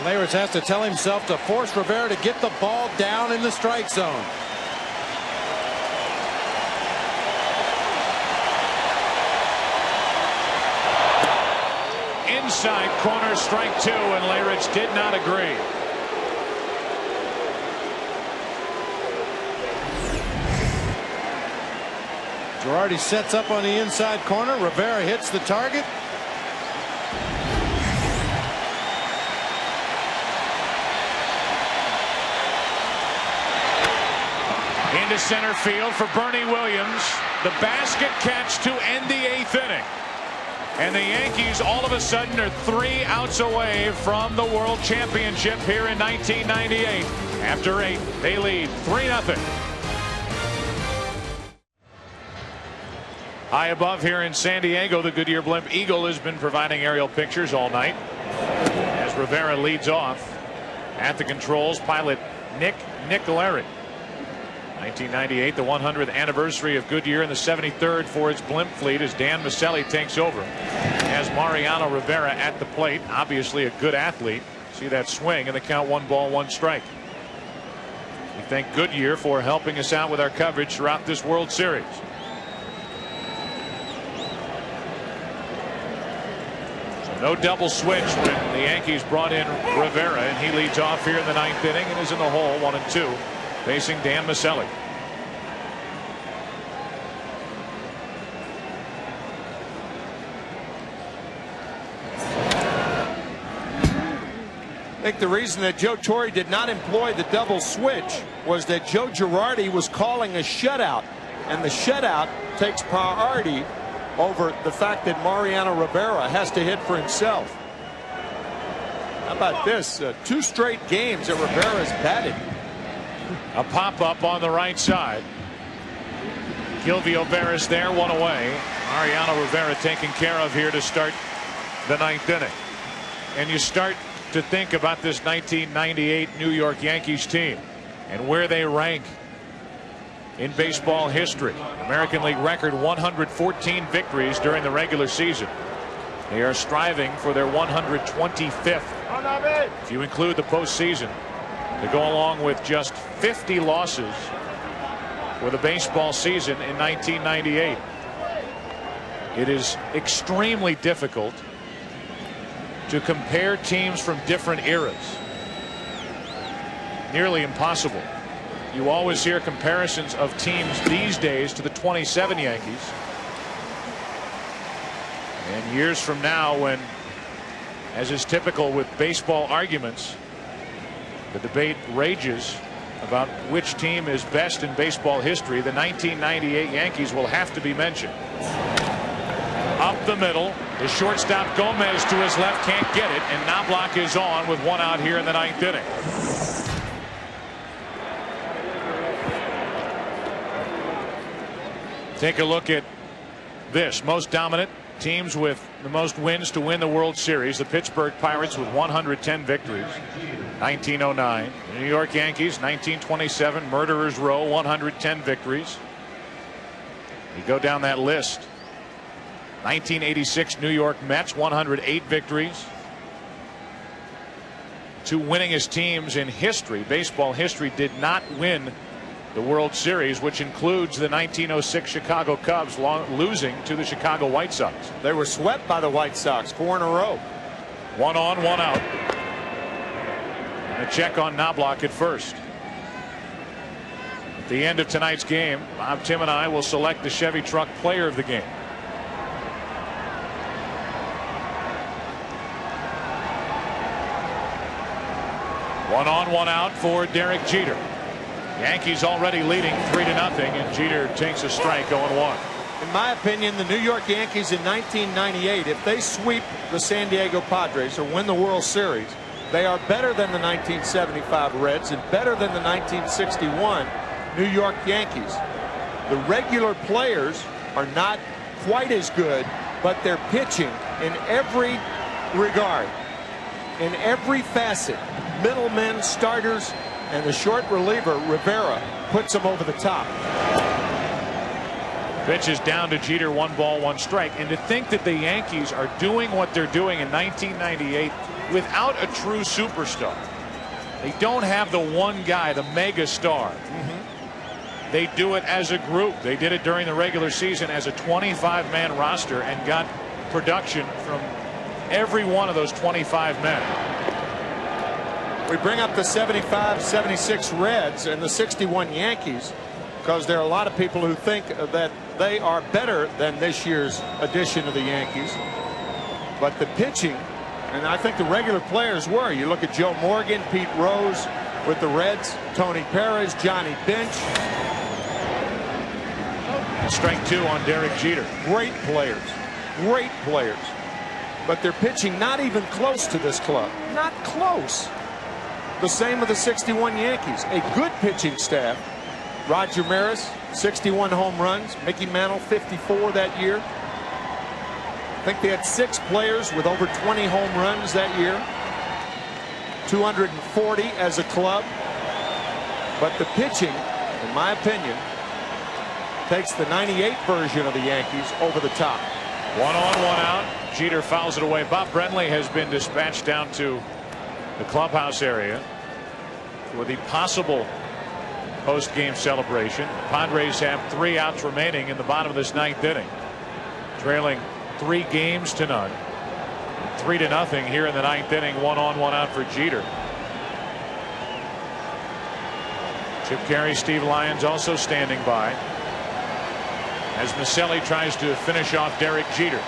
Leyritz has to tell himself to force Rivera to get the ball down in the strike zone. Inside corner, strike 2, and Leyritz did not agree. Girardi sets up on the inside corner. Rivera hits the target. Into center field for Bernie Williams. The basket catch to end the 8th inning. And the Yankees all of a sudden are 3 outs away from the World Championship here in 1998. After 8, they lead 3-0. High above here in San Diego, the Goodyear Blimp Eagle has been providing aerial pictures all night. As Rivera leads off at the controls, pilot Nick Larry. 1998, the 100th anniversary of Goodyear, and the 73rd for its blimp fleet as Dan Maselli takes over. As Mariano Rivera at the plate, obviously a good athlete. See that swing and the count, 1 ball, 1 strike. We thank Goodyear for helping us out with our coverage throughout this World Series. No double switch when the Yankees brought in Rivera, and he leads off here in the 9th inning and is in the hole 1-2, facing Dan Maselli. I think the reason that Joe Torre did not employ the double switch was that Joe Girardi was calling a shutout, and the shutout takes priority over the fact that Mariano Rivera has to hit for himself. How about this? 2 straight games that Rivera's batted. A pop-up on the right side. Gilvio Veras there, 1 away. Mariano Rivera taken care of here to start the 9th inning. And you start to think about this 1998 New York Yankees team and where they rank in baseball history. American League record 114 victories during the regular season. They are striving for their 125th. If you include the postseason, to go along with just 50 losses for the baseball season in 1998. It is extremely difficult to compare teams from different eras. Nearly impossible. You always hear comparisons of teams these days to the 27 Yankees. And years from now, when, as is typical with baseball arguments, the debate rages about which team is best in baseball history, the 1998 Yankees will have to be mentioned. Up the middle, the shortstop Gomez to his left can't get it, and Knobloch is on with 1 out here in the 9th inning. Take a look at this. Most dominant teams with the most wins to win the World Series. The Pittsburgh Pirates with 110 victories. 1909. The New York Yankees 1927. Murderers Row 110 victories. You go down that list. 1986 New York Mets 108 victories. 2 winningest teams in history, baseball history, did not win the World Series, which includes the 1906 Chicago Cubs losing to the Chicago White Sox. They were swept by the White Sox 4 in a row. 1 on, 1 out. And a check on Knobloch at first. At the end of tonight's game, Bob, Tim, and I will select the Chevy Truck Player of the Game. One on, 1 out for Derek Jeter. Yankees already leading 3-0, and Jeter takes a strike 0-1. In my opinion, the New York Yankees in 1998, if they sweep the San Diego Padres or win the World Series, they are better than the 1975 Reds and better than the 1961 New York Yankees. The regular players are not quite as good, but they're pitching in every regard, in every facet. Middlemen, starters, and the short reliever Rivera puts them over the top. Pitch is down to Jeter, 1 ball, 1 strike. And to think that the Yankees are doing what they're doing in 1998 without a true superstar. They don't have the one guy, the mega star. They do it as a group. They did it during the regular season as a 25-man roster and got production from every one of those 25 men. We bring up the 75-76 Reds and the 61 Yankees because there are a lot of people who think that they are better than this year's edition of the Yankees. But the pitching, and I think the regular players were. You look at Joe Morgan, Pete Rose with the Reds, Tony Perez, Johnny Bench. Strike 2 on Derek Jeter. Great players. Great players. But they're pitching not even close to this club. Not close. The same with the 61 Yankees. A good pitching staff. Roger Maris, 61 home runs. Mickey Mantle, 54 that year. I think they had 6 players with over 20 home runs that year. 240 as a club. But the pitching, in my opinion, takes the 98 version of the Yankees over the top. 1 on, 1 out. Jeter fouls it away. Bob Brenly has been dispatched down to the clubhouse area for the possible post-game celebration. Padres have 3 outs remaining in the bottom of this 9th inning, trailing 3 games to none. 3 3-0 here in the 9th inning. 1 on, 1 out for Jeter. Chip Caray, Steve Lyons also standing by as Maselli tries to finish off Derek Jeter.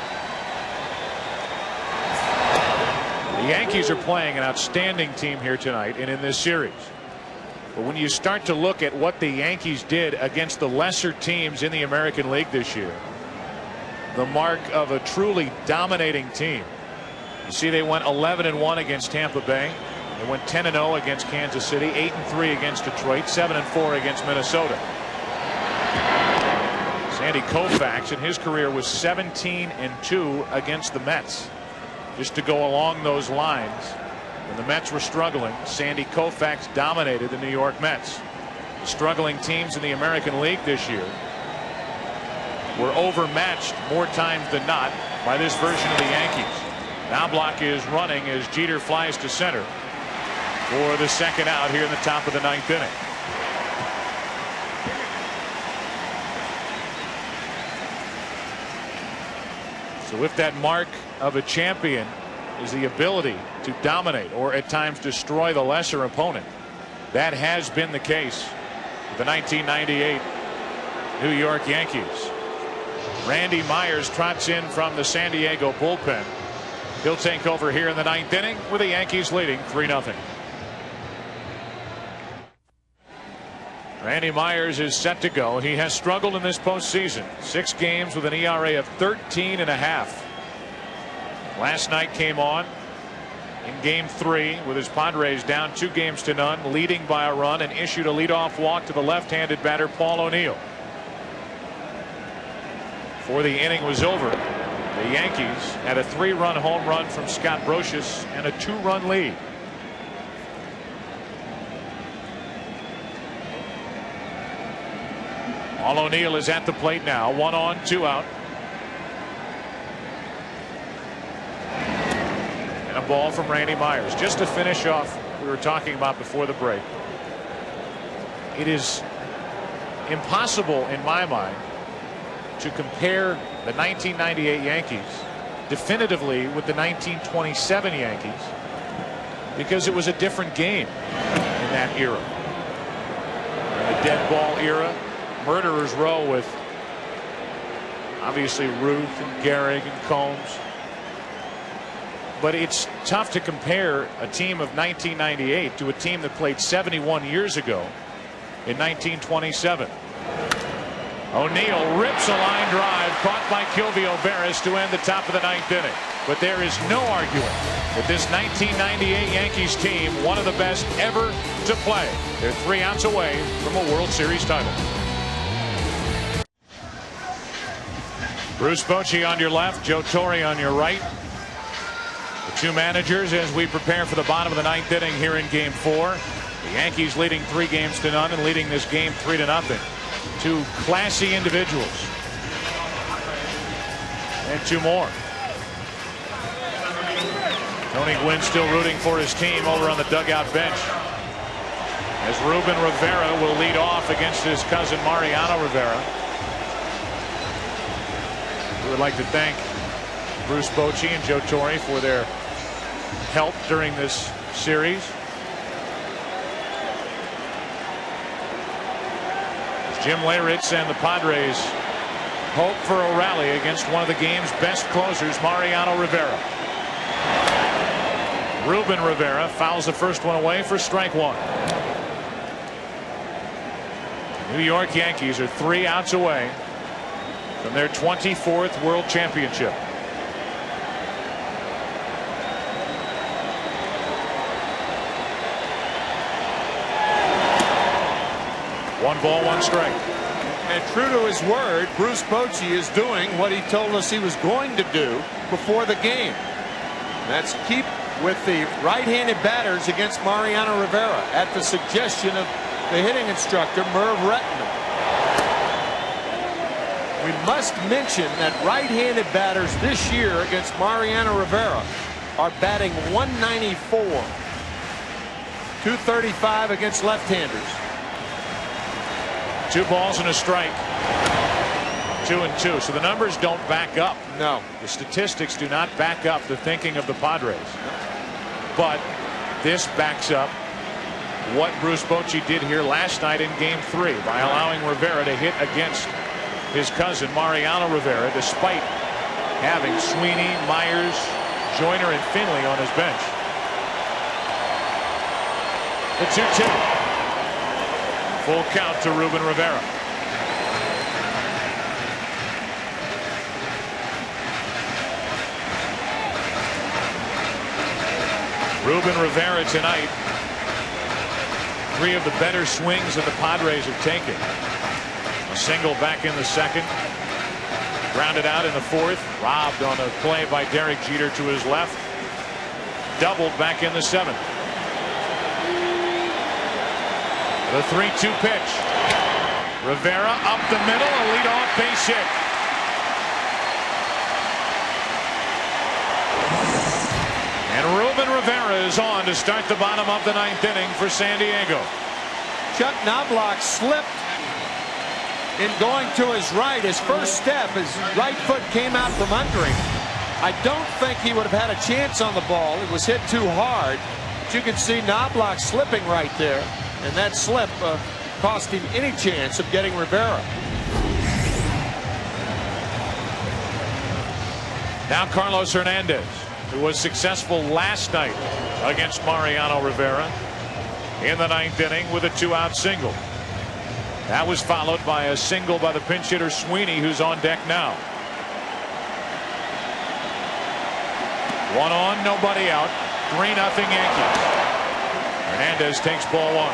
The Yankees are playing an outstanding team here tonight and in this series. But when you start to look at what the Yankees did against the lesser teams in the American League this year, the mark of a truly dominating team. You see they went 11-1 against Tampa Bay. They went 10-0 against Kansas City, 8-3 against Detroit, 7-4 against Minnesota. Sandy Koufax in his career was 17-2 against the Mets. Just to go along those lines, when the Mets were struggling, Sandy Koufax dominated the New York Mets. The struggling teams in the American League this year were overmatched more times than not by this version of the Yankees. Knobloch is running as Jeter flies to center for the second out here in the top of the 9th inning. So if that mark of a champion is the ability to dominate or at times destroy the lesser opponent, that has been the case with the 1998 New York Yankees. Randy Myers trots in from the San Diego bullpen. He'll take over here in the 9th inning with the Yankees leading 3-0. Randy Myers is set to go. He has struggled in this postseason. 6 games with an ERA of 13.5. Last night came on in Game 3 with his Padres down 2-0, leading by a run, and issued a leadoff walk to the left-handed batter Paul O'Neill. Before the inning was over, the Yankees had a 3-run home run from Scott Brosius and a 2-run lead. Paul O'Neill is at the plate now. 1 on, 2 out. And a ball from Randy Myers. Just to finish off what we were talking about before the break. It is impossible in my mind to compare the 1998 Yankees definitively with the 1927 Yankees, because it was a different game in that era. In the dead ball era, murderer's row with obviously Ruth and Gehrig and Combs. But it's tough to compare a team of 1998 to a team that played 71 years ago in 1927. O'Neill rips a line drive, caught by Kilvio Barris to end the top of the 9th inning. But there is no arguing that this 1998 Yankees team, one of the best ever to play. They're 3 outs away from a World Series title. Bruce Bochy on your left, Joe Torre on your right. The 2 managers as we prepare for the bottom of the 9th inning here in Game 4. The Yankees leading 3-0 and leading this game 3-0. 2 classy individuals. And 2 more. Tony Gwynn still rooting for his team over on the dugout bench, as Ruben Rivera will lead off against his cousin Mariano Rivera. We would like to thank Bruce Bochy and Joe Torre for their help during this series. Jim Leyritz and the Padres hope for a rally against one of the game's best closers, Mariano Rivera. Ruben Rivera fouls the first one away for strike 1. The New York Yankees are 3 outs away from their 24th World Championship. One ball, 1 strike. And true to his word, Bruce Bochy is doing what he told us he was going to do before the game. That's keep with the right-handed batters against Mariano Rivera at the suggestion of the hitting instructor, Merv Rettenham. We must mention that right-handed batters this year against Mariano Rivera are batting 194, 235 against left-handers. 2 balls and a strike. 2-2. So the numbers don't back up. No. The statistics do not back up the thinking of the Padres. But this backs up what Bruce Bochy did here last night in Game 3 by allowing Rivera to hit against his cousin Mariano Rivera, despite having Sweeney, Myers, Joyner, and Finley on his bench. The 2-2. Full count to Ruben Rivera. Ruben Rivera tonight. 3 of the better swings that the Padres have taken. A single back in the second. Grounded out in the fourth. Robbed on a play by Derek Jeter to his left. Doubled back in the seventh. The 3-2 pitch. Rivera up the middle. A leadoff base hit. And Ruben Rivera is on to start the bottom of the 9th inning for San Diego. Chuck Knobloch slipped in going to his right. His first step, his right foot came out from under him. I don't think he would have had a chance on the ball. It was hit too hard. But you can see Knobloch slipping right there. And that slip cost him any chance of getting Rivera. Now Carlos Hernandez, who was successful last night against Mariano Rivera in the 9th inning with a 2-out single. That was followed by a single by the pinch hitter Sweeney, who's on deck now. 1 on, nobody out. 3-0 Yankees. Hernandez takes ball 1.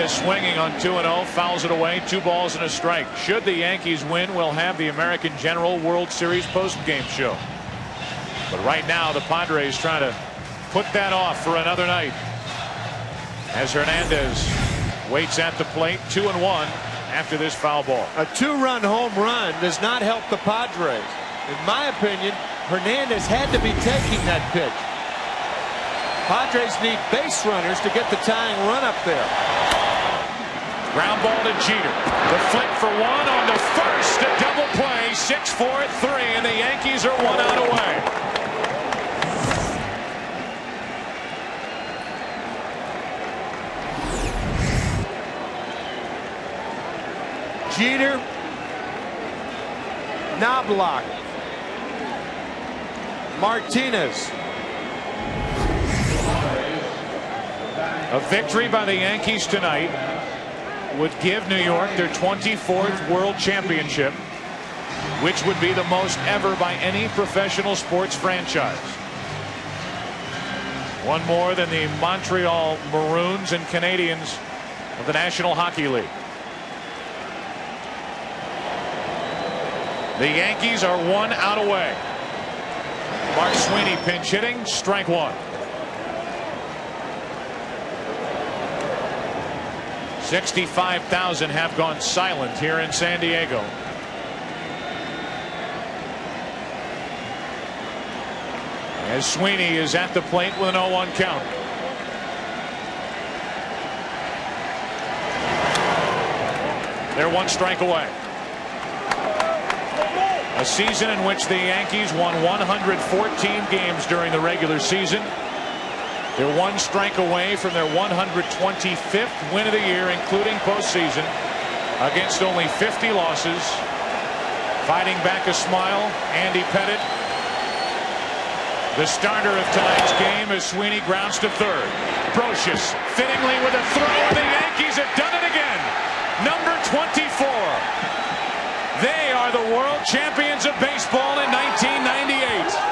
Swinging on 2-0, fouls it away. 2 balls and a strike. Should the Yankees win, we'll have the American General World Series post-game show. But right now, the Padres trying to put that off for another night. As Hernandez waits at the plate, 2-1 after this foul ball. A 2-run home run does not help the Padres. In my opinion, Hernandez had to be taking that pitch. Padres need base runners to get the tying run up there. Ground ball to Jeter. The flick for 1 on to first. A double play. 6-4-3, and the Yankees are 1 out away. Jeter, Knobloch, Martinez. A victory by the Yankees tonight would give New York their 24th World Championship, which would be the most ever by any professional sports franchise. One more than the Montreal Maroons and Canadiens of the National Hockey League. The Yankees are 1 out away. Mark Sweeney pinch hitting, strike 1. 65,000 have gone silent here in San Diego. As Sweeney is at the plate with an 0-1 count. They're 1 strike away. A season in which the Yankees won 114 games during the regular season. They're 1 strike away from their 125th win of the year, including postseason, against only 50 losses. Fighting back a smile, Andy Pettite. The starter of tonight's game as Sweeney grounds to third. Brosius fittingly with a throw, and the Yankees have done it again. Number 24. They are the world champions of baseball in 1998.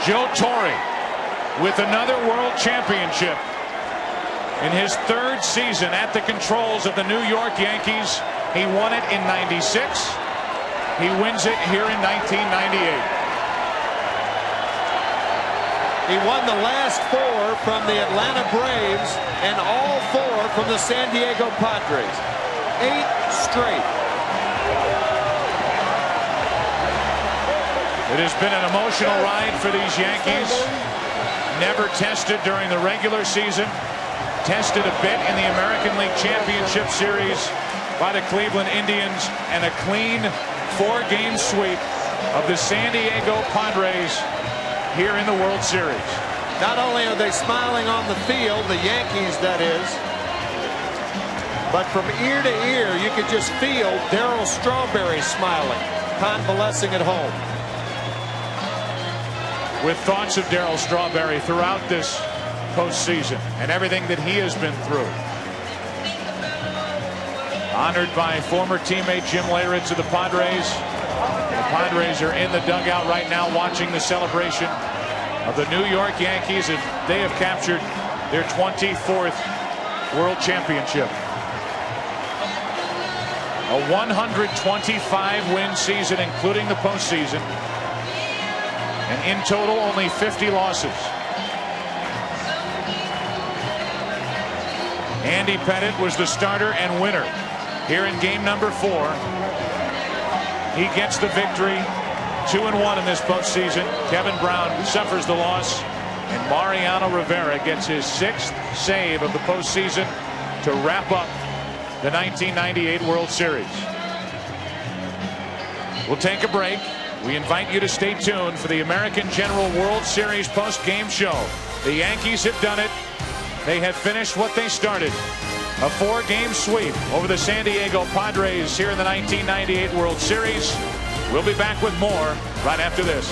Joe Torre with another world championship in his third season at the controls of the New York Yankees. He won it in '96. He wins it here in 1998. He won the last 4 from the Atlanta Braves and all 4 from the San Diego Padres. 8 straight. It has been an emotional ride for these Yankees. Never tested during the regular season. Tested a bit in the American League Championship Series by the Cleveland Indians, and a clean 4-game sweep of the San Diego Padres here in the World Series. Not only are they smiling on the field, the Yankees that is, but from ear to ear you could just feel Darryl Strawberry smiling, convalescing at home. With thoughts of Darryl Strawberry throughout this postseason and everything that he has been through. Honored by former teammate Jim Leyritz of the Padres. The Padres are in the dugout right now watching the celebration of the New York Yankees as they have captured their 24th World Championship. A 125-win season, including the postseason. And in total, only 50 losses. Andy Pettit was the starter and winner here in game number 4. He gets the victory. 2-1 in this postseason. Kevin Brown suffers the loss. And Mariano Rivera gets his 6th save of the postseason to wrap up the 1998 World Series. We'll take a break. We invite you to stay tuned for the American General World Series post-game show. The Yankees have done it. They have finished what they started. A 4-game sweep over the San Diego Padres here in the 1998 World Series. We'll be back with more right after this.